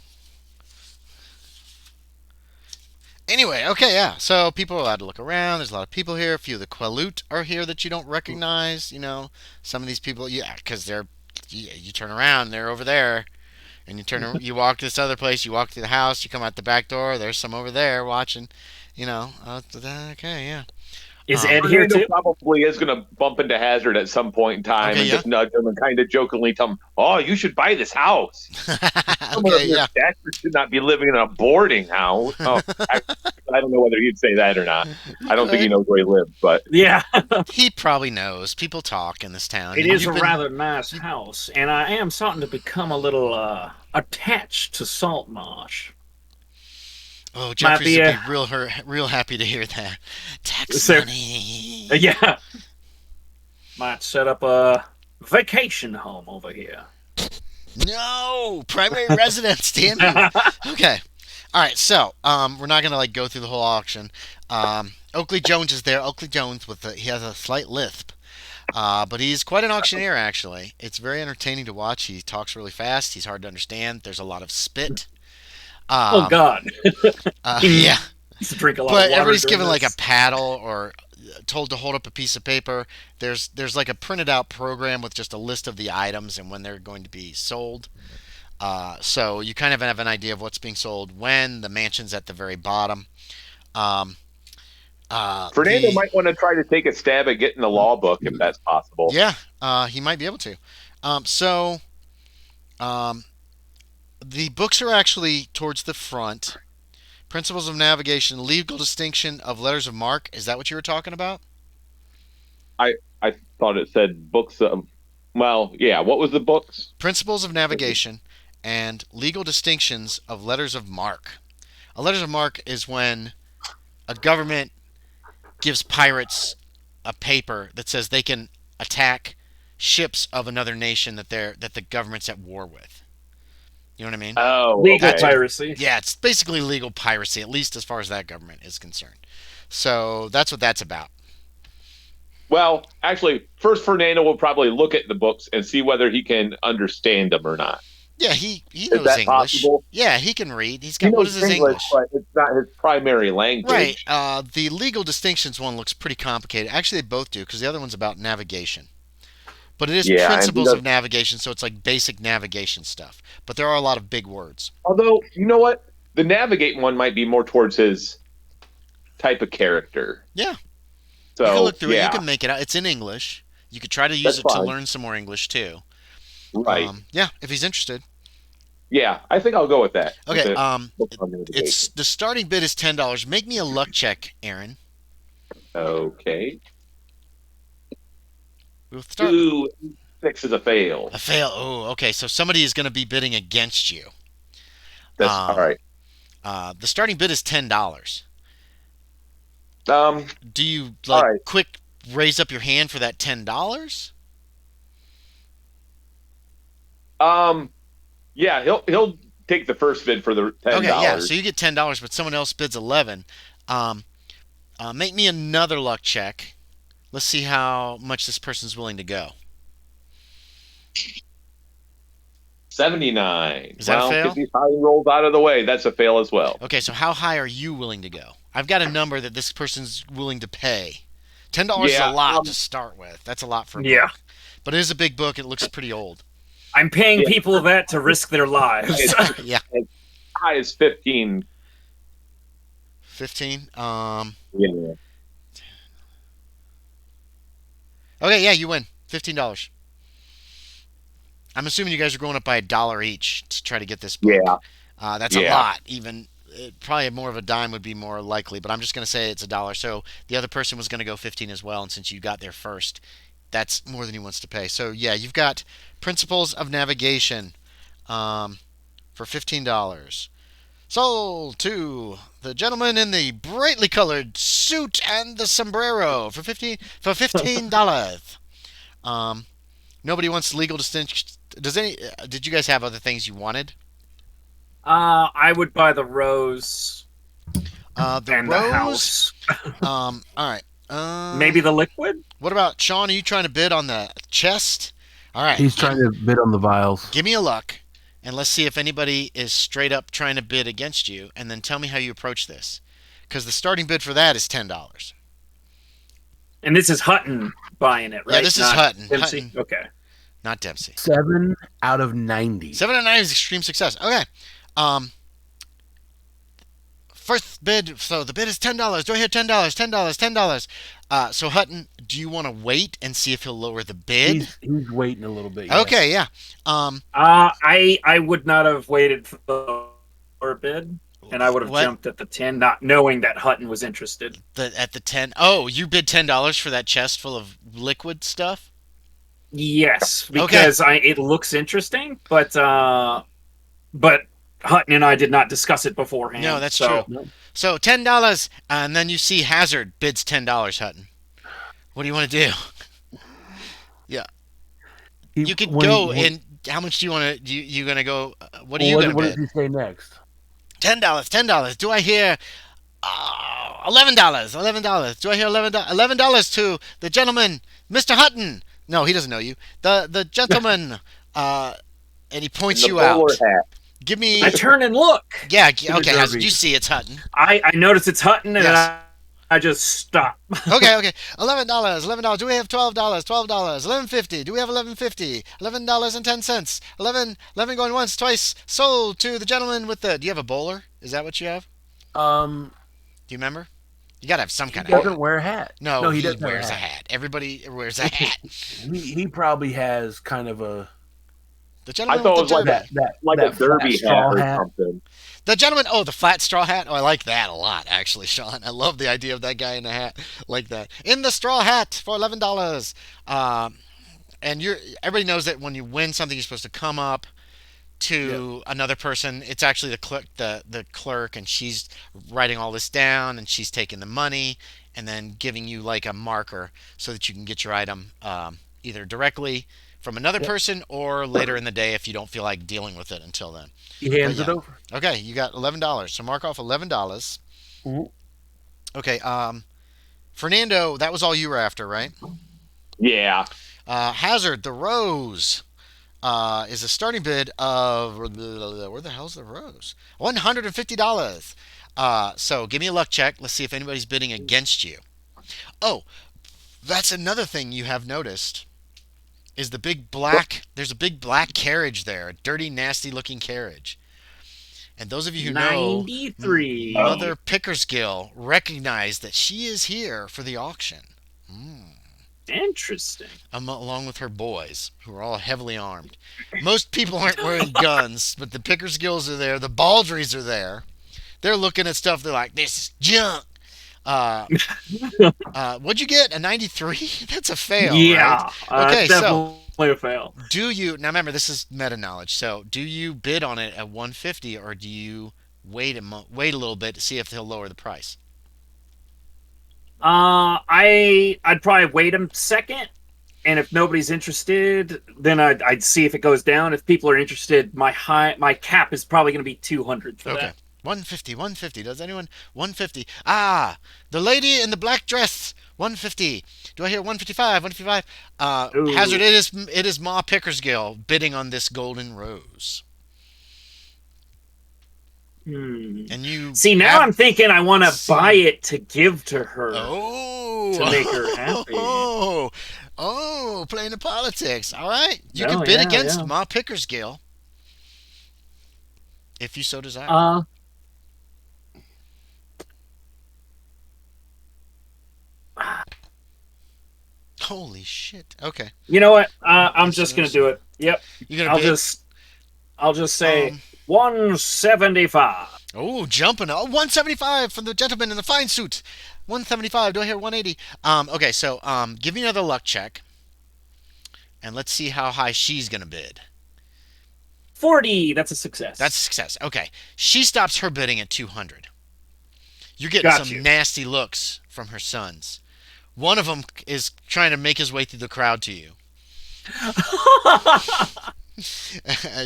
Anyway, okay, yeah. So people are allowed to look around. There's a lot of people here. A few of the Quinoat are here that you don't recognize. You know, some of these people, yeah, because you turn around, they're over there. And you walk to this other place, you walk to the house, you come out the back door, there's some over there watching, okay, yeah. Is Ed here Fernando too? probably is going to bump into Hazard at some point in time Okay, and yeah. just nudge him and kind of jokingly tell him, "Oh, you should buy this house. Someone of Okay, your yeah. stature should not be living in a boarding house." Oh, I don't know whether he'd say that or not. I don't think he knows where he lives, but Yeah. He probably knows. People talk in this town. It and is a you've been- rather nice house, and I am starting to become a little attached to Saltmarsh. Oh, Jeffries be would a- be real happy to hear that. Tax So- money. Yeah. Might set up a vacation home over here. No, primary residence, damn you. Okay. All right, so we're not gonna go through the whole auction. Oakley Jones is there. Oakley Jones he has a slight lisp, but he's quite an auctioneer actually. It's very entertaining to watch. He talks really fast. He's hard to understand. There's a lot of spit. Oh God. Yeah. Used to drink a lot But of water everybody's during given like a this. paddle or told to hold up a piece of paper. There's like a printed out program with just a list of the items and when they're going to be sold. So you kind of have an idea of what's being sold when. The mansion's at the very bottom. Fernando might want to try to take a stab at getting the law book if that's possible. Yeah, he might be able to. The books are actually towards the front. Principles of Navigation, Legal Distinction of Letters of Marque. Is that what you were talking about? I thought it said books of. Well, yeah. What was the books? Principles of Navigation and Legal Distinctions of Letters of Marque. A letters of marque is when a government gives pirates a paper that says they can attack ships of another nation that the government's at war with. You know what I mean? Oh, Legal okay. piracy. Yeah, it's basically legal piracy, at least as far as that government is concerned. So that's what that's about. Well, actually, first Fernando will probably look at the books and see whether he can understand them or not. Yeah, he Is knows that English. possible? Yeah, he can read. He's He got what knows is his English? but it's not his primary language. Right. The legal distinctions one looks pretty complicated. Actually, they both do because the other one's about navigation. But it is Yeah, and principles he of navigation, so it's like basic navigation stuff. But there are a lot of big words. Although, you know what? The navigate one might be more towards his type of character. Yeah. So, You can look through it. yeah. You can make it out. It's in English. You could try to use That's it to fine. learn some more English too. Right. Yeah, if he's interested. Yeah, I think I'll go with that. With Okay. the book on navigation. It's the starting bid is $10. Make me a luck check, Aaron. Okay. We'll start with 2, 6 is a fail. a fail. Oh, okay. So somebody is going to be bidding against you. That's all Um, right. the starting bid is $10. Um, Do you all like right. quick raise up your hand for that $10? Yeah, he'll take the first bid for the ten Okay, yeah. dollars. So you get $10, but someone else bids 11. Um, make me another luck check. Let's see how much this person's willing to go. 79. Is that a Well, fail? get these high rolls out of the way. That's a fail as well. Okay, so how high are you willing to go? I've got a number that this person's willing to pay. $10 is a Yeah. lot to start with. That's a lot for a Yeah. book. But it is a big book. It looks pretty old. I'm paying Yeah. people that to risk their lives. Yeah. As high as 15. 15. Yeah. Okay, yeah, you win. $15. I'm assuming you guys are going up by a dollar each to try to get this book. Yeah. That's a Yeah. lot. Even probably more of a dime would be more likely, but I'm just going to say it's a dollar. So the other person was going to go 15 as well, and since you got there first, that's more than he wants to pay. So yeah, you've got Principles of Navigation for $15. Sold to the gentleman in the brightly colored suit and the sombrero for $15. Nobody wants legal distinction. Did you guys have other things you wanted? I would buy the rose The and the rose. house. All right. Maybe the liquid? What about Sean? Are you trying to bid on the chest? All right. He's trying to bid on the vials. Give me a luck, and let's see if anybody is straight up trying to bid against you, and then tell me how you approach this. Because the starting bid for that is $10. And this is Hutton buying it, right? Yeah, this is Not Hutton. Dempsey? Hutton, Okay. not Dempsey. 7 out of 90. 7 out of 9 is extreme success. Okay. First bid. So the bid is $10. Do I hear $10? $10. $10. So Hutton, do you want to wait and see if he'll lower the bid? He's waiting a little bit. Yeah. Okay. Yeah. I would not have waited for the lower bid, and I would have What? jumped at the 10, not knowing that Hutton was interested. At the 10. Oh, you bid $10 for that chest full of liquid stuff? Yes, because it looks interesting, but Hutton and I did not discuss it beforehand. No, that's so. true. So $10, and then you see Hazard bids $10, Hutton. What do you want to do? Yeah. You could go and how much do you want to? You gonna go? What are you gonna What bid? does he say next? $10. Do I hear $11? $11. Do I hear $11 to the gentleman, Mr. Hutton? No, he doesn't know you. The gentleman, and he points The you out. bowler hat. Give me. I turn and look. Yeah. the Okay. Hazard, derby. you see it's Hutton. I notice it's Hutton, and Yes. I just stop. Okay. $11. Do we have $12? $11.50. Do we have $11.50? $11.10. 11 going once, twice. Sold to the gentleman with the. Do you have a bowler? Is that what you have? Um, Do you remember? You gotta have some he kind of hat. doesn't wear a hat. No, he he doesn't wears a wear hat. Everybody wears a hat. He probably has kind of a The I gentleman thought it with was the like derby. that like that a derby flat straw hat or something. The gentleman. Oh, the flat straw hat. Oh, I like that a lot, actually, Sean. I love the idea of that guy in a hat like that. In the straw hat for $11. And everybody knows that when you win something, you're supposed to come up to another person. It's actually the clerk, and she's writing all this down, and she's taking the money, and then giving you like a marker so that you can get your item either directly from another person or later in the day if you don't feel like dealing with it until then. He hands it over. Okay, you got $11. So mark off $11. Mhm. Okay, Fernando, that was all you were after, right? Yeah. Hazard, the rose, is a starting bid of where the hell's the rose? $150. So give me a luck check. Let's see if anybody's bidding against you. Oh, that's another thing you have noticed. Is the big black? There's a big black carriage there, a dirty, nasty-looking carriage. And those of you who know 93. Mother Pickersgill recognize that she is here for the auction. Interesting. along with her boys, who are all heavily armed. Most people aren't wearing guns, but the Pickersgills are there. The Baldries are there. They're looking at stuff. They're like, "This is junk." Uh, what'd you get? A 93? That's a fail, right? Yeah, Okay, so definitely a fail. do you now? Remember, this is meta knowledge. So, do you bid on it at 150, or do you wait a little bit to see if he'll lower the price? I'd probably wait a second, and if nobody's interested, then I'd see if it goes down. If people are interested, my cap is probably going to be 200 for Okay. that. 150, 150. Does anyone? 150. Ah, the lady in the black dress. 150. Do I hear 155? 155. Ooh. Hazard, it is Ma Pickersgill bidding on this golden rose. And you See, now have I'm thinking I want to seen- buy it to give to her Oh, to make her happy. Oh, playing the politics. All right, you Oh, can bid yeah, against yeah. Ma Pickersgill if you so desire. Holy shit. Okay, You know what? I'm Yes, just it gonna is. do it. Yep. you're gonna I'll bid. just say Um, 175. Oh, jumping. Oh, 175 from the gentleman in the fine suit. 175. Do I hear 180? Okay, so give me another luck check. And let's see how high she's going to bid. 40. That's a success. That's a success. Okay. She stops her bidding at 200. You're getting Got some you. nasty looks from her sons. One of them is trying to make his way through the crowd to you.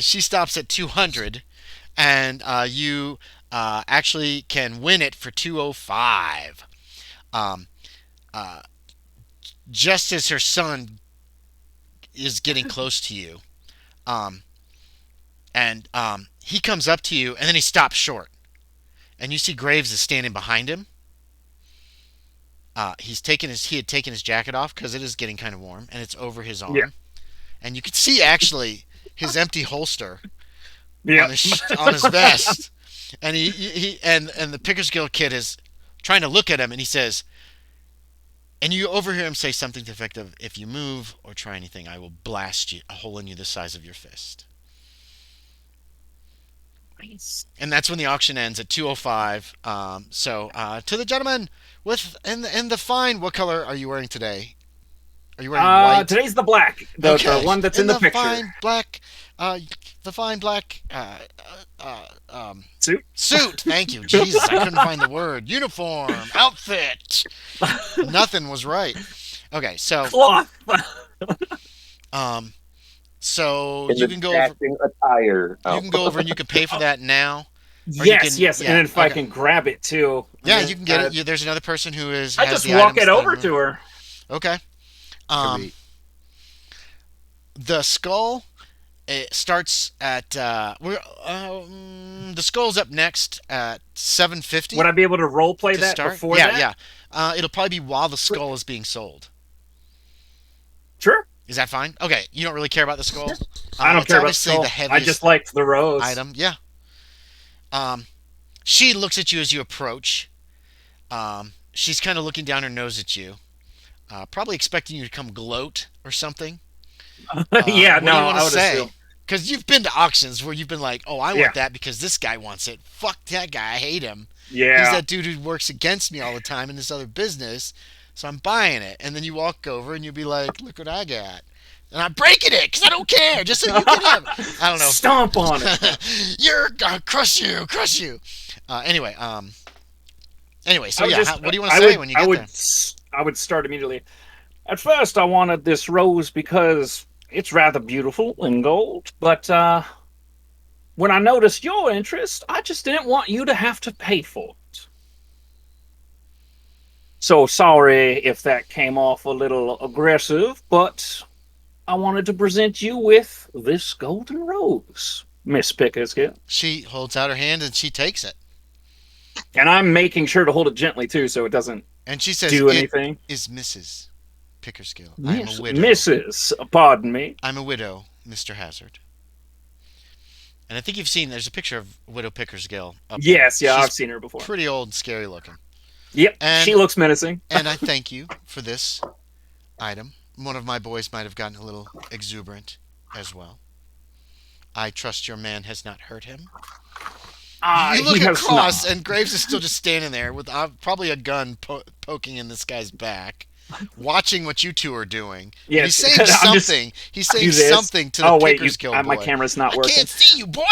She stops at 200, and you actually can win it for 205. Um, just as her son is getting close to you, um, and he comes up to you, and then he stops short, and you see Graves is standing behind him. He had taken his jacket off because it is getting kind of warm, and it's over his arm, Yeah. and you can see actually his empty holster Yeah. on his vest, and and the Pickersgill kid is trying to look at him, and he says, and you overhear him say something to the effect of, "If you move or try anything, I will blast you a hole in you the size of your fist." Nice. And that's when the auction ends at 205. To the gentleman with in the fine, what color are you wearing today? Are you wearing white? Today's the black, the one that's in the picture. Fine black, the fine black suit. Thank you. Jesus, I couldn't find the word. Uniform, outfit. Nothing was right. Okay, so Cloth. so In you the can go over. matching attire. You can go over and you can pay for that now. Or Yes, you can, and then if I okay. can grab it too. Yeah, you can get it. There's another person who has I just the walk items it that over are- to her. Okay. The skull, it starts at the skull's up next at 750. Would I be able to role play to that start? before yeah, that? yeah. It'll probably be while the skull is being sold. Sure. Is that fine? Okay. You don't really care about the skull. I don't it's care about obviously skull. the I heaviest just liked the rose. item. Yeah. She looks at you as you approach. She's kind of looking down her nose at you, probably expecting you to come gloat or something. Yeah, what no, do you want I to would say? assume. Because you've been to auctions where you've been like, "Oh, I Yeah. want that because this guy wants it. Fuck that guy, I hate him. Yeah. He's that dude who works against me all the time in this other business, so I'm buying it." And then you walk over and you'll be like, "Look what I got." And I'm breaking it because I don't care, just so you can have it. I don't know. Stomp on it. You're crush you. Anyway, so I would yeah, just- what do you want to say when you get there? I would start immediately. At first, I wanted this rose because it's rather beautiful in gold, but when I noticed your interest, I just didn't want you to have to pay for it. So sorry if that came off a little aggressive, but I wanted to present you with this golden rose, Miss Pickersgill. She holds out her hand and she takes it. And I'm making sure to hold it gently, too, so it doesn't And she says, do "It anything. is Mrs. Pickersgill. I am Miss, a widow. Mrs., pardon me. I'm a widow, Mr. Hazard." And I think you've seen, there's a picture of Widow Pickersgill up Yes, there. yeah, She's I've seen her before. pretty old and scary looking. Yep, And- she looks menacing. And I thank you for this. item. One of my boys might have gotten a little exuberant as well. I trust your man has not hurt him. You He look has across, not. and Graves is still just standing there with probably a gun poking in this guy's back, watching what you two are doing. And he's Yes, saying I'm just something. He's saying do this. something to the Oh wait, Pickers Guild my boy. camera's not I working. can't see you, boy.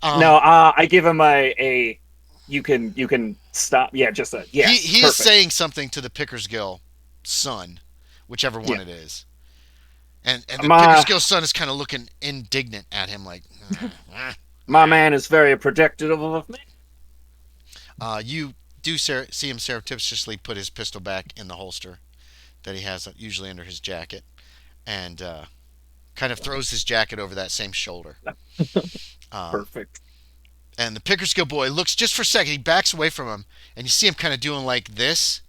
No, I give him a. You can stop. Yeah, just a yes. He is perfect. saying something to the Pickers Guild son, whichever one it is. And the Pickers Guild son is kind of looking indignant at him, like. My man is very protective of me. You do see him surreptitiously put his pistol back in the holster that he has usually under his jacket, and kind of throws his jacket over that same shoulder. Perfect. And the Pickersgill boy looks just for a second. He backs away from him, and you see him kind of doing like this,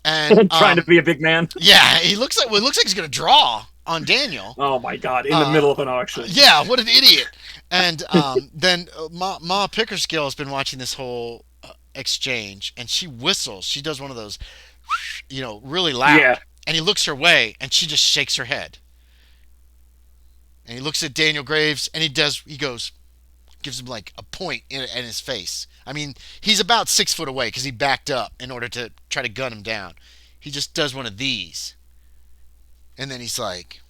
and trying to be a big man. Yeah, he looks like he's gonna draw on Daniel. Oh my god! In the middle of an auction. Yeah, what an idiot! And then Ma Pickersgill has been watching this whole exchange, and she whistles. She does one of those, really loud. Yeah. And he looks her way, and she just shakes her head. And he looks at Daniel Graves, and he goes, gives him like a point in his face. I mean, he's about 6 foot away because he backed up in order to try to gun him down. He just does one of these. And then he's like,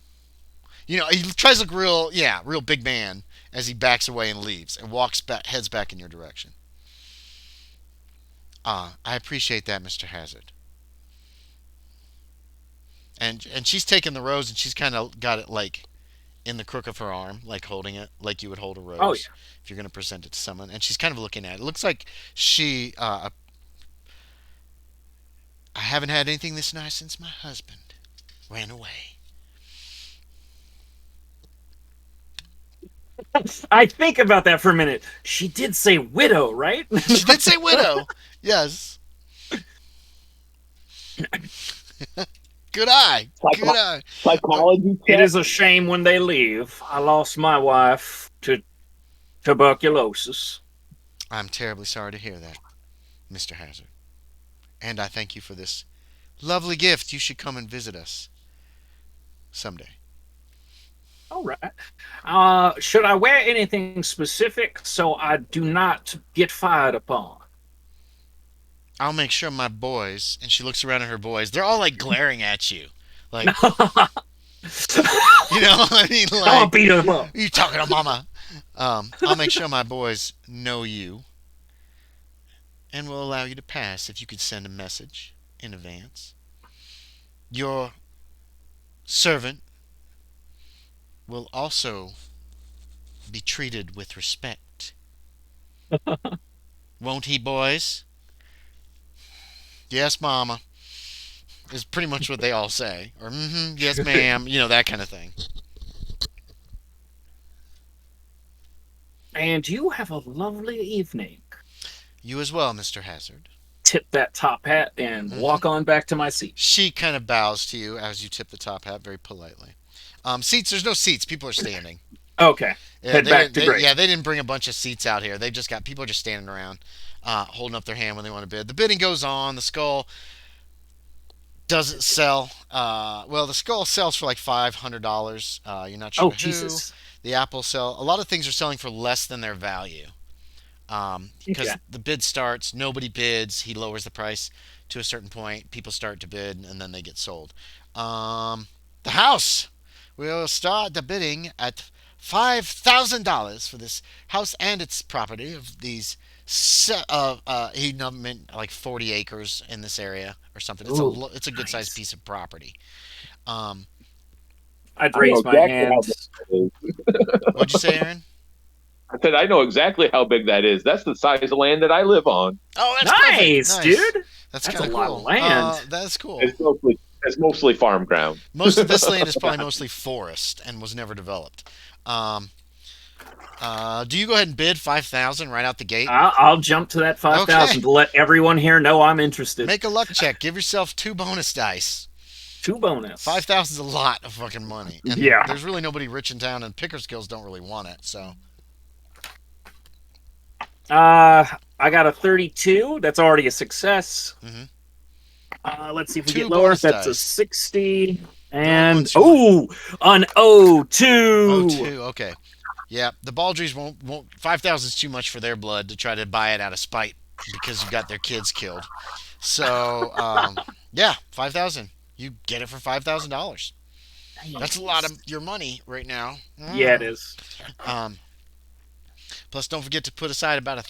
he tries to look real big man as he backs away and leaves and heads back in your direction. I appreciate that, Mr. Hazard. And she's taking the rose, and she's kind of got it like in the crook of her arm, like holding it, like you would hold a rose. Oh, yeah. If you're going to present it to someone. And she's kind of looking at it. It looks like she, I haven't had anything this nice since my husband ran away. I think about that for a minute. She did say widow, right? She did say widow. Yes. Good eye. Good eye. Psychology check. It is a shame when they leave. I lost my wife to tuberculosis. I'm terribly sorry to hear that, Mr. Hazard. And I thank you for this lovely gift. You should come and visit us someday. All right. Should I wear anything specific so I do not get fired upon? I'll make sure my boys, and she looks around at her boys, they're all like glaring at you. Like, I mean, like, I'll beat them up. You talking to mama? I'll make sure my boys know you, and will allow you to pass if you could send a message in advance. Your servant will also be treated with respect. Won't he, boys? Yes, mama. Is pretty much what they all say. Or, yes, ma'am. That kind of thing. And you have a lovely evening. You as well, Mr. Hazard. Tip that top hat and walk on back to my seat. She kind of bows to you as you tip the top hat very politely. Seats, there's no seats. People are standing. Okay. Head back to Grace. Yeah, they didn't bring a bunch of seats out here. They just got people are just standing around, holding up their hand when they want to bid. The bidding goes on. The skull doesn't sell. The skull sells for like $500. You're not sure who. Jesus. The apple sell. A lot of things are selling for less than their value. Because the bid starts, nobody bids. He lowers the price to a certain point. People start to bid, and then they get sold. The house. We'll start the bidding at $5,000 for this house and its property of these. He meant like 40 acres in this area or something. It's a good sized piece of property. I'd raise my hand. What'd you say, Aaron? I said I know exactly how big that is. That's the size of land that I live on. Oh, that's nice, dude. That's kind of cool. A lot of land. That's cool. It's mostly farm ground. Most of this land is probably mostly forest and was never developed. Do you go ahead and bid $5,000 right out the gate? I'll jump to that $5,000 to let everyone here know I'm interested. Make a luck check. Give yourself 2 bonus dice. 2 bonus. 5,000 is a lot of fucking money. And yeah. There's really nobody rich in town, and picker skills don't really want it. So. I got a 32. That's already a success. Mm-hmm. Let's see if we Two get lower. bonus That's a dice. 60. want And, too an O2. O2. Okay. Yeah, the Baldries won't 5,000 is too much for their blood to try to buy it out of spite because you got their kids killed. So, yeah, 5,000. You get it for $5,000. That's a lot of your money right now. Yeah, it is. Um, plus, don't forget to put aside about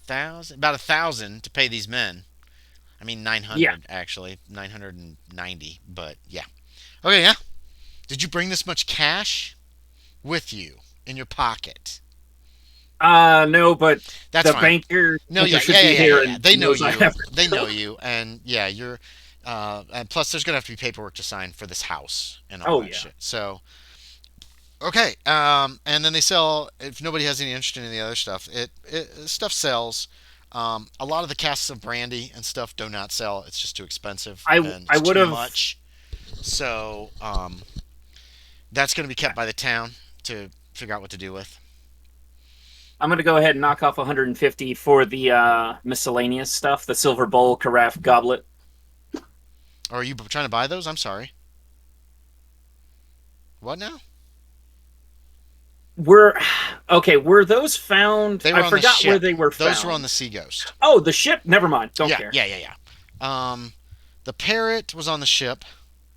1,000 to pay these men. I mean, 900 Yeah. actually, 990. But yeah, okay, yeah. Did you bring this much cash with you in your pocket? No, but That's the fine. banker No, yeah, should yeah, be yeah, here. yeah. And They know knows I you. have- They know you, and yeah, you're. And plus, there's gonna have to be paperwork to sign for this house and all Oh, that yeah. shit. So, okay. And then they sell. If nobody has any interest in any other stuff, it stuff sells. A lot of the casks of brandy and stuff do not sell. It's just too expensive I and it's would too have. much. So, that's gonna be kept by the town to figure out what to do with. I'm gonna go ahead and knock off 150 for the miscellaneous stuff, the silver bowl, carafe, goblet. Or are you trying to buy those? I'm sorry. What now? Were okay. Were those found? They were I on the forgot ship. where they were found. Those were on the Sea Ghost. Oh, the ship. Never mind. Don't yeah, care. yeah, yeah, yeah. The parrot was on the ship.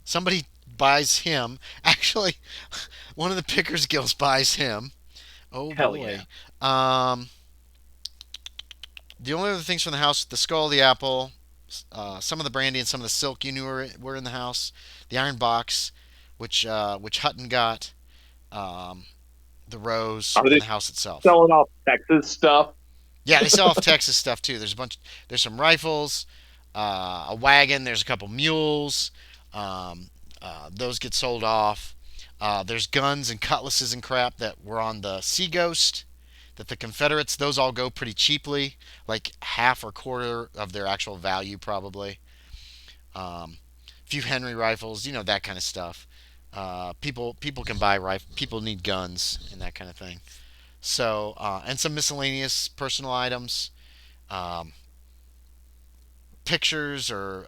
Somebody buys him. Actually, one of the Pickers Guilds buys him. Oh Hell boy. yeah. The only other things from the house: the skull, the apple, some of the brandy, and some of the silk you knew were in the house. The iron box, which Hutton got. Um, the rose Are and they the house itself. selling off Texas stuff? Yeah, they sell off Texas stuff too. There's a bunch. There's some rifles, a wagon. There's a couple mules. Um, those get sold off. There's guns and cutlasses and crap that were on the Sea Ghost. That the Confederates, those all go pretty cheaply, like half or quarter of their actual value probably. A few Henry rifles, that kind of stuff. People can buy rifle. People need guns and that kind of thing. So, and some miscellaneous personal items, um, pictures, or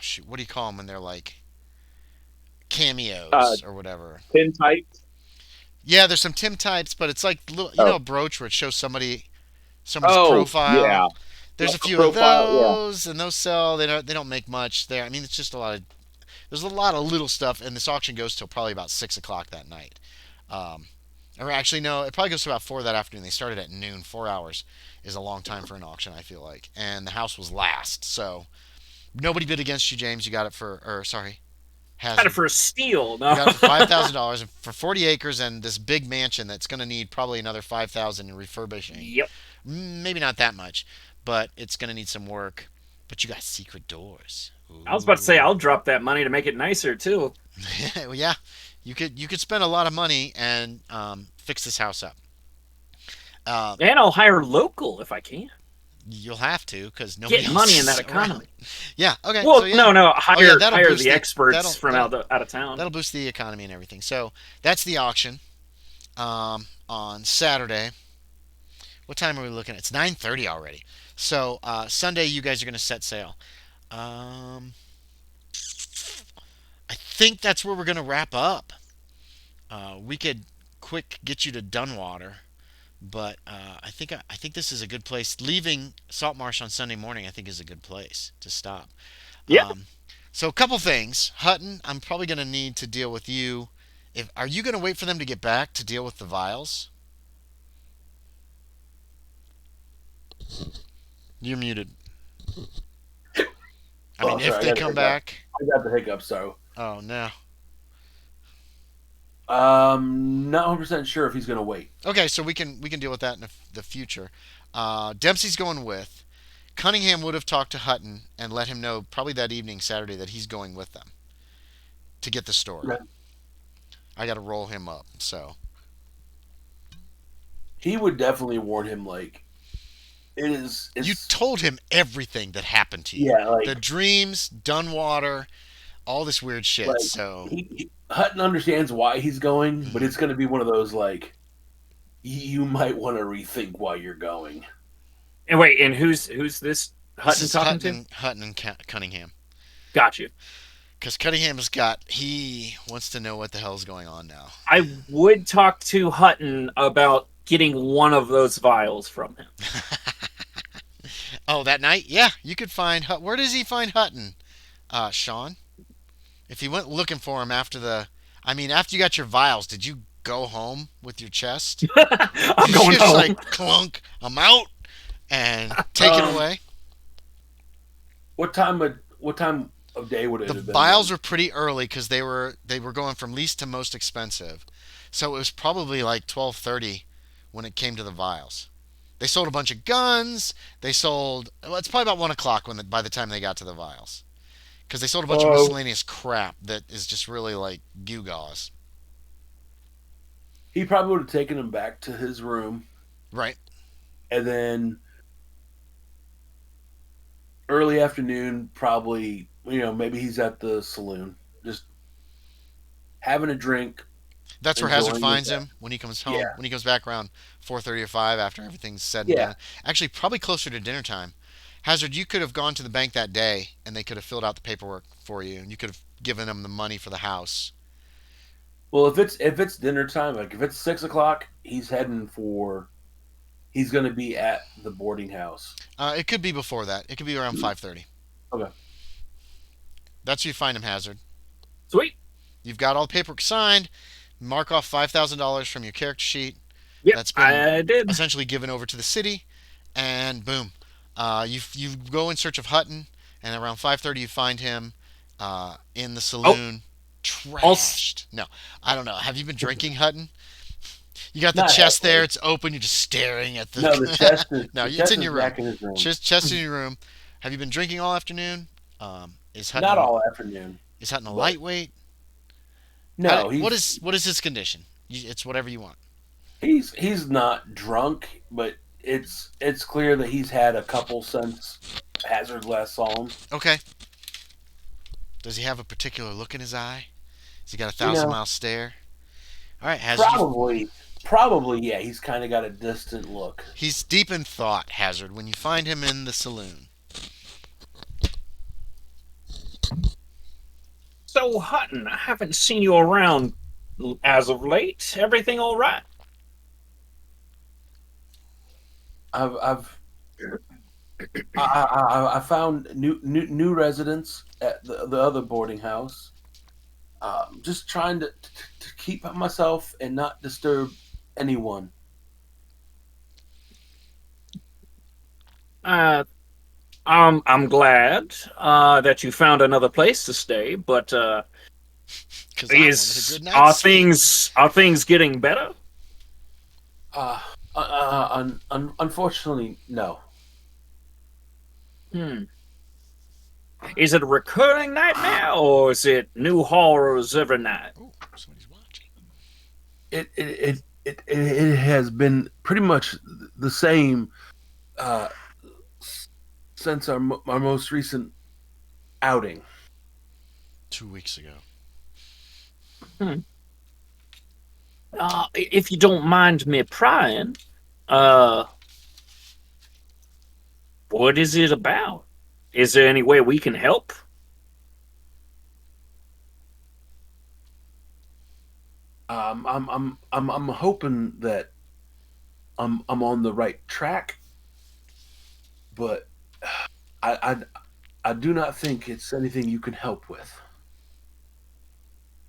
shoot, what do you call them when they're like cameos or whatever? Pin types? Yeah, there's some Tim types, but it's like little, Oh. a brooch where it shows somebody's Oh, profile. yeah. There's Yeah, a few profile, of yeah. those, and those sell. They don't make much there. I mean, it's just a lot of there's a lot of little stuff, and this auction goes till probably about 6 o'clock that night. Um, or actually, no, it probably goes to about 4 that afternoon. They started at noon. 4 hours is a long time for an auction, I feel like. And the house was last, so nobody bid against you, James. You got it for, or sorry, Got it Hazard. for a steal. You No. got it for $5,000 and for 40 acres and this big mansion that's going to need probably another 5,000 in refurbishing. Yep. Maybe not that much, but it's going to need some work. But you got secret doors. I was about to say I'll drop that money to make it nicer too. Well, yeah, you could spend a lot of money and fix this house up. Uh, And I'll hire local if I can. you'll have to because nobody Get else money in is that around. economy. Yeah. Okay. Well, so yeah. no, hire that'll boost the the- experts that'll- from that'll- out of town. That'll boost the economy and everything. So that's the auction on Saturday. What time are we looking at? It's 9:30 already. So Sunday, you guys are going to set sail. Um, I think that's where we're going to wrap up. We could quick get you to Dunwater, but I think this is a good place. Leaving Saltmarsh on Sunday morning, I think, is a good place to stop. Yeah. So a couple things, Hutton. I'm probably going to need to deal with you. Are you going to wait for them to get back to deal with the vials? You're muted. I mean, Oh, sorry, if I they got the come hiccup. back. I got the hiccups, so Oh no. not 100% sure if he's going to wait. Okay, so we can deal with that in the future. Dempsey's going with. Cunningham would have talked to Hutton and let him know probably that evening, Saturday, that he's going with them to get the story. Right. I got to roll him up. So He would definitely warn him, like, it's you told him everything that happened to you. yeah, like, The dreams, Dunwater, all this weird shit. Like, So Hutton understands why he's going, but Mhm. it's going to be one of those, like, you might want to rethink why you're going. And wait, and who's this This Hutton is talking to? Hutton and Cunningham. Got you. Because he wants to know what the hell's going on now. I would talk to Hutton about getting one of those vials from him. Oh, that night? Yeah, you could find Where does he find Hutton, Sean? If he went looking for him after you got your vials, did you go home with your chest? I'm Did you going just home. like clunk, I'm out, and take it away? What time of day would it The have been? vials were pretty early because they were going from least to most expensive, so it was probably like 12:30 when it came to the vials. They sold a bunch of guns. They sold. Well, it's probably about 1 o'clock by the time they got to the vials, because they sold a bunch of miscellaneous crap that is just really like gewgaws. He probably would have taken him back to his room, Right. and then early afternoon, probably, maybe he's at the saloon, just having a drink. That's where Hazard Enjoying finds it. him when he comes home. Yeah. When he comes back around 4:30 or 5 after everything's said and Yeah. done. Actually, probably closer to dinner time. Hazard, you could have gone to the bank that day and they could have filled out the paperwork for you and you could have given them the money for the house. Well, if it's dinner time, like if it's 6 o'clock, he's going to be at the boarding house. It could be before that. It could be around 5:30. Okay. That's where you find him, Hazard. Sweet. You've got all the paperwork signed. Mark off $5,000 from your character sheet. Yep, That's been I did. essentially given over to the city, and boom, you go in search of Hutton, and around 5:30 you find him in the saloon, trashed. No, I don't know. Have you been drinking, Hutton? You got the Not chest halfway. there. It's open. You're just staring at the. No, the chest is. No, the it's chest in is your room. back in his room. Chest in your room. Have you been drinking all afternoon? Is Hutton Not all afternoon. Is Hutton a but- lightweight? No, What is his condition? It's whatever you want. he's not drunk, but it's clear that he's had a couple since Hazard last saw him. Okay. Does he have a particular look in his eye? Has he got a 1,000-mile stare? All right, Hazard. Probably, yeah. He's kind of got a distant look. He's deep in thought, Hazard, when you find him in the saloon. So, Hutton, I haven't seen you around as of late. Everything all right? I've I found new residents at the other boarding house. Just trying to keep myself and not disturb anyone. I'm glad that you found another place to stay, but 'Cause I wanted a good night's are sleep. things getting better? Unfortunately, no. Is it a recurring nightmare, or is it new horrors every night? Oh, somebody's watching. It has been pretty much the same since our most recent outing. 2 weeks ago. If you don't mind me prying, what is it about? Is there any way we can help? I'm hoping that I'm on the right track, but I do not think it's anything you can help with.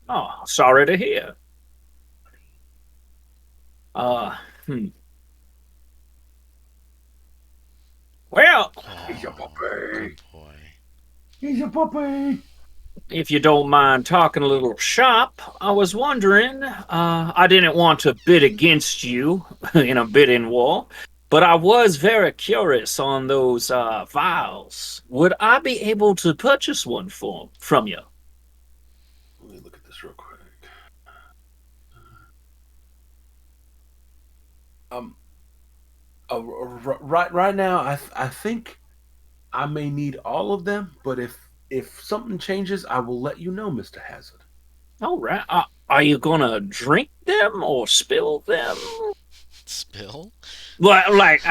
Oh, sorry to hear. Well, He's a puppy. Good boy. He's a puppy. if you don't mind talking a little shop, I was wondering, I didn't want to bid against you in a bidding war, but I was very curious on those vials. Would I be able to purchase one from you? Let me look at this real quick. Right now, I think I may need all of them, but if something changes, I will let you know, Mr. Hazard. All right. Are you gonna drink them or spill them? Spill? Like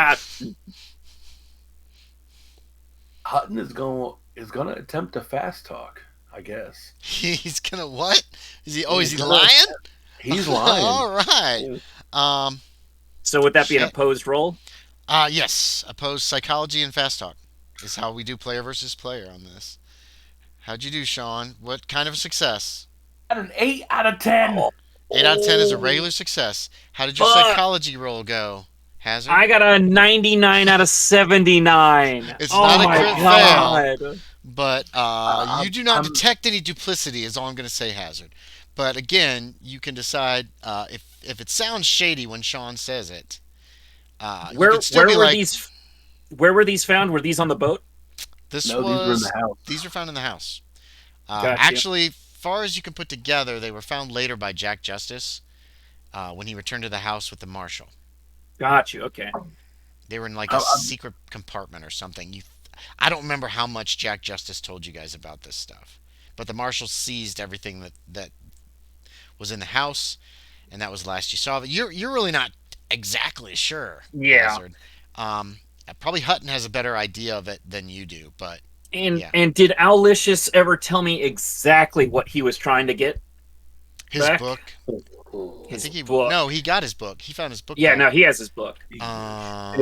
Hutton is gonna attempt to fast talk. I guess He's gonna what? Is he? Oh, is he's he gonna. lying? He's lying. All right. Um. So would that be an Shit. opposed roll? Yes. Opposed psychology and fast talk is how we do player versus player on this. How'd you do, Sean? What kind of a success? Got an 8 out of 10. Oh, 8 out of 10 is a regular success. How did your but psychology roll go, Hazard? I got a 99 out of 79. It's Oh not a my crit fail. god. But you I'm, do not I'm detect any duplicity, is all I'm going to say, Hazard. But again, you can decide if it sounds shady when Sean says it. You Where could still be were like, these where were these found? Were these on the boat? this no. These were in was the house. these were found in the house. Gotcha. Actually, far as you can put together, they were found later by Jack Justice when he returned to the house with the marshal. Got you. Okay. They were in like I, a I'm, secret compartment or something. I don't remember how much Jack Justice told you guys about this stuff, but the marshal seized everything that was in the house, and that was the last you saw of it. You're really not exactly sure, Yeah. Hazard. Um, Probably Hutton has a better idea of it than you do, but And yeah, and did Owlicious ever tell me exactly what he was trying to get his back? book. I His think he book. no, he got his book. He found his book. Yeah, back. no, he has his book. His I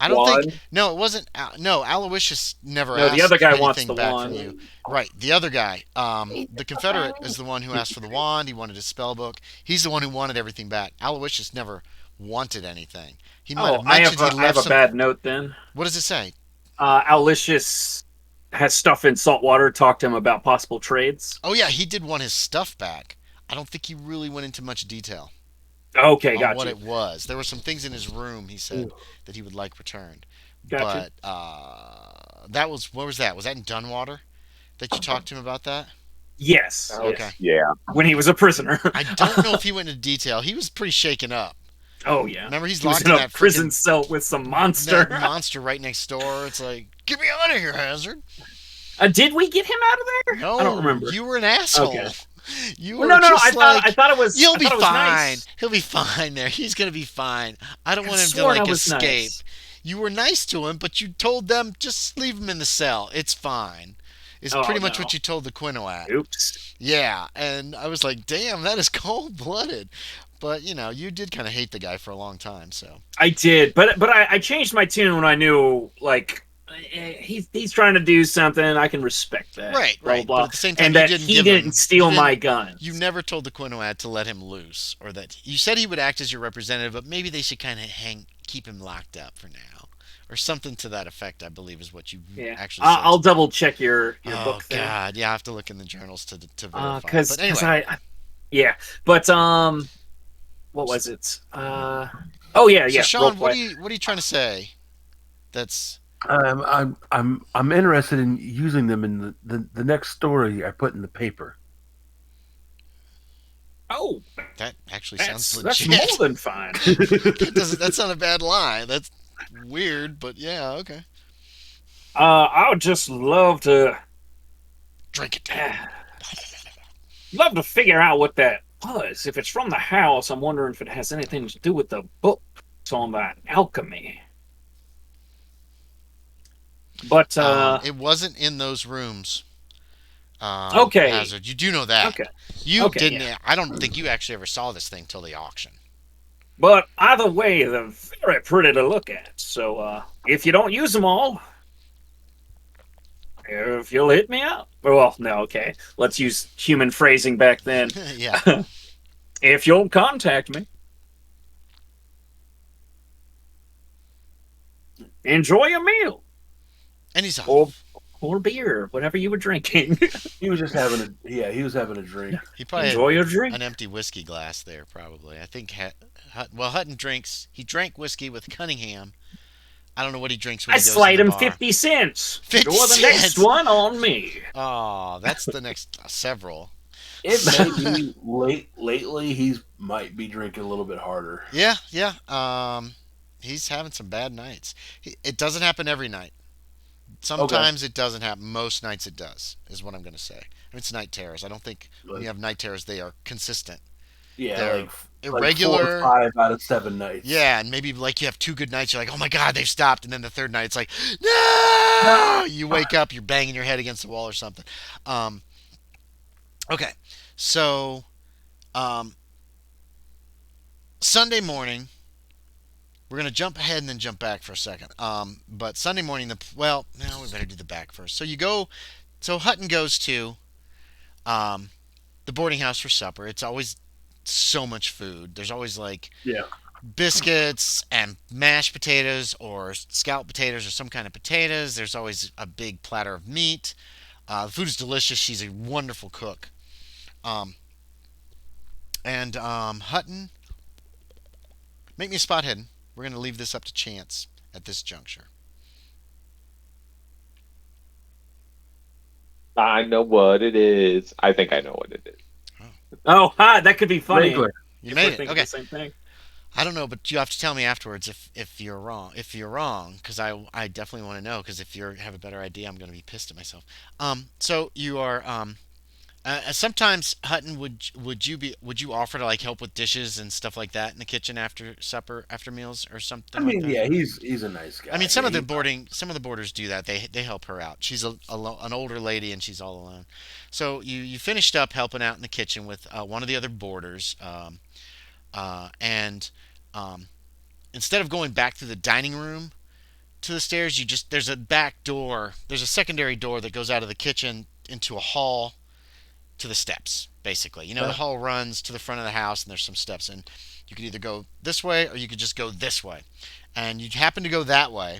don't think. wand. No, it wasn't. No, Aloysius never No, asked the other guy anything wants the back wand. from you. Right, the other guy. The Confederate is the one who asked for the wand. He wanted his spell book. He's the one who wanted everything back. Aloysius never wanted anything. He might Oh, have mentioned he I have left a some. bad note then. What does it say? Owlicious has stuff in saltwater. Talk to him about possible trades. Oh yeah, he did want his stuff back. I don't think he really went into much detail Okay, on got what you. it was. There were some things in his room he said that he would like returned. Gotcha. But that was what was that? Was that in Dunwater that you talked to him about that? Yes. Okay. Yeah. When he was a prisoner. I don't know if he went into detail. He was pretty shaken up. Oh yeah. Remember, he's He was locked in in a that prison freaking cell with some monster. that monster right next door. It's like, get me out of here, Hazard. Did we get him out of there? No, I don't remember. You were an asshole. Okay. You Well, were no. just I thought it was. He'll I be thought it was fine. nice. He'll be fine there. He's gonna be fine. I don't I want him to sworn I like was escape. nice. You were nice to him, but you told them just leave him in the cell. It's fine. Is Oh, pretty much no. what you told the Quinoat. Oops. Yeah, and I was like, damn, that is cold blooded. But you did kind of hate the guy for a long time, so. I did, but I changed my tune when I knew he's trying to do something. I can respect that. Right, blah, right. Blah, But blah. at the same time, And you that didn't he give didn't him, steal you my didn't- guns. You never told the Quinoat to let him loose, or that you said he would act as your representative, but maybe they should kind of keep him locked up for now, or something to that effect. I believe is what you Yeah. actually said. I'll double check your Oh book there. God, yeah, I have to look in the journals to verify. Because But anyway, yeah, but what was it? Oh yeah, so yeah. Sean, roll what play. are you trying to say? That's I'm interested in using them in the next story I put in the paper. Oh, that actually that's sounds that's legit. more than fine. That's not a bad lie. That's weird, but yeah, okay. I would just love to Drink it. love to figure out what that was. If it's from the house, I'm wondering if it has anything to do with the books on that alchemy. But It wasn't in those rooms. Okay. Hazard, you do know that. okay. You Okay, didn't. yeah. I don't think you actually ever saw this thing till the auction. But either way, they're very pretty to look at. So if you don't use them all, if you'll hit me up. Well, no, okay. Let's use human phrasing back then. Yeah. If you'll contact me. Enjoy your meal. And he's off. Or beer, whatever you were drinking. He was just having he was having a drink. He probably Enjoy your had drink. an empty whiskey glass there, probably. I think. Hutton drinks. He drank whiskey with Cunningham. I don't know what he drinks when I he goes slide to the him bar. 50 cents. 50 You're the next cents? one on me. Oh, that's the next several. It may be lately. He's might be drinking a little bit harder. Yeah. He's having some bad nights. It doesn't happen every night. Sometimes it doesn't happen. Most nights it does, is what I'm going to say. I mean, it's night terrors. I don't think when you have night terrors, they are consistent. Yeah, They're like irregular. 4 or 5 out of 7 nights. Yeah, and maybe like you have 2 good nights. You're like, oh my god, they've stopped. And then the third night, it's like, no! You wake up, you're banging your head against the wall or something. Um, okay, so um, Sunday morning, we're gonna jump ahead and then jump back for a second. But Sunday morning, now we better do the back first. So you go. So Hutton goes to um, the boarding house for supper. It's always so much food. There's always like Yeah. biscuits and mashed potatoes or scalloped potatoes or some kind of potatoes. There's always a big platter of meat. The food is delicious. She's a wonderful cook. Um, and Hutton, make me a spot hidden. We're going to leave this up to chance at this juncture. I know what it is. I think I know what it is. Oh, hi, that could be funny. Regular. You If made we're it. thinking Okay. the same thing. I don't know, but you have to tell me afterwards if you're wrong. If you're wrong, because I definitely want to know. Because if you have a better idea, I'm going to be pissed at myself. So you are sometimes Hutton would you offer to like help with dishes and stuff like that in the kitchen after supper, after meals or something I mean, like that? yeah, he's a nice guy. I mean, some Yeah, of the boarders do that. They help her out. She's an older lady and she's all alone. So you finished up helping out in the kitchen with one of the other boarders, and instead of going back through the dining room to the stairs, there's a back door. There's a secondary door that goes out of the kitchen into a hall to the steps. Basically, the hall runs to the front of the house and there's some steps, and you could either go this way or you could just go this way. And you happen to go that way,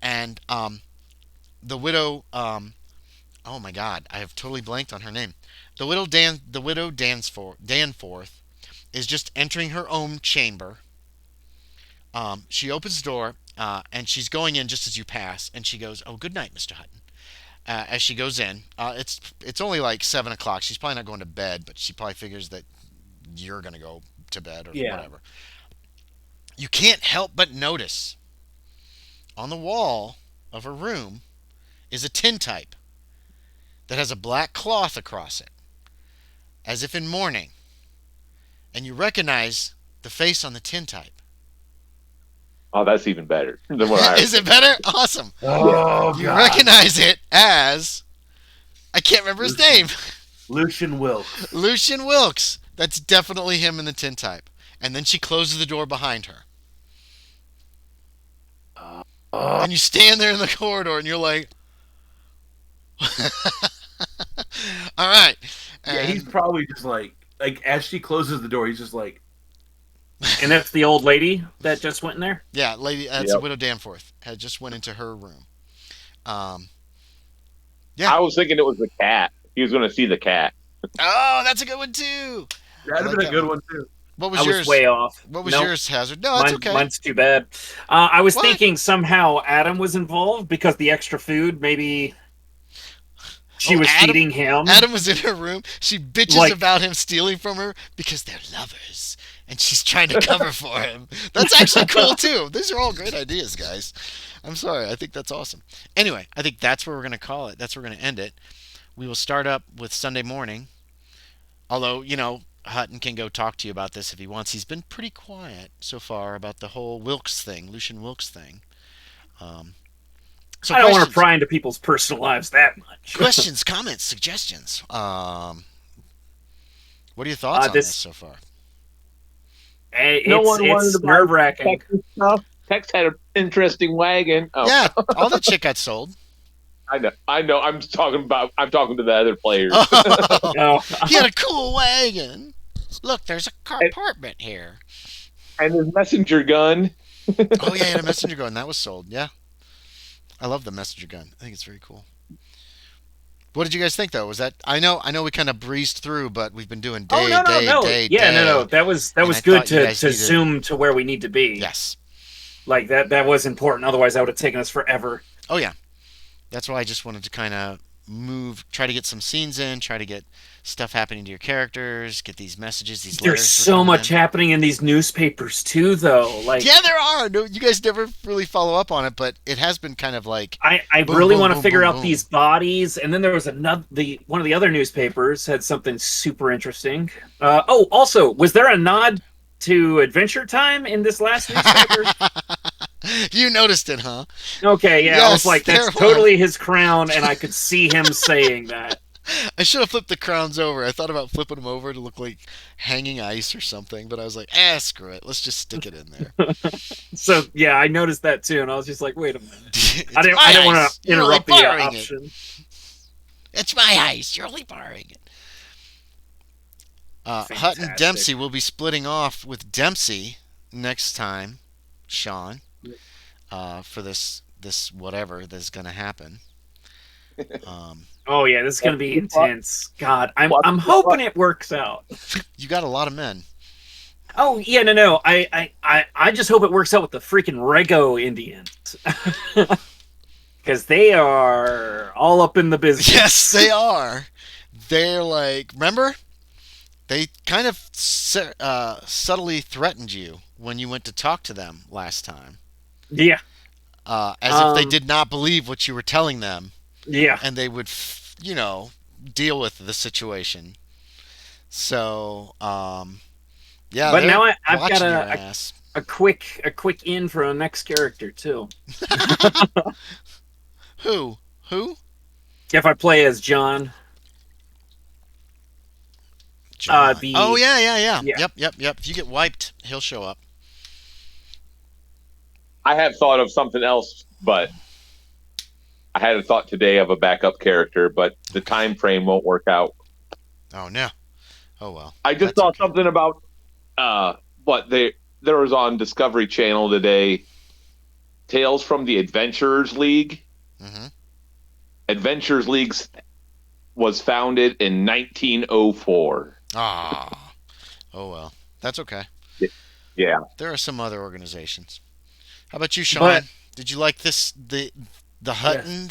and the widow. Oh my God, I have totally blanked on her name. The widow Danforth is just entering her own chamber. She opens the door, and she's going in just as you pass, and she goes, "Oh, good night, Mr. Hutton." As she goes in, it's only like 7 o'clock. She's probably not going to bed, but she probably figures that you're gonna go to bed or whatever. You can't help but notice on the wall of her room is a tintype that has a black cloth across it, as if in mourning, and you recognize the face on the tintype. Oh, that's even better than what I Is it better? Awesome. Oh, You God. recognize it as, I can't remember his name. Lucian Wilkes. Lucian Wilkes. That's definitely him in the tintype. And then she closes the door behind her. And you stand there in the corridor and you're like, all right. Yeah, he's probably just like as she closes the door, he's just like, And that's the old lady that just went in there? Yeah, lady, that's Widow Danforth. Had just went into her room. Yeah. I was thinking it was the cat. He was going to see the cat. Oh, that's a good one too. that'd have been a good one too. What was I yours? was way off. What was Nope. yours, Hazard? No, that's okay. Mine's too bad. I was What? thinking somehow Adam was involved because the extra food, maybe she was feeding him. Adam was in her room. She bitches about him stealing from her because they're lovers. And she's trying to cover for him. That's actually cool, too. These are all great ideas, guys. I'm sorry. I think that's awesome. Anyway, I think that's where we're going to call it. That's where we're going to end it. We will start up with Sunday morning. Although, Hutton can go talk to you about this if he wants. He's been pretty quiet so far about the whole Wilkes thing, Lucian Wilkes thing. So I don't want to pry into people's personal lives that much. Questions, comments, suggestions. What are your thoughts on this so far? It's nerve-wracking. Tex had an interesting wagon. Oh. Yeah, all that shit got sold. I know. I'm talking to the other players. Oh. He had a cool wagon. Look, there's a compartment here. And his messenger gun. Oh yeah, he had a messenger gun. That was sold. Yeah, I love the messenger gun. I think it's very cool. What did you guys think, though? Was that I know we kind of breezed through, but we've been doing day. That was good to zoom to where we need to be. Yes, like that was important. Otherwise, that would have taken us forever. Oh yeah, that's why I just wanted to kind of try to get some scenes in, try to get stuff happening to your characters, get these messages, these There's letters. so much happening in these newspapers too, though. Like, yeah, there are. No, you guys never really follow up on it, but it has been kind of like I boom, really boom, want to boom, figure boom, out boom. these bodies. And then there was one of the other newspapers had something super interesting. Also, was there a nod to Adventure Time in this last newspaper? You noticed it, huh? Okay, yeah, I was Yes, like, there that's was. totally his crown, and I could see him saying that. I should have flipped the crowns over. I thought about flipping them over to look like hanging ice or something, but I was like, screw it. Let's just stick it in there. So yeah, I noticed that too, and I was just like, wait a minute. It's I my don't want ice. to You're interrupt only the borrowing option. it. It's my ice. You're only borrowing it. Hutton Fantastic. Dempsey will be splitting off with Dempsey next time, Sean, for this whatever that's going to happen. Oh yeah, this is gonna be intense. God, I'm hoping it works out. You got a lot of men. Oh yeah, no. I just hope it works out with the freaking Rego Indians. Because they are all up in the business. Yes, they are. They're like, remember? They kind of subtly threatened you when you went to talk to them last time. Yeah. As if they did not believe what you were telling them. Yeah. And they would, deal with the situation. So, yeah. But now I've watching your got ass. a quick in for a next character too. Who? If I play as John. John. Yeah. Oh yeah. Yep. If you get wiped, he'll show up. I have thought of something else, but I had a thought today of a backup character, but the time frame won't work out. Oh no. Oh well. I just saw something about there was on Discovery Channel today, Tales from the Adventurers League. Mm-hmm. Adventurers League was founded in 1904. Ah. Oh well. That's okay. Yeah. There are some other organizations. How about you, Sean? But- Did you like the Hutton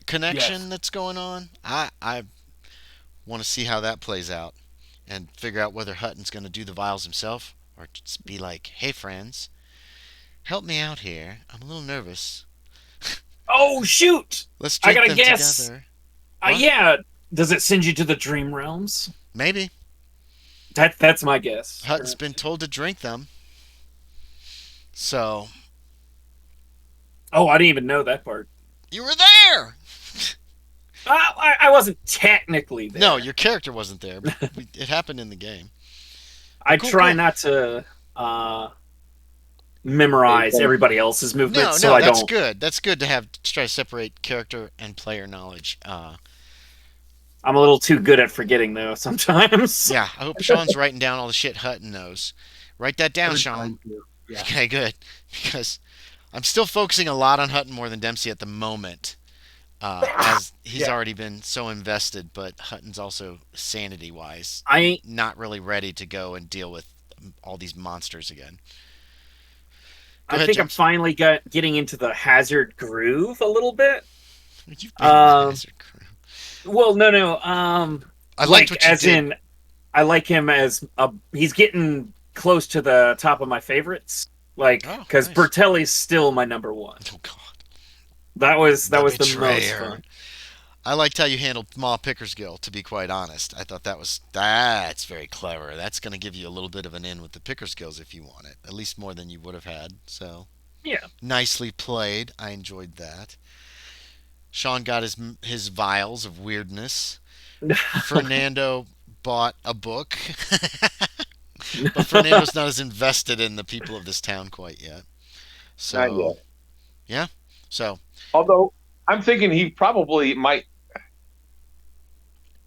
connection that's going on? I want to see how that plays out and figure out whether Hutton's going to do the vials himself or just be like, "Hey friends, help me out here. I'm a little nervous. Oh shoot! Let's I drink gotta them guess. together." What? Yeah. Does it send you to the dream realms? Maybe. That's my guess. Hutton's been told to drink them. So, Oh, I didn't even know that part. you were there. I wasn't technically there. No, your character wasn't there, but it happened in the game. I Cool, try cool. not to memorize everybody else's movements, so No, I that's don't. good. That's good to try to separate character and player knowledge. I'm a little too good at forgetting though sometimes. Yeah, I hope Sean's writing down all the shit Hutton knows. Write that down, Sean. Yeah. Okay, good. Because I'm still focusing a lot on Hutton more than Dempsey at the moment. As he's already been so invested, but Hutton's also sanity-wise not really ready to go and deal with all these monsters again. Go I ahead, think I'm James. finally getting into the hazard groove a little bit. You've been in the Hazard Crew. Well, no. I liked what you as did. in, I like him as he's getting close to the top of my favorites. Like, because nice. Bertelli's still my number one. Oh God. That was the most betrayer. fun. I liked how you handled Ma Pickersgill, to be quite honest. I thought that's very clever. That's going to give you a little bit of an in with the Pickersgills if you want it. At least more than you would have had. So, Yeah. nicely played. I enjoyed that. Sean got his vials of weirdness. Fernando bought a book. But Fernando's not as invested in the people of this town quite yet. So, Not yet. yeah. So, Although I'm thinking he probably might.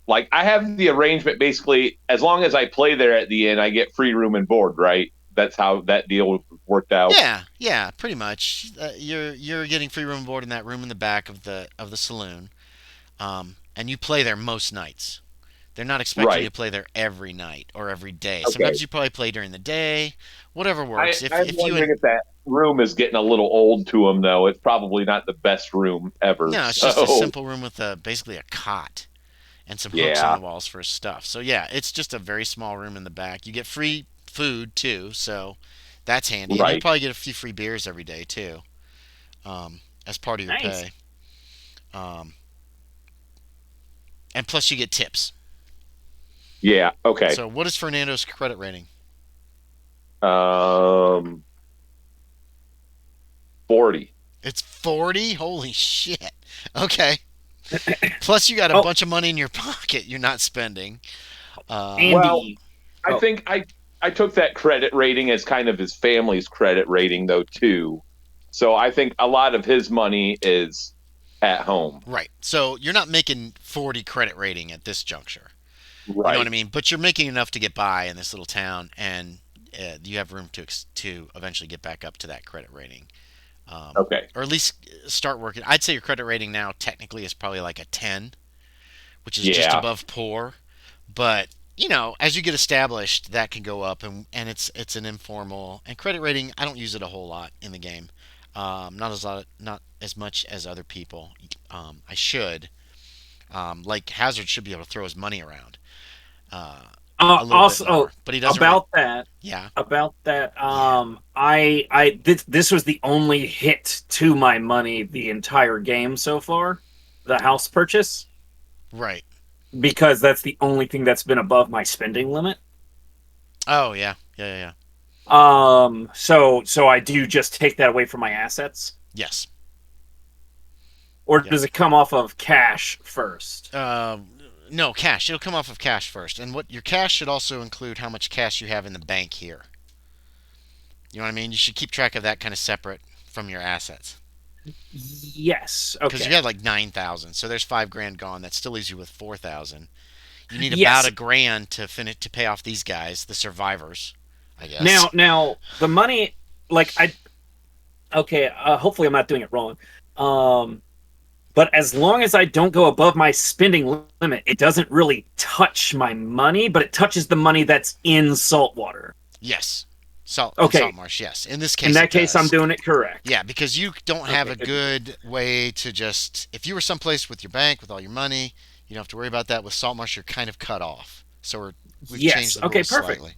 Like, I have the arrangement basically, as long as I play there at the inn, I get free room and board, right? That's how that deal worked out. yeah, pretty much. You're getting free room and board in that room in the back of the saloon, and you play there most nights. They're not expecting you to play there every night or every day. Okay. Sometimes you probably play during the day, whatever works. I'm wondering if that room is getting a little old to him, though. It's probably not the best room ever. No, it's just a simple room with basically a cot and some hooks on Yeah. the walls for his stuff. So yeah, it's just a very small room in the back. You get free food too, so that's handy, and you Right. probably get a few free beers every day too, as part of your Nice. pay. Um, and plus you get tips. Yeah. Okay. So what is Fernando's credit rating? Um, 40. It's 40. Holy shit. Okay. Plus you got a Oh, bunch of money in your pocket you're not spending. Well, Andy. I Oh, think I took that credit rating as kind of his family's credit rating though too. So I think a lot of his money is at home. Right. So you're not making 40 credit rating at this juncture. You know what I Right. mean? But you're making enough to get by in this little town, and you have room to eventually get back up to that credit rating, Okay. or at least start working. I'd say your credit rating now technically is probably like a 10, which is just Yeah. above poor. But as you get established, that can go up, and it's an informal and credit rating. I don't use it a whole lot in the game, not as much as other people. I should. Like Hazard should be able to throw his money around uh, a little bit also more, but he doesn't. about that. Yeah, About that, yeah, this was the only hit to my money the entire game so far, the house purchase, right. because that's the only thing that's been above my spending limit. Oh yeah, yeah, yeah, yeah. So I do just take that away from my assets, Yes. or Yep. does it come off of cash first? No, cash. It'll come off of cash first, and what your cash should also include how much cash you have in the bank here. You know what I mean? You should keep track of that kind of separate from your assets. Yes. Because you Okay. had like 9,000, so there's 5 grand gone. That still leaves you with 4,000. You need about Yes. a grand to finish to pay off these guys, the survivors, I guess. Now the money, like I okay. Hopefully, I'm not doing it wrong. Um, but as long as I don't go above my spending limit, it doesn't really touch my money, but it touches the money that's in saltwater. Yes, Okay, Saltmarsh. Yes, in this in case that it case, I'm does. doing it correct. Yeah, because you don't have Okay, a good to know. good way to just. If you were someplace with your bank with all your money, you don't have to worry about that. With Saltmarsh, you're kind of cut off. So we've changed Yes. the Okay, rules perfect. slightly.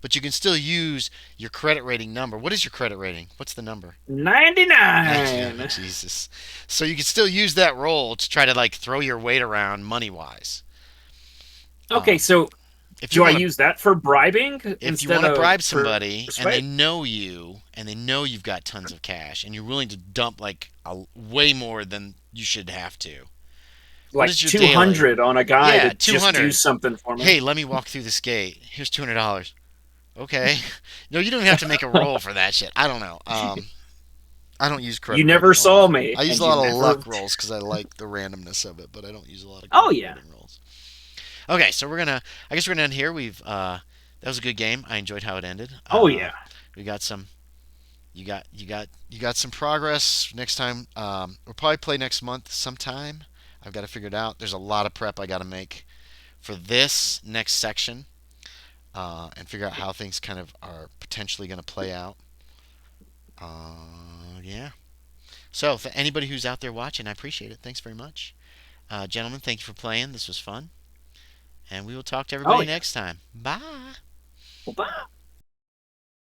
But you can still use your credit rating number. What is your credit rating? What's the number? 99. 99. Jesus. So you can still use that roll to try to like throw your weight around money wise. Okay, Um, so if you do I want to use that for bribing if you instead want to of bribe for somebody and they persuade? know you and they know you've got tons of cash and you're willing to dump like way more than you should have to. What Like is your daily? 200 on a guy to Yeah, just do 200. something for me? Hey, let me walk through this gate. Here's $200. Okay. No, you don't even have to make a roll for that shit. I don't know. I don't use You credit never rating a saw lot. me, I use a and you lot of never. luck rolls because I like the randomness of it, but I don't use a lot of Oh credit yeah. rating rolls. Okay, so I guess we're gonna end here. That was a good game. I enjoyed how it ended. Oh yeah. We got some. You got some progress. Next time, we'll probably play next month sometime. I've got to figure it out. There's a lot of prep I got to make for this next section, and figure out how things kind of are potentially going to play out. Yeah. So, for anybody who's out there watching, I appreciate it. Thanks very much. Gentlemen, thank you for playing. This was fun. And we will talk to Oh everybody yeah. next time. Bye. Well, bye.